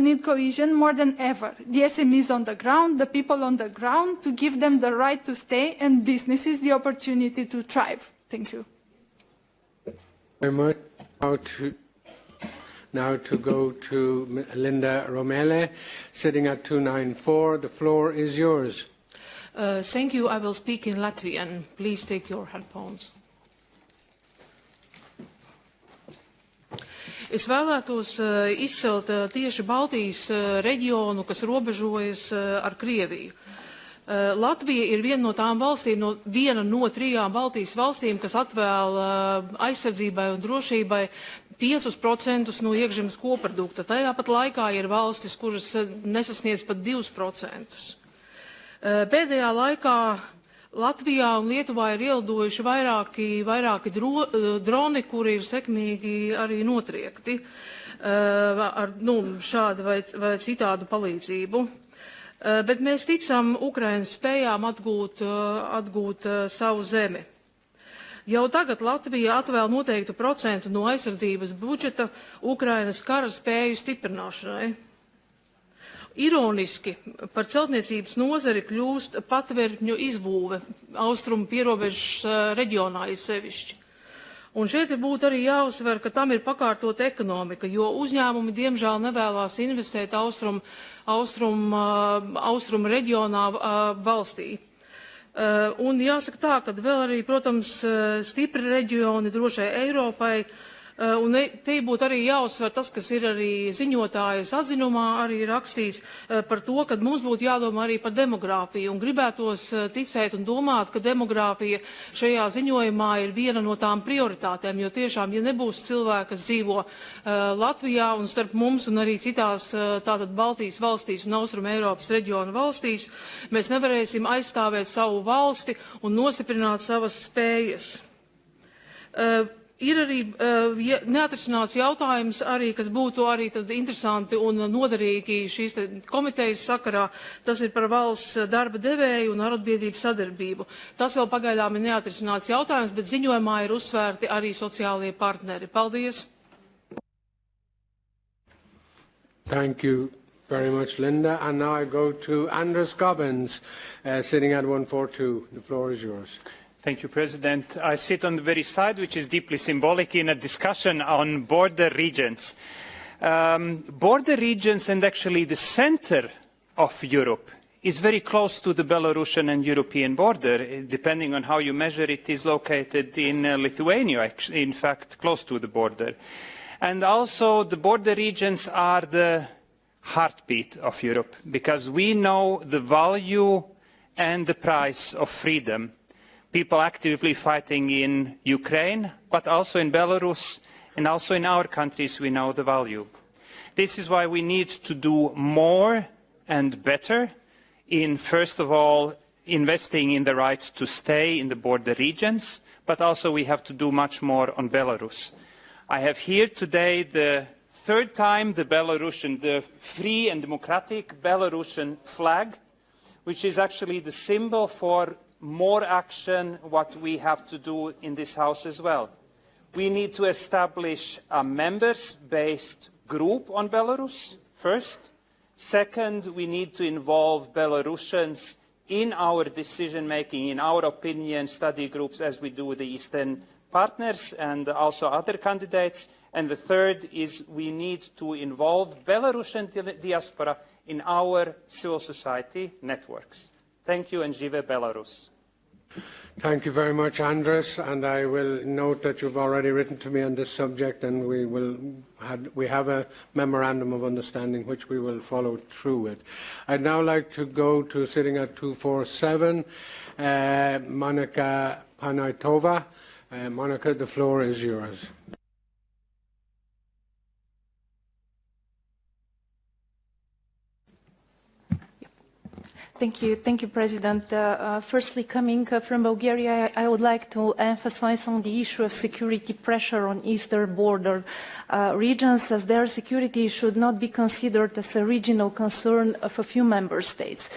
need cohesion more than ever. The SMEs on the ground, the people on the ground, to give them the right to stay and businesses the opportunity to thrive. Thank you. Very much. Now to go to Linda Romele, sitting at 294. The floor is yours. Thank you. I will speak in Latvian. Please take your headphones. Es vēlētos izcelt tieši Baltijas reģionu, kas robežojas ar Krieviju. Latvija ir viena no tām valstīm, viena no 3 Baltijas valstīm, kas atvēl aizsardzībai un drošībai 5% no iekšzemes koprodukta. Tajā pat laikā ir valstis, kuras nesasniedz pat 2%. Pēdējā laikā Latvijā un Lietuvā ir ielidojuši vairāki droni, kuri ir sekmīgi arī notriekti ar šādu vai citādu palīdzību. Bet mēs ticam Ukrainas spējām atgūt savu zemi. Jau tagad Latvija atvēl noteiktu procentu no aizsardzības budžeta Ukrainas kara spēju stiprināšanai. Ironiski par celtniecības nozari kļūst patvērtņu izbūve austrumu pierobežas reģionā sevišķi. Un šeit būtu arī jāuzsver, ka tam ir pakārtota ekonomika, jo uzņēmumi diemžēl nevēlās investēt austrumu reģionā valstī. Un jāsaka tā, ka vēl arī, protams, stipri reģioni drošai Eiropai. Un te būtu arī jāuzsver tas, kas ir arī ziņotājas atzinumā arī rakstīts par to, ka mums būtu jādomā arī par demogrāfiju. Un gribētos ticēt un domāt, ka demogrāfija šajā ziņojumā ir viena no tām prioritātēm, jo tiešām, ja nebūs cilvēki, kas dzīvo Latvijā un starp mums un arī citās tātad Baltijas valstīs un Austrum Eiropas reģionu valstīs, mēs nevarēsim aizstāvēt savu valsti un nostiprināt savas spējas. Ir arī neatrisināts jautājums, arī, kas būtu arī tad interesanti un noderīgi šīs komitejas sakarā. Tas ir par valsts darba devēju un arotbiedrību sadarbību. Tas vēl pagaidām ir neatrisināts jautājums, bet ziņojumā ir uzsvērti arī sociālie partneri. Paldies! Thank you very much, Linda. And now I go to Andres Gobbins, sitting at 142. The floor is yours. Thank you, President. I sit on the very side, which is deeply symbolic in a discussion on border regions. Border regions and actually the center of Europe is very close to the Belarusian and European border. Depending on how you measure it, is located in Lithuania, in fact, close to the border. And also the border regions are the heartbeat of Europe, because we know the value and the price of freedom. People actively fighting in Ukraine, but also in Belarus, and also in our countries we know the value. This is why we need to do more and better in, first of all, investing in the right to stay in the border regions, but also we have to do much more on Belarus. I have here today the third time the free and democratic Belarusian flag, which is actually the symbol for more action, what we have to do in this House as well. We need to establish a members-based group on Belarus, first. Second, we need to involve Belarusians in our decision-making, in our opinion study groups, as we do with the Eastern partners and also other candidates. And the third is we need to involve Belarusian diaspora in our civil society networks. Thank you, and Žive Belarus. Thank you very much, Andres, and I will note that you've already written to me on this subject, and we have a memorandum of understanding which we will follow through with. I'd now like to go to sitting at 247, Monika Panaitova. Monika, the floor is yours. Thank you, President. Firstly, coming from Bulgaria, I would like to emphasize on the issue of security pressure on eastern border regions, as their security should not be considered as a regional concern of a few member states.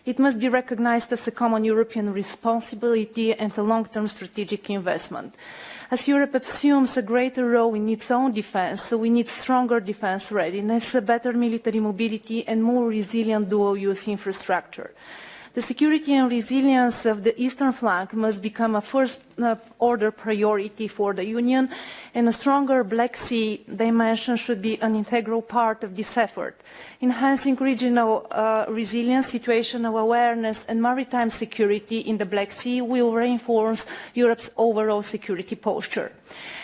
It must be recognized as a common European responsibility and a long-term strategic investment. As Europe assumes a greater role in its own defense, so we need stronger defense readiness, a better military mobility and more resilient dual-use infrastructure. The security and resilience of the eastern flank must become a first order priority for the Union, and a stronger Black Sea dimension should be an integral part of this effort. Enhancing regional resilience, situational awareness and maritime security in the Black Sea will reinforce Europe's overall security posture.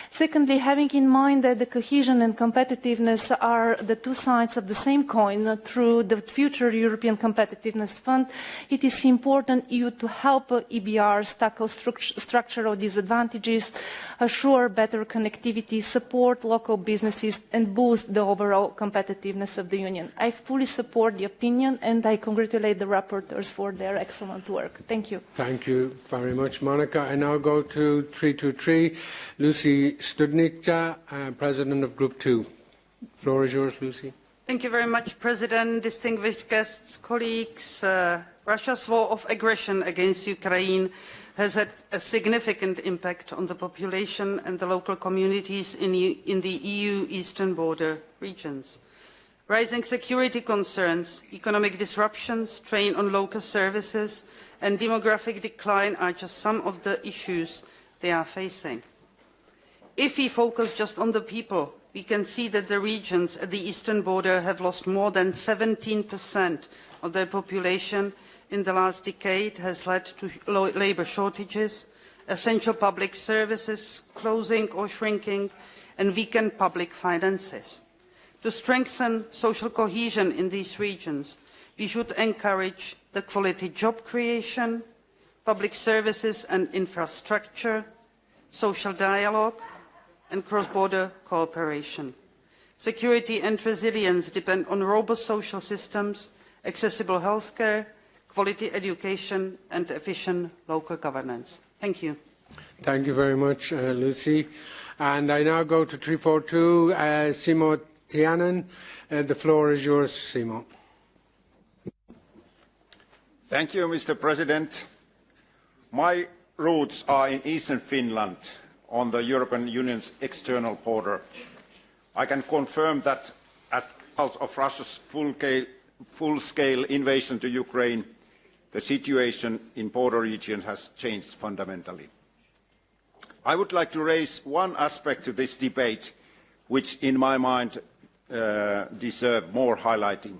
Secondly, having in mind that the cohesion and competitiveness are the two sides of the same coin, through the future European Competitiveness Fund, it is important EU to help EBRs tackle structural disadvantages, assure better connectivity, support local businesses and boost the overall competitiveness of the Union. I fully support the opinion and I congratulate the rapporteurs for their excellent work. Thank you. Thank you very much, Monica. I now go to 323, Lucy Studnicka, President of Group 2. The floor is yours, Lucy. Thank you very much, President, distinguished guests, colleagues. Russia's war of aggression against Ukraine has had a significant impact on the population and the local communities in the EU eastern border regions. Rising security concerns, economic disruptions, strain on local services, and demographic decline are just some of the issues they are facing. If we focus just on the people, we can see that the regions at the eastern border have lost more than 17% of their population in the last decade, has led to labour shortages, essential public services closing or shrinking, and weakened public finances. To strengthen social cohesion in these regions, we should encourage the quality job creation, public services and infrastructure, social dialogue, and cross-border cooperation. Security and resilience depend on robust social systems, accessible healthcare, quality education, and efficient local governance. Thank you. Thank you very much, Lucy. And I now go to 342, Simo Tianen. The floor is yours, Simo. Thank you, Mr. President. My roots are in eastern Finland, on the European Union's external border. I can confirm that as a result of Russia's full-scale invasion to Ukraine, the situation in border regions has changed fundamentally. I would like to raise one aspect to this debate, which in my mind deserve more highlighting.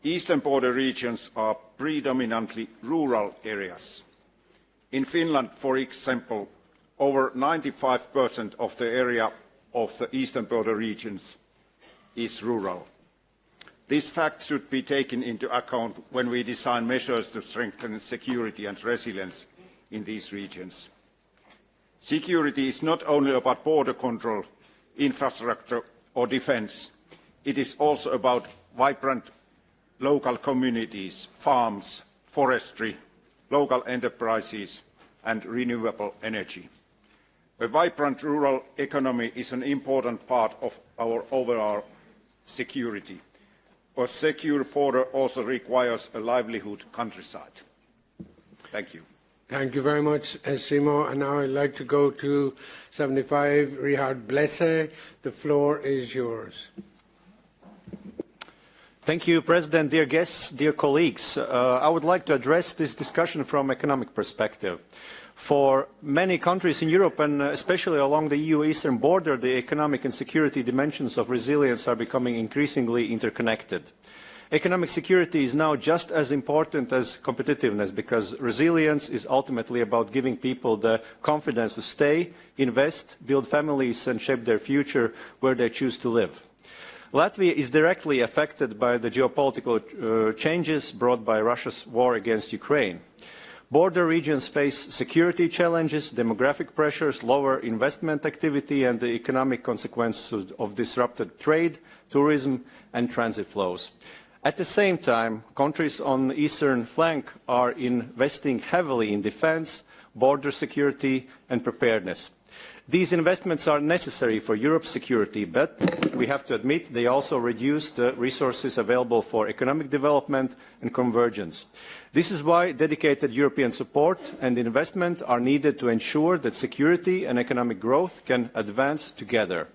Eastern border regions are predominantly rural areas. In Finland, for example, over 95% of the area of the eastern border regions is rural. This fact should be taken into account when we design measures to strengthen security and resilience in these regions. Security is not only about border control, infrastructure or defence. It is also about vibrant local communities, farms, forestry, local enterprises and renewable energy. A vibrant rural economy is an important part of our overall security. A secure border also requires a livelihood countryside. Thank you. Thank you very much, Simo. And now I'd like to go to 75, Richard Blesse. The floor is yours. Thank you, President, dear guests, dear colleagues. I would like to address this discussion from an economic perspective. For many countries in Europe, and especially along the EU eastern border, the economic and security dimensions of resilience are becoming increasingly interconnected. Economic security is now just as important as competitiveness, because resilience is ultimately about giving people the confidence to stay, invest, build families and shape their future where they choose to live. Latvia is directly affected by the geopolitical changes brought by Russia's war against Ukraine. Border regions face security challenges, demographic pressures, lower investment activity and the economic consequences of disrupted trade, tourism and transit flows. At the same time, countries on the eastern flank are investing heavily in defence, border security and preparedness. These investments are necessary for Europe's security, but we have to admit they also reduce the resources available for economic development and convergence. This is why dedicated European support and investment are needed to ensure that security and economic growth can advance together.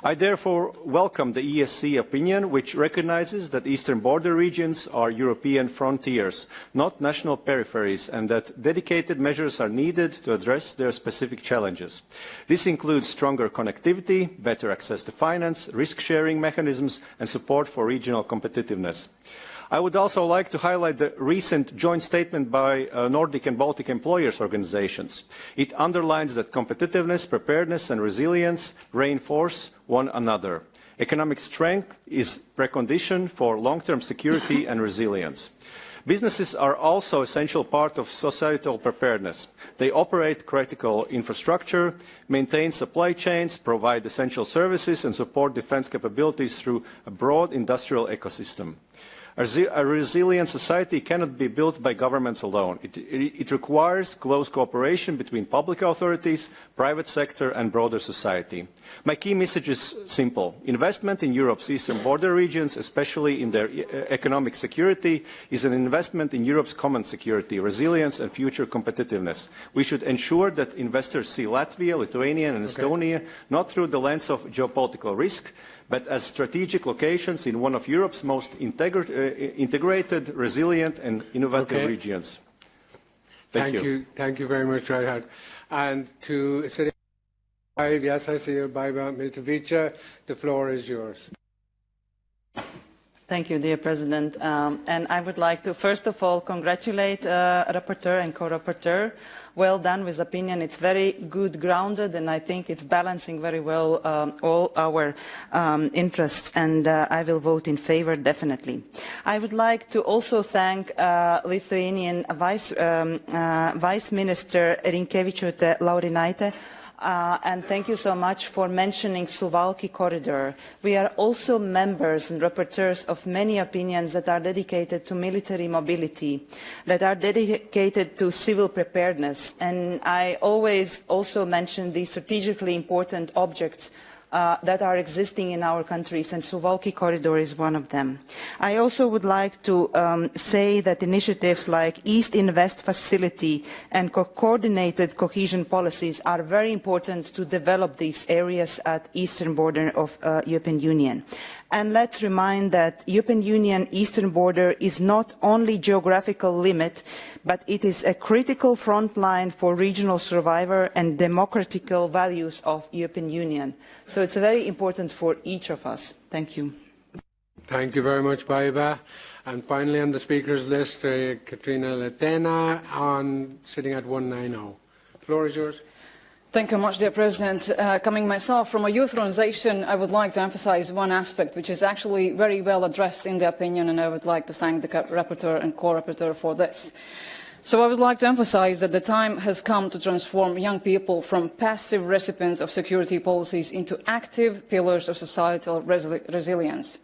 I therefore welcome the EESC opinion, which recognizes that eastern border regions are European frontiers, not national peripheries, and that dedicated measures are needed to address their specific challenges. This includes stronger connectivity, better access to finance, risk-sharing mechanisms, and support for regional competitiveness. I would also like to highlight the recent joint statement by Nordic and Baltic employers' organizations. It underlines that competitiveness, preparedness and resilience reinforce one another. Economic strength is a precondition for long-term security and resilience. Businesses are also an essential part of societal preparedness. They operate critical infrastructure, maintain supply chains, provide essential services and support defense capabilities through a broad industrial ecosystem. A resilient society cannot be built by governments alone. It requires close cooperation between public authorities, private sector and broader society. My key message is simple. Investment in Europe's eastern border regions, especially in their economic security, is an investment in Europe's common security, resilience and future competitiveness. We should ensure that investors see Latvia, Lithuania and Estonia not through the lens of geopolitical risk, but as strategic locations in one of Europe's most integrated, resilient and innovative regions. Thank you. Thank you very much, Reinhard. And to City 5, yes, I see you, Baiba Miltovica. The floor is yours. Thank you, dear President. And I would like to, first of all, congratulate Rapporteur and Co-Rapporteur. Well done with opinion. It's very good grounded, and I think it's balancing very well all our interests, and I will vote in favor, definitely. I would like to also thank Lithuanian Vice Minister Rinkevičiūtė-Laurinaitienė, and thank you so much for mentioning Suwałki corridor. We are also members and rapporteurs of many opinions that are dedicated to military mobility, that are dedicated to civil preparedness, and I always also mention the strategically important objects that are existing in our countries, and Suwałki corridor is one of them. I also would like to say that initiatives like East Invest Facility and coordinated cohesion policies are very important to develop these areas at eastern border of European Union. And let's remind that European Union eastern border is not only geographical limit, but it is a critical front line for regional survival and democratical values of European Union. So it's very important for each of us. Thank you. Thank you very much, Baiba. And finally on the speakers list, Katrina Letena, sitting at 190. The floor is yours. Thank you much, dear President. Coming myself from a youth organization, I would like to emphasize one aspect which is actually very well addressed in the opinion, and I would like to thank the rapporteur and co-rapporteur for this. So I would like to emphasize that the time has come to transform young people from passive recipients of security policies into active pillars of societal resilience.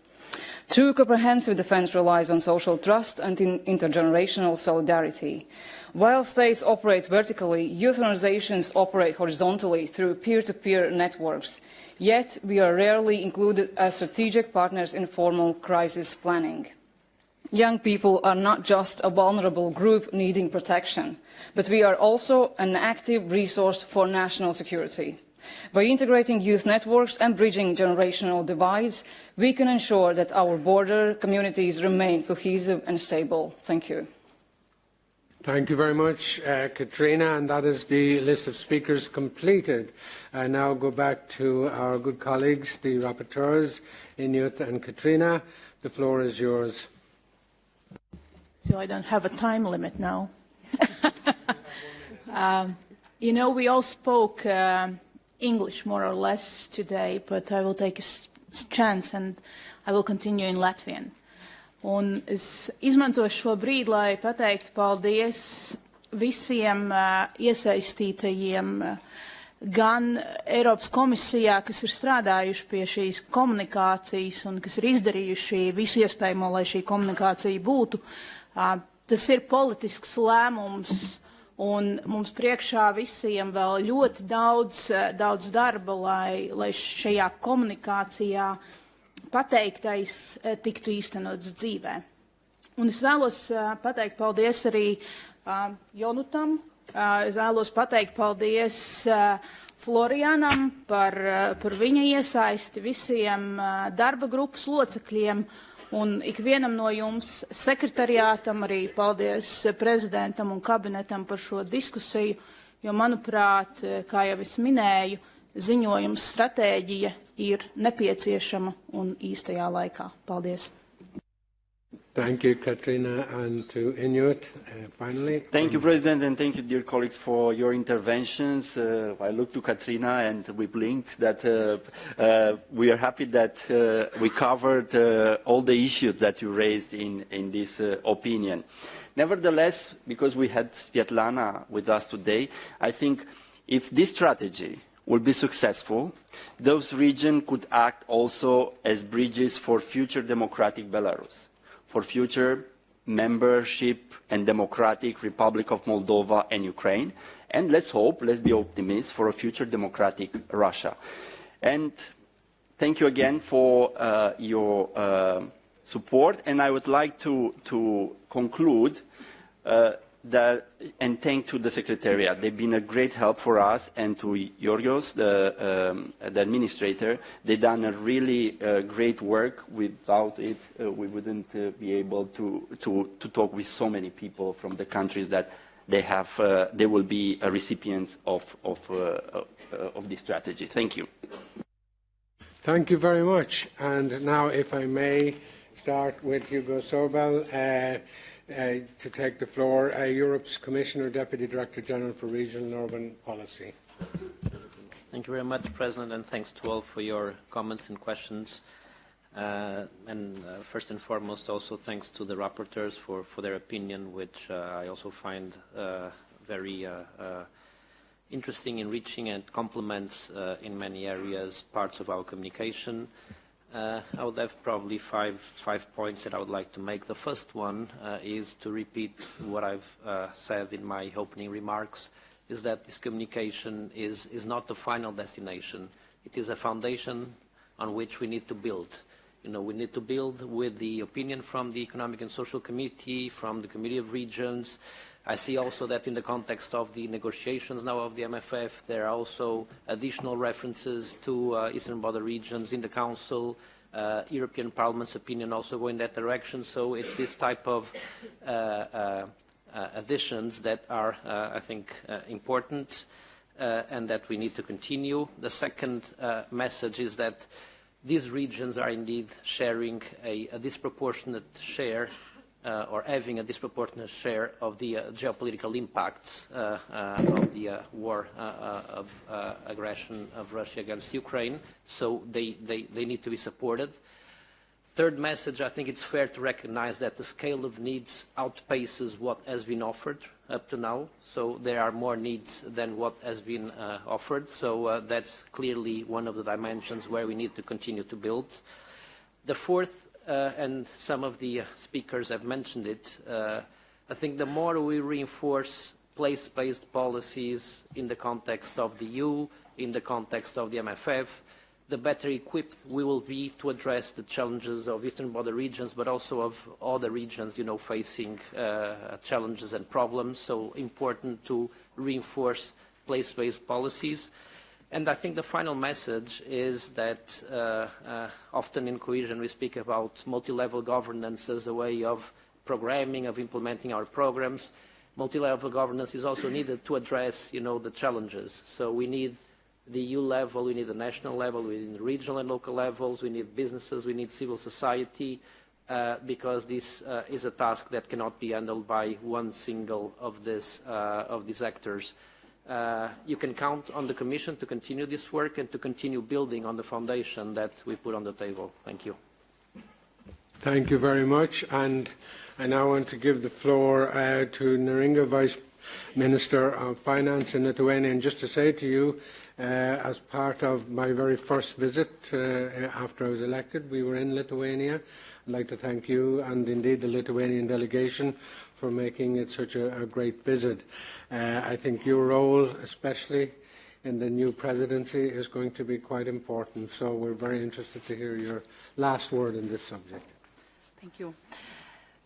True comprehensive defense relies on social trust and intergenerational solidarity. While states operate vertically, youth organizations operate horizontally through peer-to-peer networks. Yet, we are rarely included as strategic partners in formal crisis planning. Young people are not just a vulnerable group needing protection, but we are also an active resource for national security. By integrating youth networks and bridging generational divides, we can ensure that our border communities remain cohesive and stable. Thank you. Thank you very much, Katrina, and that is the list of speakers completed. I now go back to our good colleagues, the rapporteurs, Inuit and Katrina. The floor is yours. So I don't have a time limit now. You know, we all spoke English more or less today, but I will take a chance and I will continue in Latvian. Un es izmantošu šo brīdi, lai pateiktu paldies visiem iesaistītajiem gan Eiropas komisijā, kas ir strādājuši pie šīs komunikācijas un kas ir izdarījuši visu iespējamo, lai šī komunikācija būtu. Tas ir politisks lēmums, un mums priekšā visiem vēl ļoti daudz darba, lai šajā komunikācijā pateiktais tiktu īstenots dzīvē. Un es vēlos pateikt paldies arī Jonutam, es vēlos pateikt paldies Florianam par viņa iesaisti, visiem darba grupas locekļiem un ikvienam no jums, sekretariātam, arī paldies prezidentam un kabinetam par šo diskusiju, jo, manuprāt, kā jau es minēju, ziņojums stratēģija ir nepieciešama un īstajā laikā. Paldies. Thank you, Katrina, and to Inuit, finally. Thank you, President, and thank you, dear colleagues, for your interventions. I look to Katrina and we blinked that we are happy that we covered all the issues that you raised in this opinion. Nevertheless, because we had Sviatlana with us today, I think if this strategy will be successful, those regions could act also as bridges for future democratic Belarus, for future membership and democratic Republic of Moldova and Ukraine, and let's hope, let's be optimists, for a future democratic Russia. And thank you again for your support, and I would like to conclude and thank to the Secretariat. They've been a great help for us, and to Yorgos, the administrator. They've done a really great work. Without it, we wouldn't be able to talk with so many people from the countries that they will be recipients of this strategy. Thank you. Thank you very much. And now, if I may start with Hugo Sobral, to take the floor, Europe's Commissioner, Deputy Director General for Regional and Urban Policy. Thank you very much, President, and thanks to all for your comments and questions. First and foremost, also thanks to the rapporteurs for their opinion, which I also find very interesting, enriching, and complements in many areas parts of our communication. I would have probably five points that I would like to make. The first one is to repeat what I've said in my opening remarks, is that this communication is not the final destination. It is a foundation on which we need to build. We need to build with the opinion from the Economic and Social Committee, from the Committee of Regions. I see also that in the context of the negotiations now of the MFF, there are also additional references to Eastern Border regions in the Council. European Parliament's opinion also go in that direction. So it's this type of additions that are, I think, important and that we need to continue. The second message is that these regions are indeed sharing a disproportionate share or having a disproportionate share of the geopolitical impacts of the war of aggression of Russia against Ukraine. So they need to be supported. Third message, I think it's fair to recognize that the scale of needs outpaces what has been offered up to now. So there are more needs than what has been offered. So that's clearly one of the dimensions where we need to continue to build. The fourth, and some of the speakers have mentioned it, I think the more we reinforce place-based policies in the context of the EU, in the context of the MFF, the better equipped we will be to address the challenges of Eastern Border regions, but also of other regions, facing challenges and problems. So important to reinforce place-based policies. And I think the final message is that often in cohesion we speak about multi-level governance as a way of programming, of implementing our programs. Multi-level governance is also needed to address, the challenges. So we need the EU level, we need the national level, we need the regional and local levels, we need businesses, we need civil society, because this is a task that cannot be handled by one single of these actors. You can count on the Commission to continue this work and to continue building on the foundation that we put on the table. Thank you. Thank you very much. And I now want to give the floor to Neringa, Vice Minister of Finance in Lithuania. And just to say to you, as part of my very first visit after I was elected, we were in Lithuania. I'd like to thank you and indeed the Lithuanian delegation for making it such a great visit. I think your role, especially in the new presidency, is going to be quite important. So we're very interested to hear your last word on this subject. Thank you.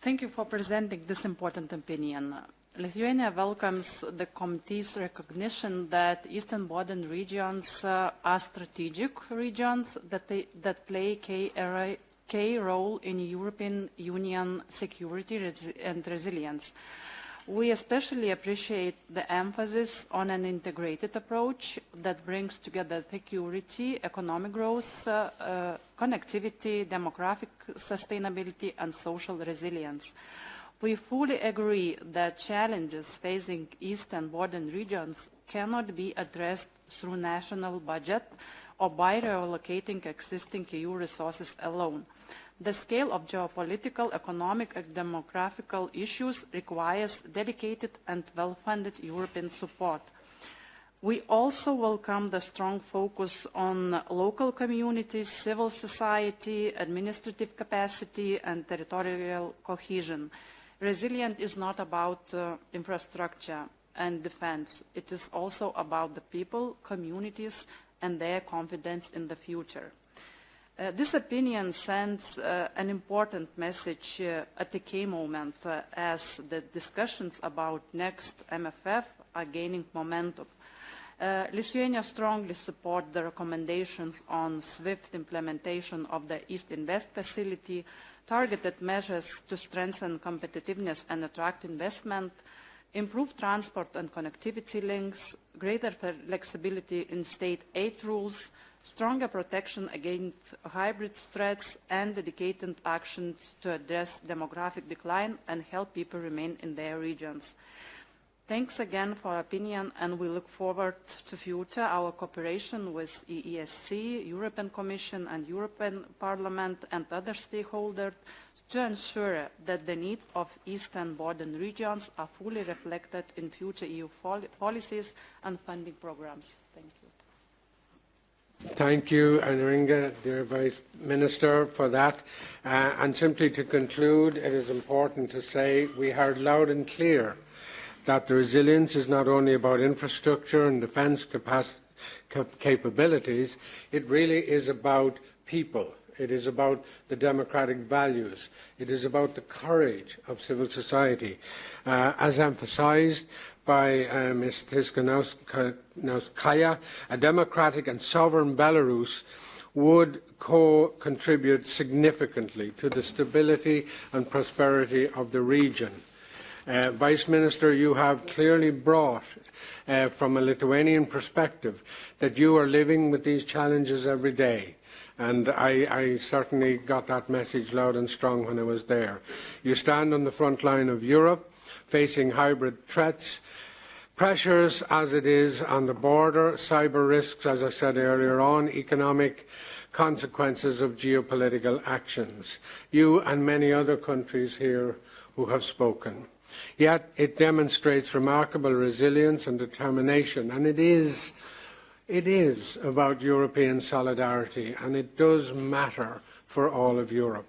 Thank you for presenting this important opinion. Lithuania welcomes the committee's recognition that Eastern Balkan regions are strategic regions that play a key role in European Union security and resilience. We especially appreciate the emphasis on an integrated approach that brings together security, economic growth, connectivity, demographic sustainability, and social resilience. We fully agree that challenges facing Eastern Balkan regions cannot be addressed through national budget or by reallocating existing EU resources alone. The scale of geopolitical, economic, and demographical issues requires dedicated and well-funded European support. We also welcome the strong focus on local communities, civil society, administrative capacity, and territorial cohesion. Resilience is not about infrastructure and defense. It is also about the people, communities, and their confidence in the future. This opinion sends an important message at the key moment as the discussions about next MFF are gaining momentum. Lithuania strongly supports the recommendations on swift implementation of the East Invest facility, targeted measures to strengthen competitiveness and attract investment, improve transport and connectivity links, greater flexibility in state aid rules, stronger protection against hybrid threats, and dedicated actions to address demographic decline and help people remain in their regions. Thanks again for your opinion, and we look forward to future our cooperation with EESC, European Commission, and European Parliament and other stakeholders to ensure that the needs of Eastern Balkan regions are fully reflected in future EU policies and funding programs. Thank you. Thank you, Neringa, dear Vice Minister, for that. And simply to conclude, it is important to say we heard loud and clear that the resilience is not only about infrastructure and defence capabilities, it really is about people. It is about the democratic values. It is about the courage of civil society. As emphasised by Ms. Tsikhanouskaya, a democratic and sovereign Belarus would contribute significantly to the stability and prosperity of the region. Vice Minister, you have clearly brought, from a Lithuanian perspective, that you are living with these challenges every day. And I certainly got that message loud and strong when I was there. You stand on the front line of Europe, facing hybrid threats, pressures as it is on the border, cyber risks, as I said earlier on, economic consequences of geopolitical actions. You and many other countries here who have spoken. Yet it demonstrates remarkable resilience and determination, and it is about European solidarity, and it does matter for all of Europe.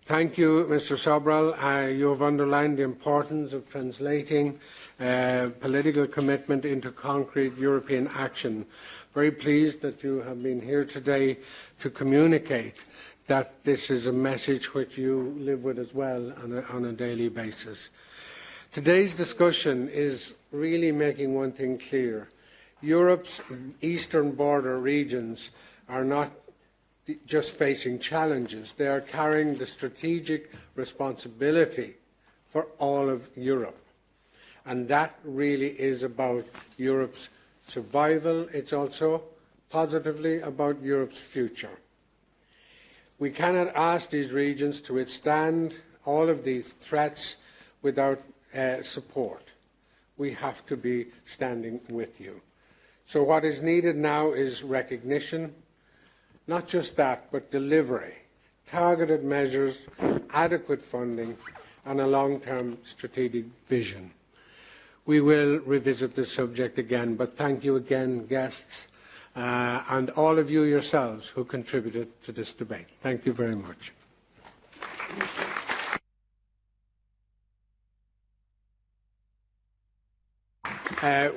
Thank you, Mr. Sobral. You have underlined the importance of translating political commitment into concrete European action. Very pleased that you have been here today to communicate that this is a message which you live with as well on a daily basis. Today's discussion is really making one thing clear. Europe's eastern border regions are not just facing challenges, they are carrying the strategic responsibility for all of Europe. And that really is about Europe's survival. It's also positively about Europe's future. We cannot ask these regions to withstand all of these threats without support. We have to be standing with you. So what is needed now is recognition, not just that, but delivery, targeted measures, adequate funding, and a long-term strategic vision. We will revisit this subject again, but thank you again, guests, and all of you yourselves who contributed to this debate. Thank you very much.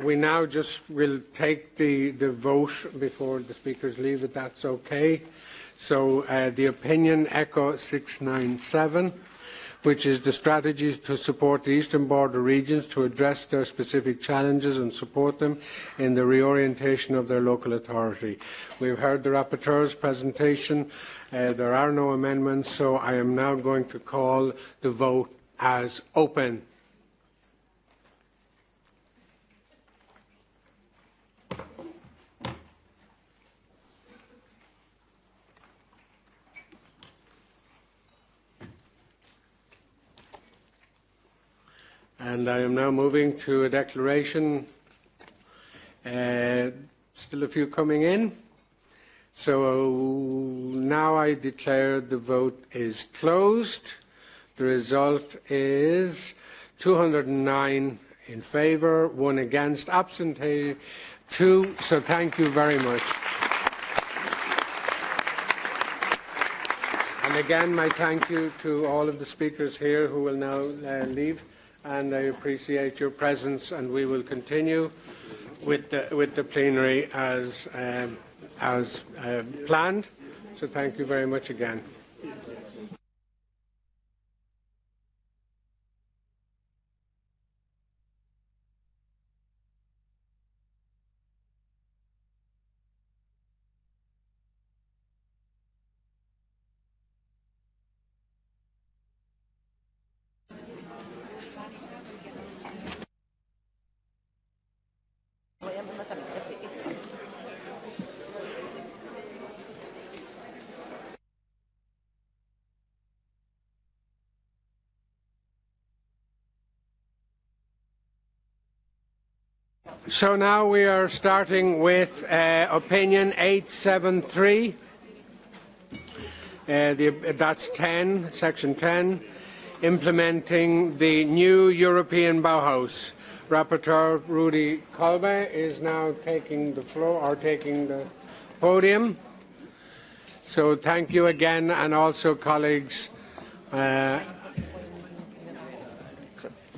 We now just will take the vote before the speakers leave, if that's okay. So the opinion ECO 697, which is the strategies to support the eastern border regions to address their specific challenges and support them in the reorientation of their local authority. We've heard the rapporteur's presentation. There are no amendments, so I am now going to call the vote as open. And I am now moving to a declaration. Still a few coming in. So now I declare the vote is closed. The result is 209 in favour, 1 against, absentee 2. So thank you very much. And again, my thank you to all of the speakers here who will now leave. And I appreciate your presence, and we will continue with the plenary as planned. So thank you very much again. So now we are starting with opinion 873. That's 10, section 10, implementing the new European Bauhaus. Rapporteur Rudy Kolbe is now taking the floor, or taking the podium. So thank you again, and also colleagues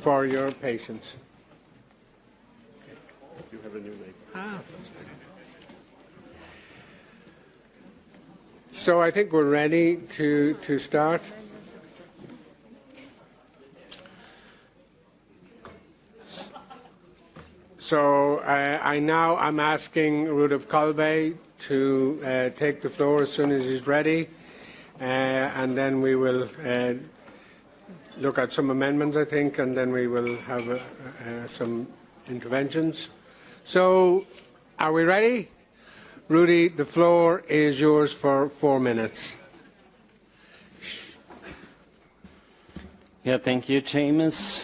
for your patience. You have a new name. So I think we're ready to start. So I'm asking Rudolf Kalbe to take the floor as soon as he's ready, and then we will look at some amendments, I think, and then we will have some interventions. So, are we ready? Rudy, the floor is yours for 4 minutes. Yeah, thank you, Séamus.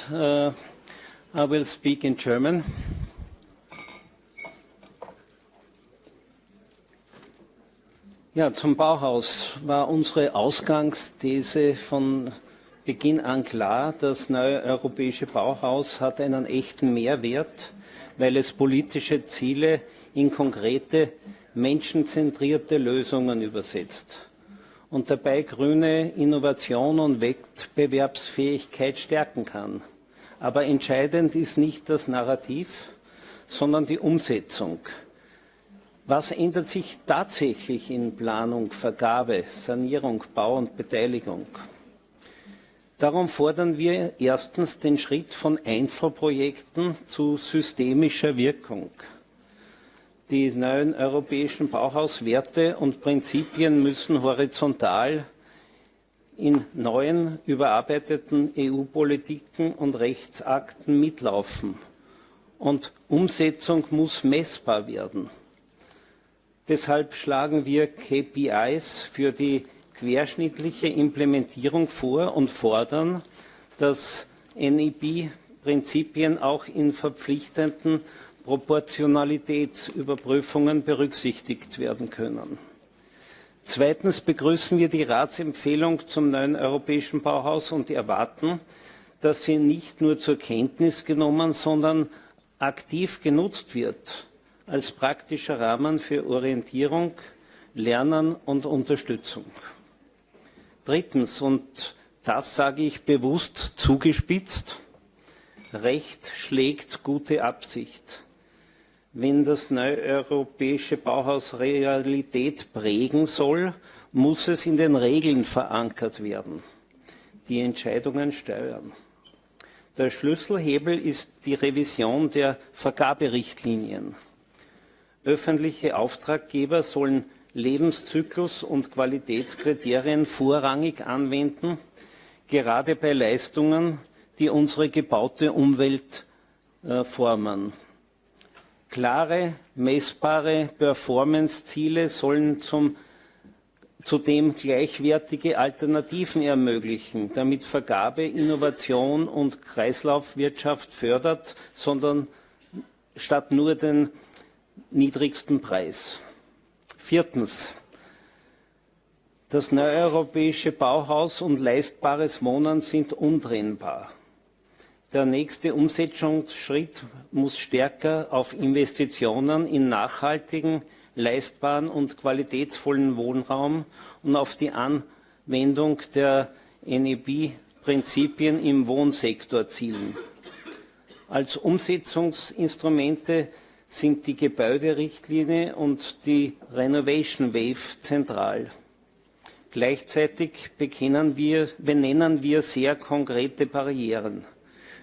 I will speak in German. Ja, zum Bauhaus war unsere Ausgangsthese von Beginn an klar. Das neue europäische Bauhaus hat einen echten Mehrwert, weil es politische Ziele in konkrete, menschenzentrierte Lösungen übersetzt und dabei grüne Innovation und Wettbewerbsfähigkeit stärken kann. Aber entscheidend ist nicht das Narrativ, sondern die Umsetzung. Was ändert sich tatsächlich in Planung, Vergabe, Sanierung, Bau und Beteiligung? Darum fordern wir erstens den Schritt von Einzelprojekten zu systemischer Wirkung. Die neuen europäischen Bauhauswerte und Prinzipien müssen horizontal in neuen, überarbeiteten EU-Politiken und Rechtsakten mitlaufen. Und Umsetzung muss messbar werden. Deshalb schlagen wir KPIs für die querschnittliche Implementierung vor und fordern, dass NEB-Prinzipien auch in verpflichtenden Proportionalitätsüberprüfungen berücksichtigt werden können. Zweitens begrüßen wir die Ratsempfehlung zum neuen europäischen Bauhaus und erwarten, dass sie nicht nur zur Kenntnis genommen, sondern aktiv genutzt wird als praktischer Rahmen für Orientierung, Lernen und Unterstützung. Drittens, und das sage ich bewusst zugespitzt, Recht schlägt gute Absicht. Wenn das neue europäische Bauhaus Realität prägen soll, muss es in den Regeln verankert werden. die Entscheidungen steuern. Der Schlüsselhebel ist die Revision der Vergaberichtlinien. Öffentliche Auftraggeber sollen Lebenszyklus- und Qualitätskriterien vorrangig anwenden, gerade bei Leistungen, die unsere gebaute Umwelt formen. Klare, messbare Performance-Ziele sollen zudem gleichwertige Alternativen ermöglichen, damit Vergabe Innovation und Kreislaufwirtschaft fördert, statt nur den niedrigsten Preis. Viertens. Das neue europäische Bauhaus und leistbares Wohnen sind untrennbar. Der nächste Umsetzungsschritt muss stärker auf Investitionen in nachhaltigen, leistbaren und qualitätsvollen Wohnraum und auf die Anwendung der NEB-Prinzipien im Wohnsektor zielen. Als Umsetzungsinstrumente sind die Gebäuderichtlinie und die Renovation Wave zentral. Gleichzeitig benennen wir sehr konkrete Barrieren.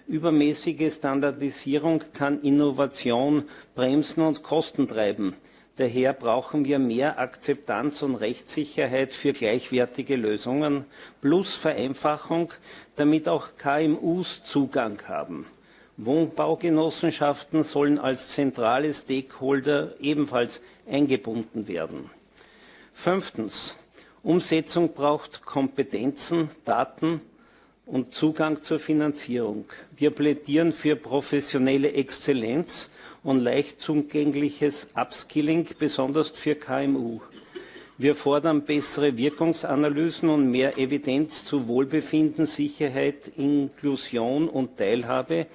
Übermäßige Standardisierung kann Innovation bremsen und Kosten treiben. Daher brauchen wir mehr Akzeptanz und Rechtssicherheit für gleichwertige Lösungen plus Vereinfachung, damit auch KMUs Zugang haben. Wohnbaugenossenschaften sollen als zentrale Stakeholder ebenfalls eingebunden werden. Fünftens. Umsetzung braucht Kompetenzen, Daten und Zugang zur Finanzierung. Wir plädieren für professionelle Exzellenz und leicht zugängliches Upskilling, besonders für KMU. Wir fordern bessere Wirkungsanalysen und mehr Evidenz zu Wohlbefinden, Sicherheit, Inklusion und Teilhabe,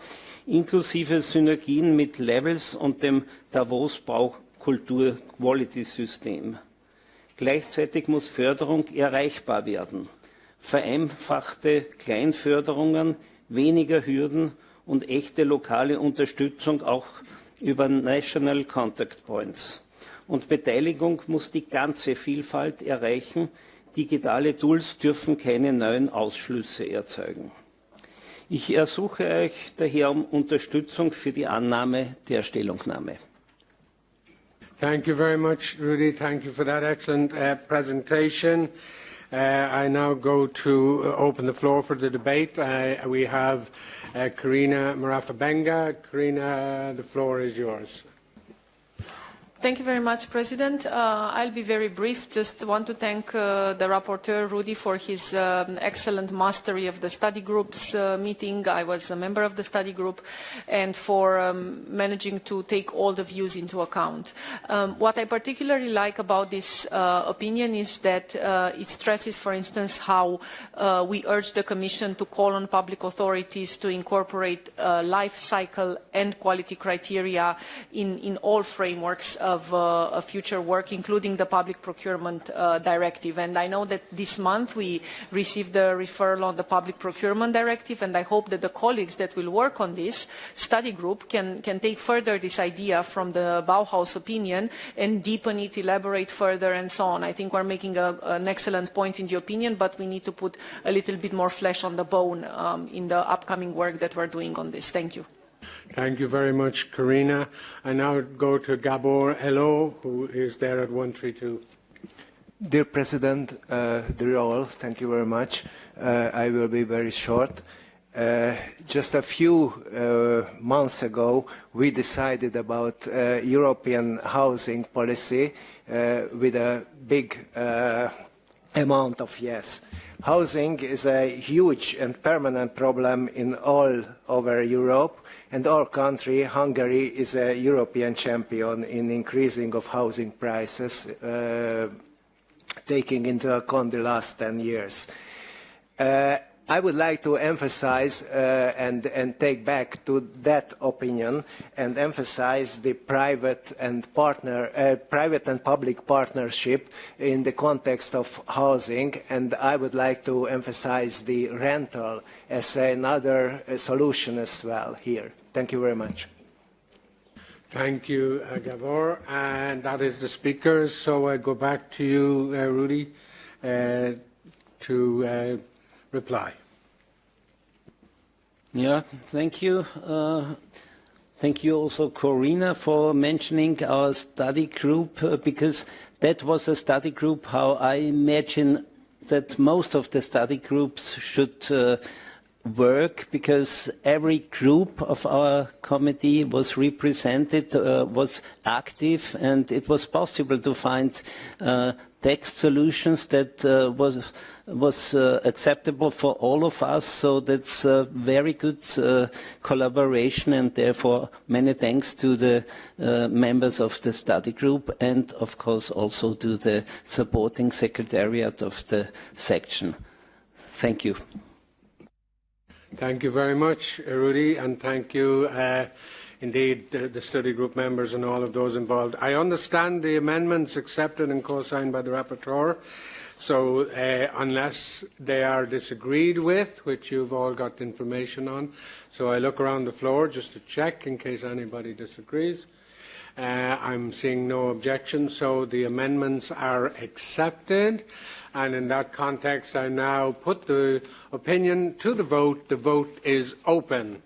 inklusive Synergien mit Levels und dem Davos-Baukultur-Quality-System. Gleichzeitig muss Förderung erreichbar werden. Vereinfachte Kleinförderungen, weniger Hürden und echte lokale Unterstützung auch über National Contact Points. Und Beteiligung muss die ganze Vielfalt erreichen. Digitale Tools dürfen keine neuen Ausschlüsse erzeugen. Ich ersuche euch daher um Unterstützung für die Annahme der Stellungnahme. Thank you very much, Rudy. Thank you for that excellent presentation. I now go to open the floor for the debate. We have Karina Marafa-Benga. Karina, the floor is yours. Thank you very much, President. I'll be very brief. Just want to thank the rapporteur, Rudy, for his excellent mastery of the study group's meeting. I was a member of the study group, and for managing to take all the views into account. What I particularly like about this opinion is that it stresses, for instance, how we urge the Commission to call on public authorities to incorporate life cycle and quality criteria in all frameworks of future work, including the Public Procurement Directive. And I know that this month we received the referral on the Public Procurement Directive, and I hope that the colleagues that will work on this study group can take further this idea from the Bauhaus opinion and deepen it, elaborate further, and so on. I think we're making an excellent point in the opinion, but we need to put a little bit more flesh on the bone in the upcoming work that we're doing on this. Thank you. Thank you very much, Karina. I now go to Gabor Hello, who is there at 132. Dear President, dear all, thank you very much. I will be very short. Just a few months ago, we decided about European housing policy with a big amount of yes. Housing is a huge and permanent problem in all over Europe, and our country, Hungary, is a European champion in increasing of housing prices, taking into account the last 10 years. I would like to emphasize and take back to that opinion and emphasize the private and public partnership in the context of housing, and I would like to emphasize the rental as another solution as well here. Thank you very much. Thank you, Gabor. And that is the speakers. So I go back to you, Rudy, to reply. Yeah, thank you. Thank you also, Corina, for mentioning our study group, because that was a study group how I imagine that most of the study groups should work, because every group of our committee was represented, was active, and it was possible to find text solutions that was acceptable for all of us. So that's a very good collaboration, and therefore many thanks to the members of the study group, and of course also to the supporting secretariat of the section. Thank you. Thank you very much, Rudy, and thank you indeed the study group members and all of those involved. I understand the amendments accepted and co-signed by the rapporteur, so unless they are disagreed with, which you've all got information on, so I look around the floor just to check in case anybody disagrees. I'm seeing no objections, so the amendments are accepted. And in that context, I now put the opinion to the vote. The vote is open.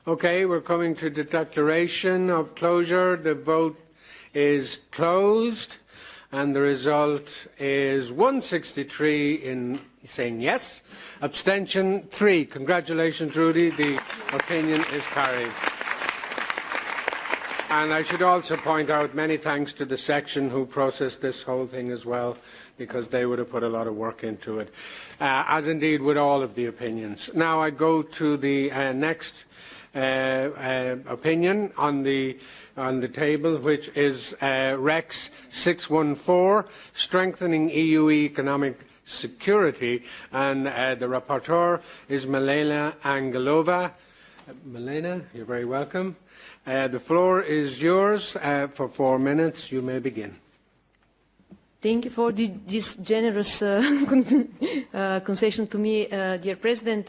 Okay, we're coming to the declaration of closure. The vote is closed, and the result is 163 in saying yes, abstention 3. Congratulations, Rudy. The opinion is carried. And I should also point out many thanks to the section who processed this whole thing as well, because they would have put a lot of work into it, as indeed would all of the opinions. Now I go to the next opinion on the table, which is Rex 614, strengthening EU economic security, and the rapporteur is Milena Angelova. Milena, you're very welcome. The floor is yours for 4 minutes. You may begin. Thank you for this generous concession to me, dear President.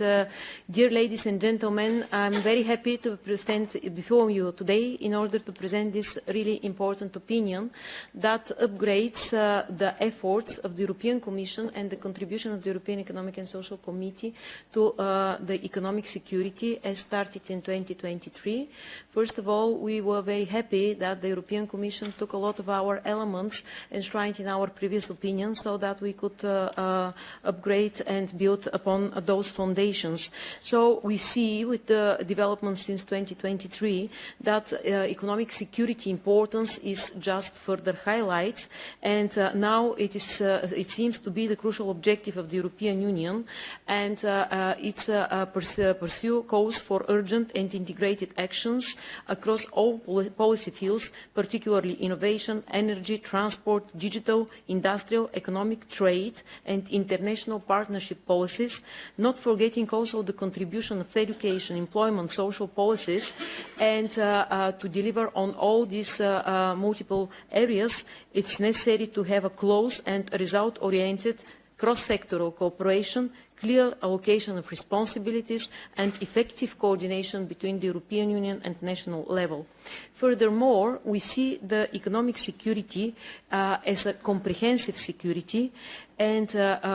Dear ladies and gentlemen, I'm very happy to present before you today in order to present this really important opinion that upgrades the efforts of the European Commission and the contribution of the European Economic and Social Committee to the economic security as started in 2023. First of all, we were very happy that the European Commission took a lot of our elements enshrined in our previous opinion so that we could upgrade and build upon those foundations. So we see with the developments since 2023 that economic security importance is just further highlighted, and now it seems to be the crucial objective of the European Union, and its pursue calls for urgent and integrated actions across all policy fields, particularly innovation, energy, transport, digital, industrial, economic, trade and international partnership policies, not forgetting also the contribution of education, employment, social policies, and to deliver on all these multiple areas, it's necessary to have a close and result-oriented cross-sectoral cooperation, clear allocation of responsibilities and effective coordination between the European Union and national level. Furthermore, we see the economic security as a comprehensive security, and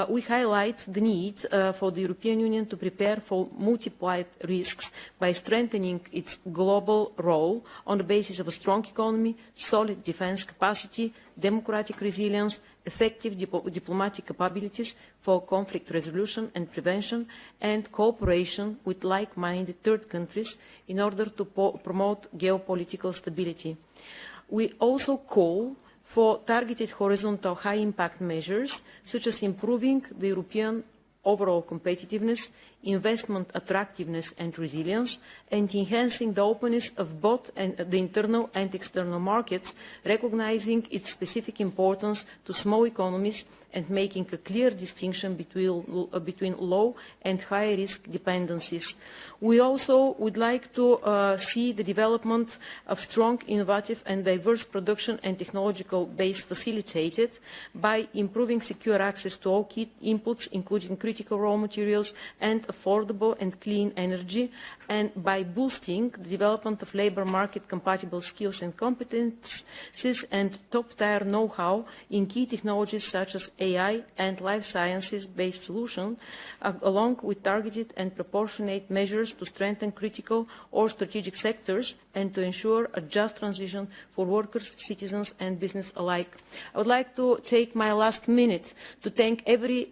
we highlight the need for the European Union to prepare for multiplied risks by strengthening its global role on the basis of a strong economy, solid defense capacity, democratic resilience, effective diplomatic capabilities for conflict resolution and prevention, and cooperation with like-minded third countries in order to promote geopolitical stability. We also call for targeted horizontal high-impact measures, such as improving the European overall competitiveness, investment attractiveness and resilience, and enhancing the openness of both the internal and external markets, recognizing its specific importance to small economies and making a clear distinction between low and high-risk dependencies. We also would like to see the development of strong, innovative and diverse production and technological base facilitated by improving secure access to all key inputs, including critical raw materials and affordable and clean energy, and by boosting the development of labor market-compatible skills and competencies and top-tier know-how in key technologies such as AI and life sciences-based solutions, along with targeted and proportionate measures to strengthen critical or strategic sectors and to ensure a just transition for workers, citizens and business alike. I would like to take my last minute to thank everyone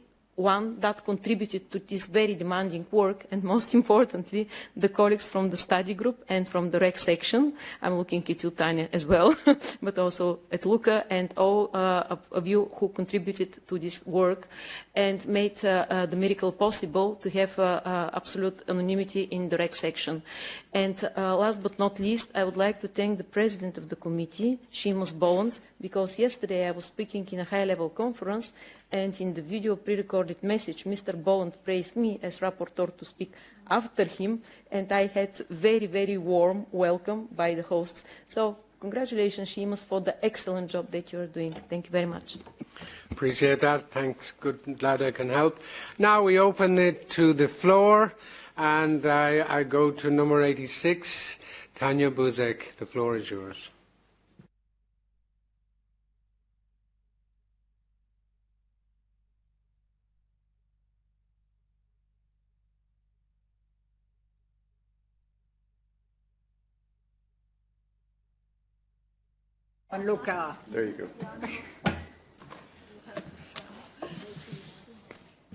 that contributed to this very demanding work, and most importantly, the colleagues from the study group and from the REC section. I'm looking at you, Tanya, as well, but also at Luca and all of you who contributed to this work and made the miracle possible to have absolute anonymity in the REC section. And last but not least, I would like to thank the President of the committee, Séamus Bolland, because yesterday I was speaking in a high-level conference, and in the video pre-recorded message, Mr. Bolland praised me as rapporteur to speak after him, and I had very, very warm welcome by the hosts. So congratulations, Séamus, for the excellent job that you are doing. Thank you very much. Appreciate that. Thanks. Good. Glad I can help. Now we open it to the floor, and I go to number 86, Tanya Buzek. The floor is yours. Luca. There you go.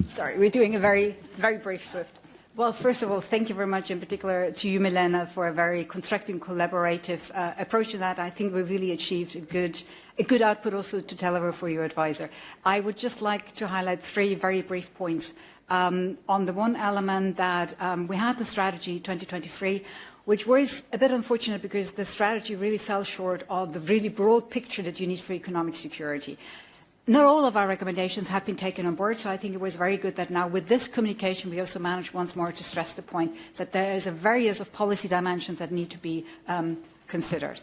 Sorry, we're doing a very brief Swift. Well, first of all, thank you very much, in particular to you, Milena, for a very constructive, collaborative approach to that. I think we really achieved a good output also to deliver for your advisor. I would just like to highlight three very brief points. On the one element that we had the strategy 2023, which was a bit unfortunate because the strategy really fell short of the really broad picture that you need for economic security. Not all of our recommendations have been taken on board, so I think it was very good that now with this communication we also managed once more to stress the point that there is a various of policy dimensions that need to be considered.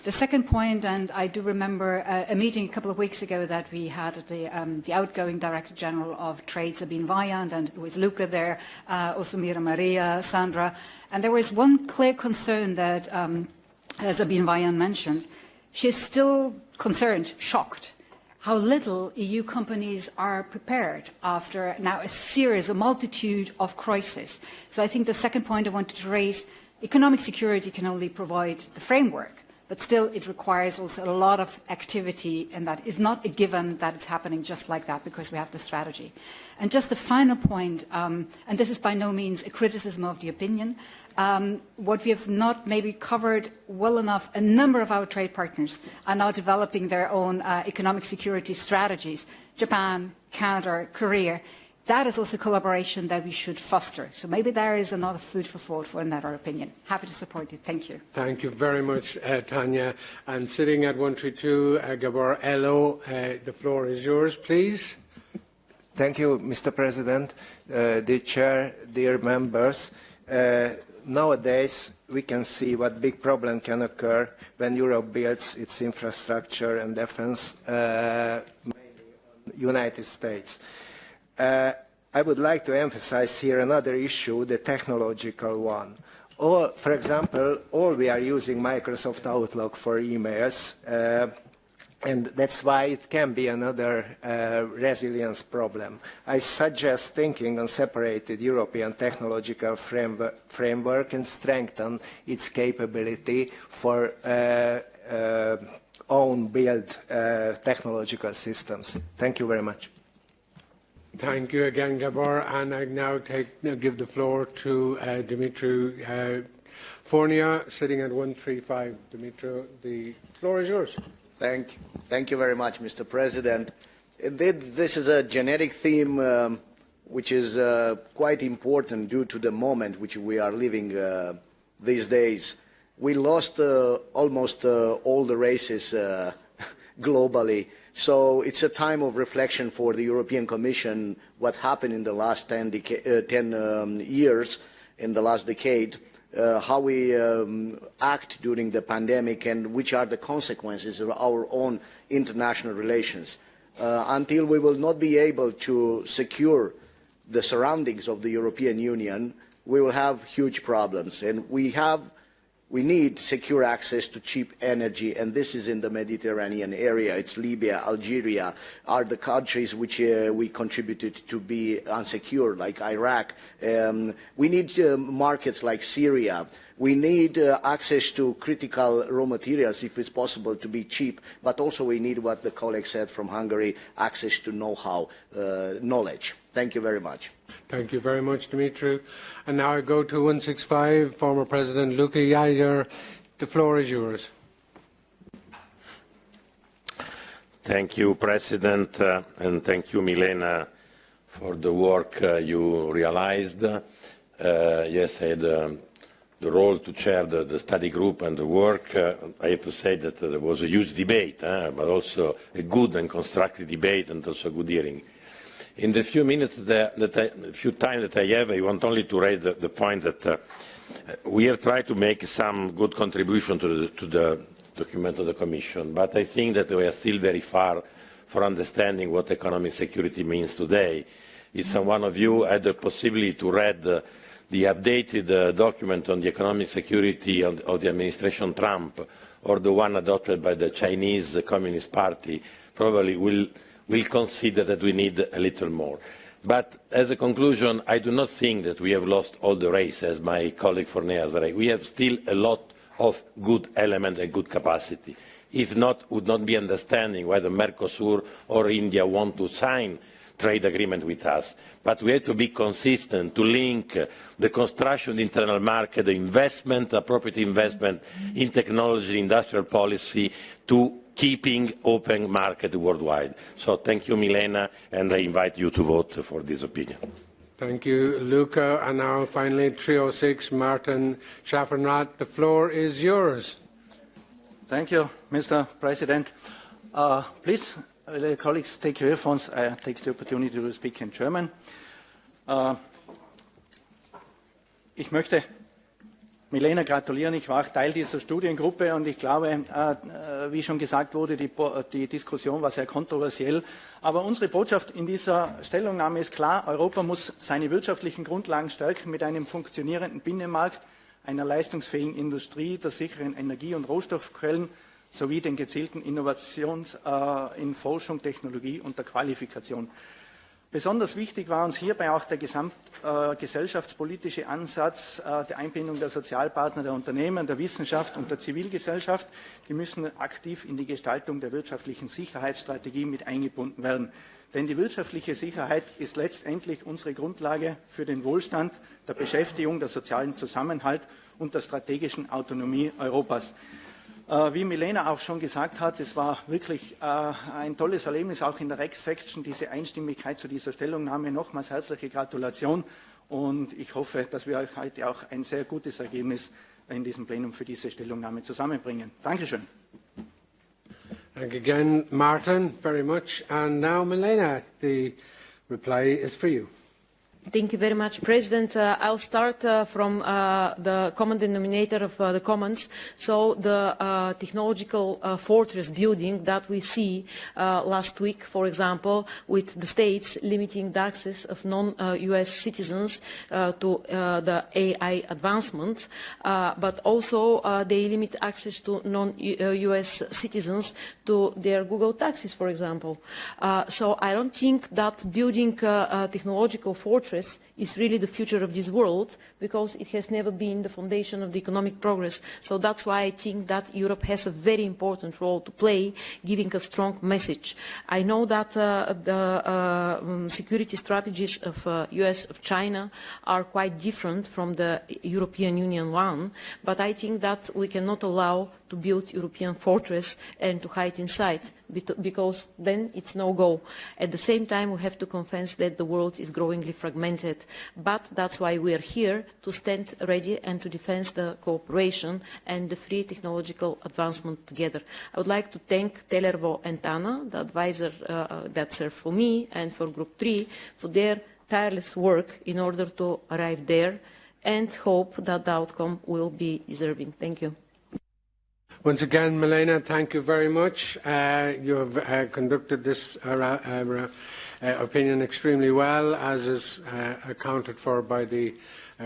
The second point, and I do remember a meeting a couple of weeks ago that we had at the outgoing Director General of Trade, Sabine Weyand, and it was Luca there, also Mira Maria, Sandra, and there was one clear concern that Sabine Weyand mentioned. She's still concerned, shocked, how little EU companies are prepared after now a multitude of crises. So I think the second point I wanted to raise, economic security can only provide the framework, but still it requires also a lot of activity, and that is not a given that it's happening just like that because we have the strategy. And just the final point, and this is by no means a criticism of the opinion, what we have not maybe covered well enough, a number of our trade partners are now developing their own economic security strategies. Japan, Canada, Korea. That is also collaboration that we should foster. So maybe there is another food for thought for another opinion. Happy to support you. Thank you. Thank you very much, Tanya. And sitting at 132, Gabor Elo, the floor is yours, please. Thank you, Mr. President, dear Chair, dear members. Nowadays, we can see what big problem can occur when Europe builds its infrastructure and defense, mainly on the United States. I would like to emphasize here another issue, the technological one. For example, all we are using Microsoft Outlook for emails, and that's why it can be another resilience problem. I suggest thinking on separated European technological framework and strengthen its capability for own build technological systems. Thank you very much. Thank you again, Gabor. And I now give the floor to Dimitru Fornia, sitting at 135. Dimitru, the floor is yours. Thank you very much, Mr. President. Indeed, this is a generic theme which is quite important due to the moment which we are living these days. We lost almost all the races globally, so it's a time of reflection for the European Commission what happened in the last 10 years, in the last decade, how we act during the pandemic and which are the consequences of our own international relations. Until we will not be able to secure the surroundings of the European Union, we will have huge problems, and we need secure access to cheap energy, and this is in the Mediterranean area. It's Libya, Algeria, are the countries which we contributed to be unsecure, like Iraq. We need markets like Syria. We need access to critical raw materials, if it's possible, to be cheap, but also we need, what the colleague said from Hungary, access to know-how, knowledge. Thank you very much. Thank you very much, Dimitru. And now I go to 165, former President Luka Yager. The floor is yours. Thank you, President, and thank you, Milena, for the work you realized. Yes, I had the role to chair the study group and the work. I have to say that there was a huge debate, but also a good and constructive debate and also a good hearing. In the few minutes few time that I have, I want only to raise the point that we have tried to make some good contribution to the document of the Commission, but I think that we are still very far from understanding what economic security means today. If some one of you had the possibility to read the updated document on the economic security of the administration Trump, or the one adopted by the Chinese Communist Party, probably will consider that we need a little more. But as a conclusion, I do not think that we have lost all the race, as my colleague Fornea said. We have still a lot of good elements and good capacity. If not, would not be understanding why the Mercosur or India want to sign trade agreement with us. But we have to be consistent to link the construction of the internal market, the investment, appropriate investment in technology, industrial policy, to keeping open market worldwide. So thank you, Milena, and I invite you to vote for this opinion. Thank you, Luca. And now finally, 306, Martin Schaffernath. The floor is yours. Thank you, Mr. President. Please, colleagues, take your earphones. I take the opportunity to speak in German. Ich möchte Milena gratulieren. Ich war auch Teil dieser Studiengruppe und ich glaube, wie schon gesagt wurde, die Diskussion war sehr kontroversiell. Aber unsere Botschaft in dieser Stellungnahme ist klar: Europa muss seine wirtschaftlichen Grundlagen stärken mit einem funktionierenden Binnenmarkt, einer leistungsfähigen Industrie, der sicheren Energie- und Rohstoffquellen sowie den gezielten Innovationen in Forschung, Technologie und der Qualifikation. Besonders wichtig war uns hierbei auch der gesamtgesellschaftspolitische Ansatz der Einbindung der Sozialpartner, der Unternehmen, der Wissenschaft und der Zivilgesellschaft. Die müssen aktiv in die Gestaltung der wirtschaftlichen Sicherheitsstrategie mit eingebunden werden. Denn die wirtschaftliche Sicherheit ist letztendlich unsere Grundlage für den Wohlstand, der Beschäftigung, der sozialen Zusammenhalt und der strategischen Autonomie Europas. Wie Milena auch schon gesagt hat, es war wirklich ein tolles Erlebnis, auch in der Rex-Section, diese Einstimmigkeit zu dieser Stellungnahme. Nochmals herzliche Gratulation und ich hoffe, dass wir heute auch ein sehr gutes Ergebnis in diesem Plenum für diese Stellungnahme zusammenbringen. Dankeschön. Thank you again, Martin, very much. And now, Milena, the reply is for you. Thank you very much, President. I'll start from the common denominator of the comments. So the technological fortress building that we see last week, for example, with the states limiting the access of non-US citizens to the AI advancement, but also they limit access to non-US citizens to their Google taxis, for example. So I don't think that building a technological fortress is really the future of this world, because it has never been the foundation of the economic progress. So that's why I think that Europe has a very important role to play, giving a strong message. I know that the security strategies of US, of China, are quite different from the European Union one, but I think that we cannot allow to build European fortress and to hide inside. because then it's no-go. At the same time, we have to confess that the world is growingly fragmented, but that's why we are here, to stand ready and to defend the cooperation and the free technological advancement together. I would like to thank Tellervo and Anna, the advisor that served for me and for Group 3, for their tireless work in order to arrive there, and hope that the outcome will be deserving. Thank you. Once again, Milena, thank you very much. You have conducted this opinion extremely well, as is accounted for by the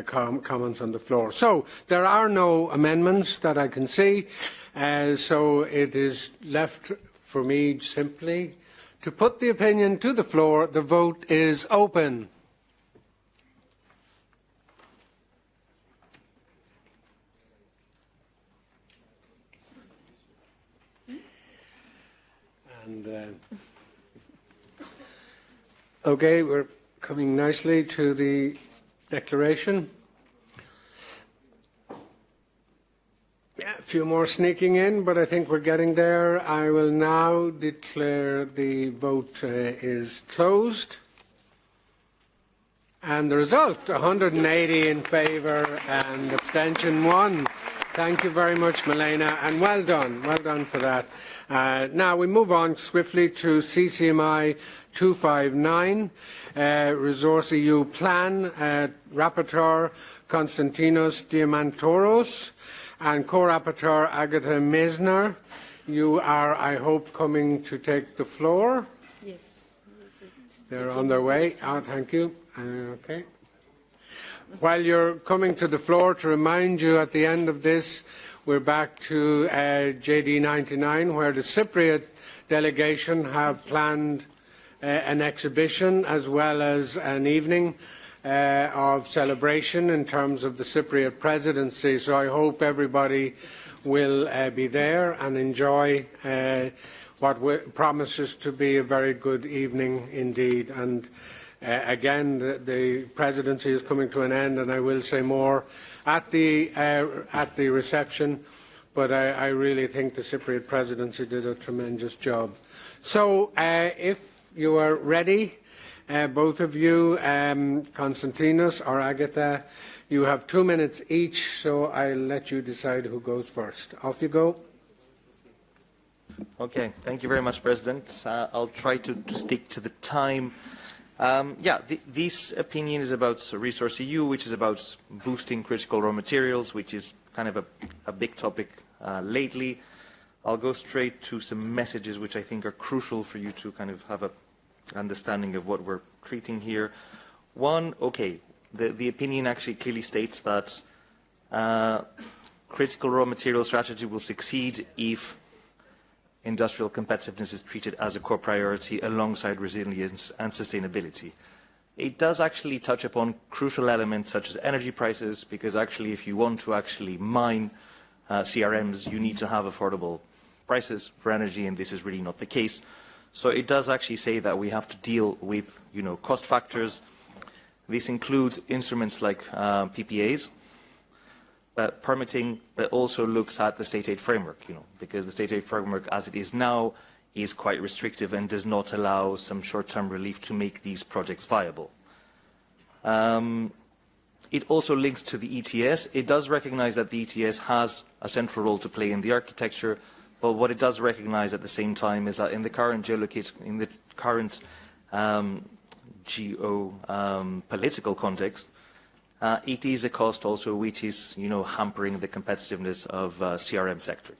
comments on the floor. So there are no amendments that I can see, so it is left for me simply to put the opinion to the floor. The vote is open. And okay, we're coming nicely to the declaration. Yeah, a few more sneaking in, but I think we're getting there. I will now declare the vote is closed. And the result, 180 in favour and abstention 1. Thank you very much, Milena, and well done for that. Now we move on swiftly to CCMI 259, RESourceEU Plan, Rapporteur Konstantinos Diamantouros, and Co-Rapporteur Agatha Meisner. You are, I hope, coming to take the floor. Yes. They're on their way. Oh, thank you. Okay. While you're coming to the floor, to remind you at the end of this, we're back to JD 99, where the Cypriot delegation have planned an exhibition as well as an evening of celebration in terms of the Cypriot presidency. So I hope everybody will be there and enjoy what promises to be a very good evening indeed. And again, the presidency is coming to an end, and I will say more at the reception, but I really think the Cypriot presidency did a tremendous job. So if you are ready, both of you, Konstantinos or Agatha, you have 2 minutes each, so I'll let you decide who goes first. Off you go. Okay, thank you very much, President. I'll try to stick to the time. This opinion is about RESourceEU, which is about boosting critical raw materials, which is kind of a big topic lately. I'll go straight to some messages which I think are crucial for you to kind of have an understanding of what we're treating here. One, okay, the opinion actually clearly states that critical raw material strategy will succeed if industrial competitiveness is treated as a core priority alongside resilience and sustainability. It does actually touch upon crucial elements such as energy prices, because actually if you want to actually mine CRMs, you need to have affordable prices for energy, and this is really not the case. So it does actually say that we have to deal with, cost factors. This includes instruments like PPAs, permitting, but also looks at the state aid framework, because the state aid framework as it is now is quite restrictive and does not allow some short-term relief to make these projects viable. It also links to the ETS. It does recognize that the ETS has a central role to play in the architecture, but what it does recognize at the same time is that in the current geopolitical context, it is a cost also which is, hampering the competitiveness of CRM sector.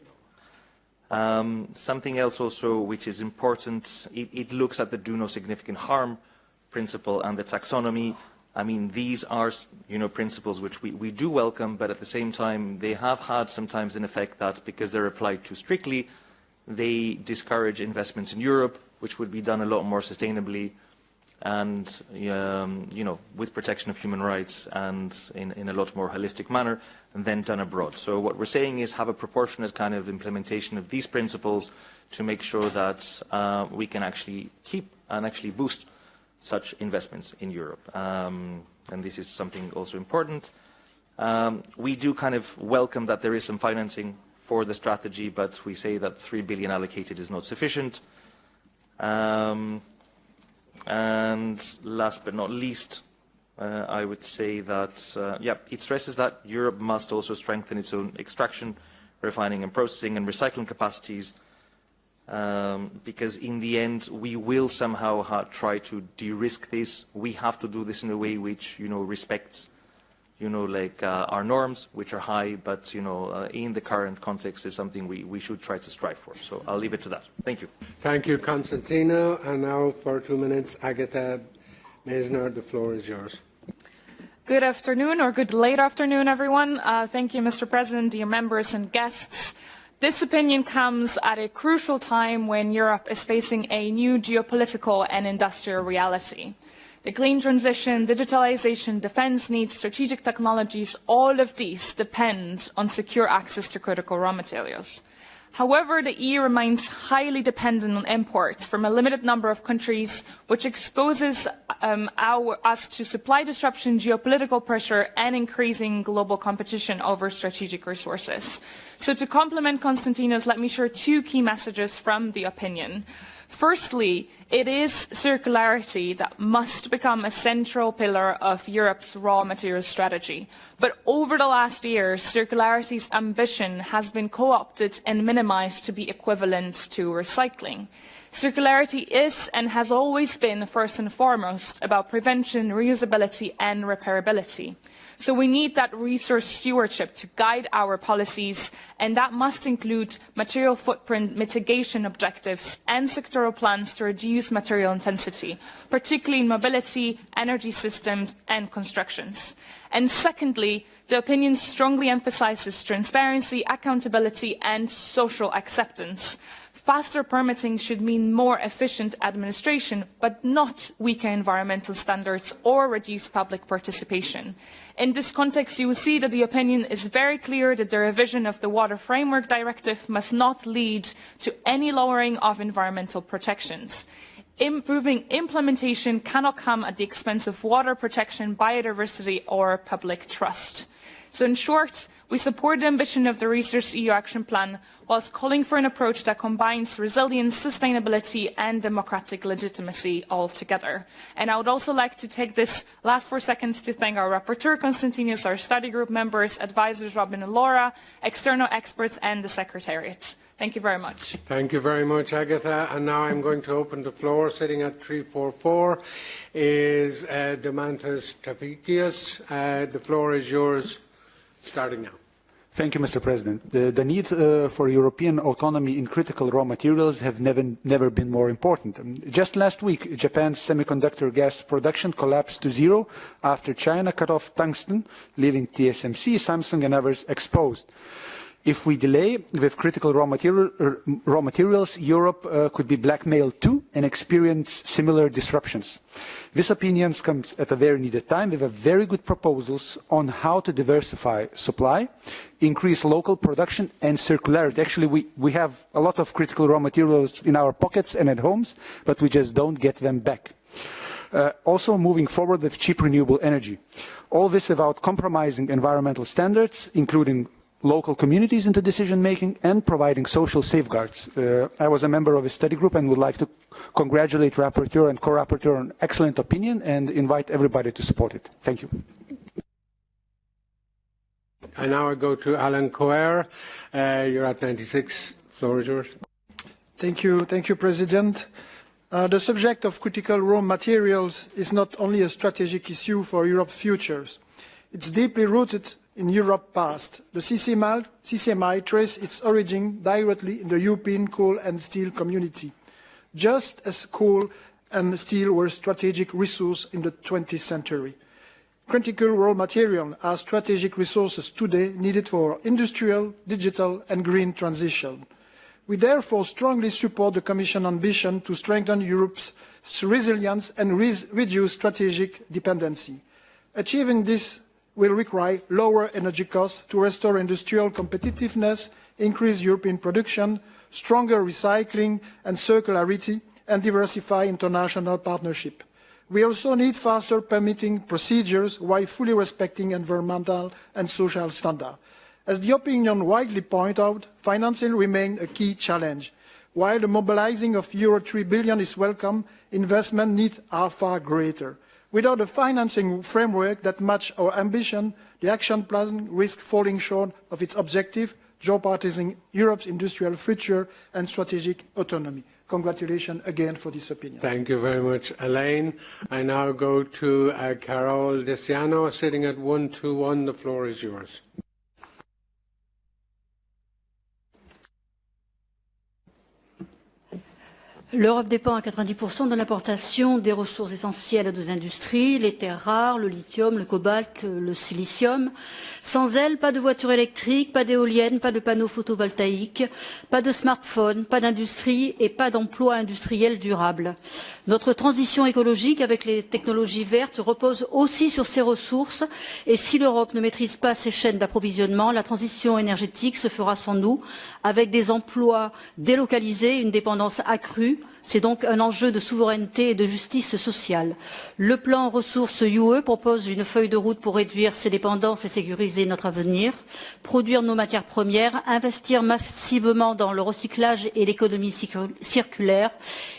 Something else also which is important, it looks at the do no significant harm principle and the taxonomy. I mean, these are, principles which we do welcome, but at the same time, they have had sometimes an effect that because they're applied too strictly, they discourage investments in Europe, which would be done a lot more sustainably and, with protection of human rights and in a lot more holistic manner than done abroad. So what we're saying is have a proportionate kind of implementation of these principles to make sure that we can actually keep and actually boost such investments in Europe. And this is something also important. We do kind of welcome that there is some financing for the strategy, but we say that 3 billion allocated is not sufficient. And last but not least, I would say that, it stresses that Europe must also strengthen its own extraction, refining and processing and recycling capacities, because in the end we will somehow try to de-risk this. We have to do this in a way which, respects, our norms, which are high, but, in the current context is something we should try to strive for. So I'll leave it to that. Thank you. Thank you, Constantino. And now for 2 minutes, Agatha Meisner, the floor is yours. Good afternoon, or good late afternoon, everyone. Thank you, Mr. President, dear members and guests. This opinion comes at a crucial time when Europe is facing a new geopolitical and industrial reality. The clean transition, digitalization, defense needs, strategic technologies, all of these depend on secure access to critical raw materials. However, the EU remains highly dependent on imports from a limited number of countries, which exposes us to supply disruption, geopolitical pressure, and increasing global competition over strategic resources. So to complement Konstantinos, let me share 2 key messages from the opinion. Firstly, it is circularity that must become a central pillar of Europe's raw materials strategy. But over the last years, circularity's ambition has been co-opted and minimized to be equivalent to recycling. Circularity is and has always been, first and foremost, about prevention, reusability, and repairability. So we need that resource stewardship to guide our policies, and that must include material footprint mitigation objectives and sectoral plans to reduce material intensity, particularly in mobility, energy systems, and constructions. And secondly, the opinion strongly emphasizes transparency, accountability, and social acceptance. Faster permitting should mean more efficient administration, but not weaker environmental standards or reduced public participation. In this context, you will see that the opinion is very clear that the revision of the Water Framework Directive must not lead to any lowering of environmental protections. Improving implementation cannot come at the expense of water protection, biodiversity, or public trust. So in short, we support the ambition of the RESourceEU Action Plan, whilst calling for an approach that combines resilience, sustainability, and democratic legitimacy all together. And I would also like to take this last 4 seconds to thank our rapporteur, Konstantinos, our study group members, advisors, Robin and Laura, external experts, and the Secretariat. Thank you very much. Thank you very much, Agatha. And now I'm going to open the floor. Sitting at 344 is Domantas Tavikius. The floor is yours, starting now. Thank you, Mr. President. The need for European autonomy in critical raw materials have never been more important. Just last week, Japan's semiconductor gas production collapsed to zero after China cut off tungsten, leaving TSMC, Samsung, and others exposed. If we delay with critical raw materials, Europe could be blackmailed too and experience similar disruptions. This opinion comes at a very needed time with very good proposals on how to diversify supply, increase local production and circularity. Actually, we have a lot of critical raw materials in our pockets and at homes, but we just don't get them back. Also moving forward with cheap renewable energy. All this without compromising environmental standards, including local communities into decision-making and providing social safeguards. I was a member of a study group and would like to congratulate Rapporteur and Co-Rapporteur on an excellent opinion and invite everybody to support it. Thank you. And now I go to Alan Coer. You're at 96. Floor is yours. Thank you, President. The subject of critical raw materials is not only a strategic issue for Europe's futures. It's deeply rooted in Europe's past. The CCMI traces its origin directly in the European coal and steel community, just as coal and steel were strategic resources in the 20th century. Critical raw materials are strategic resources today needed for industrial, digital and green transition. We therefore strongly support the Commission's ambition to strengthen Europe's resilience and reduce strategic dependency. Achieving this will require lower energy costs to restore industrial competitiveness, increase European production, stronger recycling and circularity, and diversify international partnership. We also need faster permitting procedures while fully respecting environmental and social standards. As the opinion widely points out, financing remains a key challenge. While the mobilising of Euro 3 billion is welcome, investment needs are far greater. Without a financing framework that matches our ambition, the action plan risks falling short of its objective, jeopardising Europe's industrial future and strategic autonomy. Congratulations again for this opinion. Thank you very much, Elaine. I now go to Carol Desiano, sitting at 121. The floor is yours. L'Europe dépend à 90% de l'importation des ressources essentielles de nos industries, les terres rares, le lithium, le cobalt, le silicium. Sans elles, pas de voitures électriques, pas d'éoliennes, pas de panneaux photovoltaïques, pas de smartphones, pas d'industrie et pas d'emplois industriels durables. Notre transition écologique avec les technologies vertes repose aussi sur ces ressources et si l'Europe ne maîtrise pas ses chaînes d'approvisionnement, la transition énergétique se fera sans nous avec des emplois délocalisés, une dépendance accrue. C'est donc un enjeu de souveraineté et de justice sociale. Le plan RESourceEU propose une feuille de route pour réduire ces dépendances et sécuriser notre avenir, produire nos matières premières, investir massivement dans le recyclage et l'économie circulaire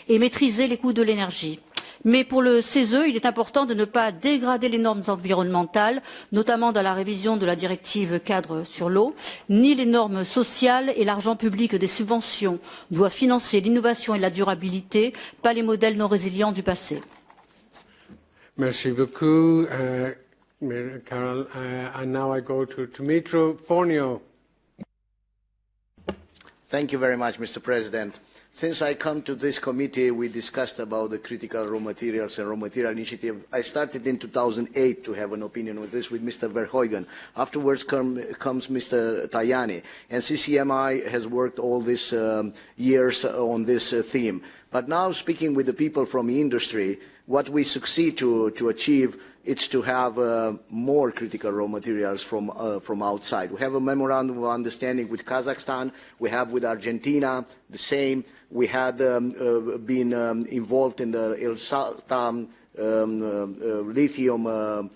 et maîtriser les coûts de l'énergie. Mais pour le CESE, il est important de ne pas dégrader les normes environnementales, notamment dans la révision de la directive cadre sur l'eau, ni les normes sociales et l'argent public des subventions doit financer l'innovation et la durabilité, pas les modèles non résilients du passé. Merci beaucoup, Carol. And now I go to Dimitru Fornio. Thank you very much, Mr. President. Since I come to this committee, we discussed about the critical raw materials and raw material initiative. I started in 2008 to have an opinion with this with Mr. Verheugen. Afterwards comes Mr. Tajani, and CCMI has worked all these years on this theme. But now, speaking with the people from the industry, what we succeed to achieve is to have more critical raw materials from outside. We have a memorandum of understanding with Kazakhstan. We have with Argentina the same. We had been involved in the El Saltam lithium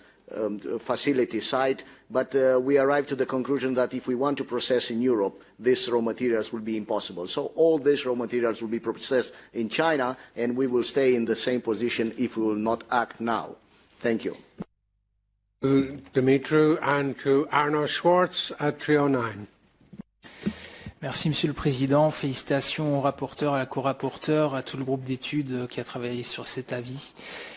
facility site, but we arrived to the conclusion that if we want to process in Europe, these raw materials will be impossible. So all these raw materials will be processed in China, and we will stay in the same position if we will not act now. Thank you. Dimitru, and to Arno Schwartz at 309. Merci Monsieur le Président. Félicitations au rapporteur, à la co-rapporteure, à tout le groupe d'études qui a travaillé sur cet avis.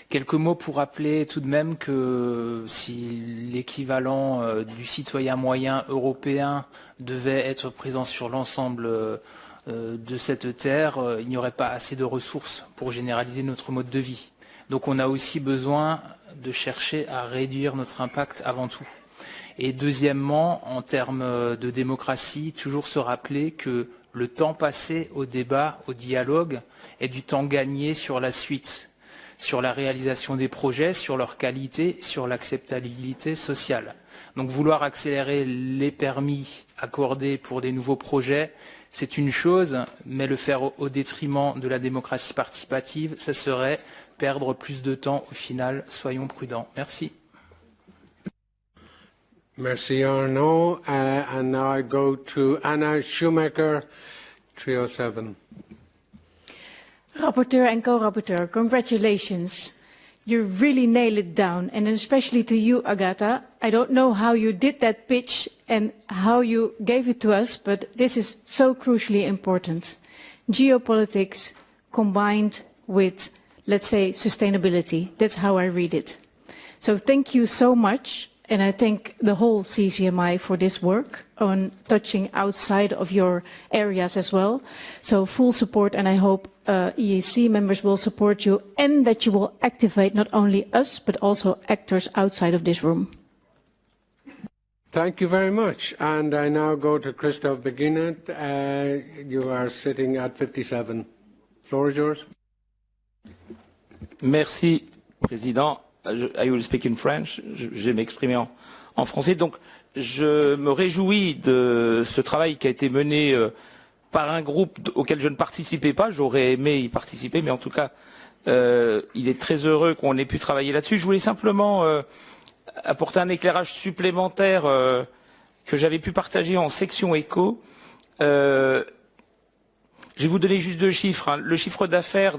Quelques mots pour rappeler tout de même que si l'équivalent du citoyen moyen européen devait être présent sur l'ensemble de cette terre, il n'y aurait pas assez de ressources pour généraliser notre mode de vie. Donc on a aussi besoin de chercher à réduire notre impact avant tout. Et deuxièmement, en termes de démocratie, toujours se rappeler que le temps passé au débat, au dialogue, est du temps gagné sur la suite, sur la réalisation des projets, sur leur qualité, sur l'acceptabilité sociale. Donc vouloir accélérer les permis accordés pour des nouveaux projets, c'est une chose, mais le faire au détriment de la démocratie participative, ça serait perdre plus de temps au final. Soyons prudents. Merci. Merci Arnaud. And now I go to Anna Schumacher, 307. Rapporteur and co-rapporteur, congratulations. You really nailed it down, and especially to you, Agatha. I don't know how you did that pitch and how you gave it to us, but this is so crucially important. Geopolitics combined with, let's say, sustainability. That's how I read it. So thank you so much. And I thank the whole CCMI for this work on touching outside of your areas as well. So full support, and I hope EESC members will support you and that you will activate not only us, but also actors outside of this room. Thank you very much. And I now go to Christophe Beguinet. You are sitting at 57. The floor is yours. Merci, Président. I will speak in French. Je vais m'exprimer en français. Donc, je me réjouis de ce travail qui a été mené par un groupe auquel je ne participais pas. J'aurais aimé y participer, mais en tout cas, il est très heureux qu'on ait pu travailler là-dessus. Je voulais simplement apporter un éclairage supplémentaire que j'avais pu partager en section éco. Je vais vous donner juste 2 chiffres. Hein. Le chiffre d'affaires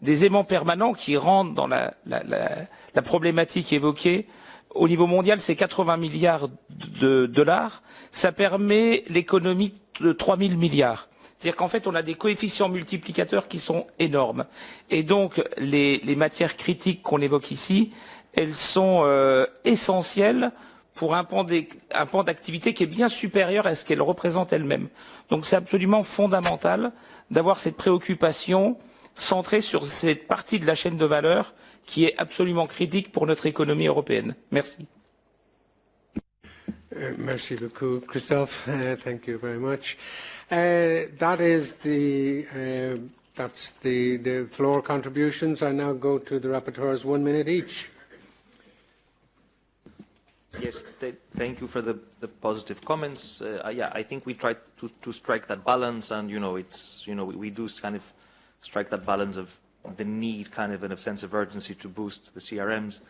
des aimants permanents qui rentrent dans la problématique évoquée, au niveau mondial, c'est 80 milliards de dollars. Ça permet l'économie de 3 000 milliards. C'est-à-dire qu'en fait, on a des coefficients multiplicateurs qui sont énormes. Et donc, les matières critiques qu'on évoque ici, elles sont essentielles pour un pan d'activité qui est bien supérieur à ce qu'elle représente elle-même. Donc c'est absolument fondamental d'avoir cette préoccupation centrée sur cette partie de la chaîne de valeur qui est absolument critique pour notre économie européenne. Merci. Merci beaucoup, Christophe. Thank you very much. That is that's the floor contributions. I now go to the rapporteurs, 1 minute each. Yes, thank you for the positive comments. Yeah, I think we tried to strike that balance, and we do kind of strike that balance of the need, kind of, and a sense of urgency to boost the CRMs,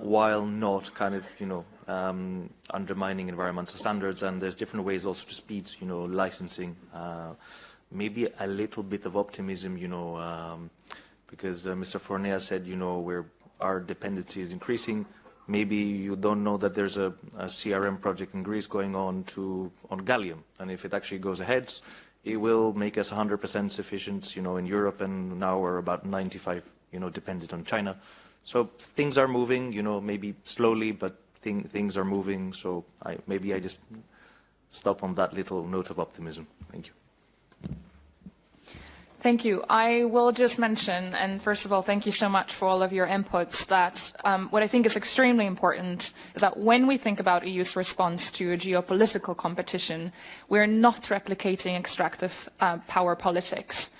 while not kind of undermining environmental standards. And there's different ways also to speed licensing. Maybe a little bit of optimism, because Mr. Fornea said our dependency is increasing. Maybe you don't know that there's a CRM project in Greece going on gallium, and if it actually goes ahead, it will make us 100% sufficient, in Europe, and now we're about 95, dependent on China. So things are moving, maybe slowly, but things are moving. So maybe I just stop on that little note of optimism. Thank you. Thank you. I will just mention, and first of all, thank you so much for all of your inputs, that what I think is extremely important is that when we think about EU's response to a geopolitical competition, we're not replicating extractive power politics,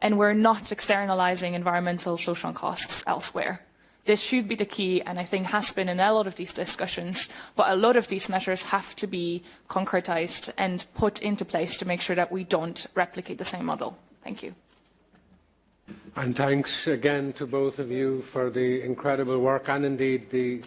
and we're not externalizing environmental social costs elsewhere. This should be the key, and I think has been in a lot of these discussions, but a lot of these measures have to be concretized and put into place to make sure that we don't replicate the same model. Thank you. And thanks again to both of you for the incredible work, and indeed the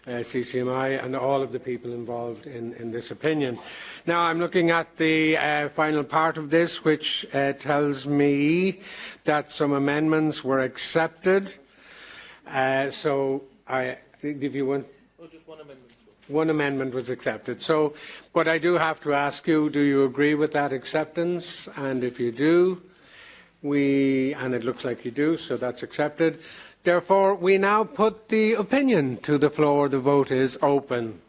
CCMI and all of the people involved in this opinion. Now I'm looking at the final part of this, which tells me that some amendments were accepted. So I think if you want... Oh, just one amendment. One amendment was accepted. So, but I do have to ask you, do you agree with that acceptance? And if you do, and it looks like you do, so that's accepted. Therefore, we now put the opinion to the floor. The vote is open.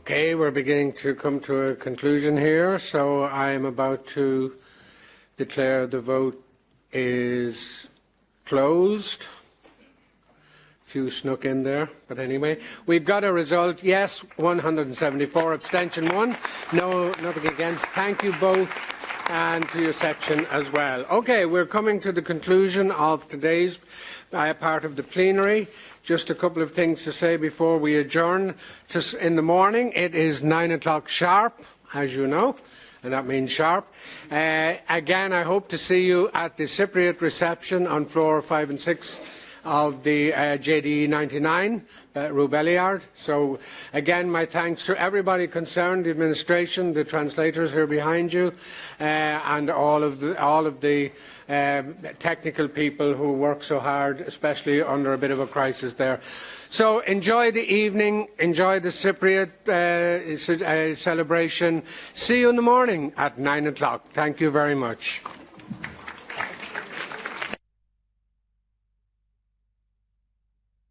Okay, we're beginning to come to a conclusion here, so I am about to declare the vote is closed. A few snuck in there, but anyway. We've got a result, yes, 174, abstention 1, no, nothing against. Thank you both, and to your section as well. Okay, we're coming to the conclusion of today's part of the plenary. Just a couple of things to say before we adjourn. In the morning, it is 9 o'clock sharp, as you know, and that means sharp. Again, I hope to see you at the Cypriot reception on floor 5 and 6 of the JDE 99, Rue Belliard. So, again, my thanks to everybody concerned, the administration, the translators here behind you, and all of the technical people who work so hard, especially under a bit of a crisis there. So enjoy the evening, enjoy the Cypriot celebration. See you in the morning at 9 o'clock. Thank you very much.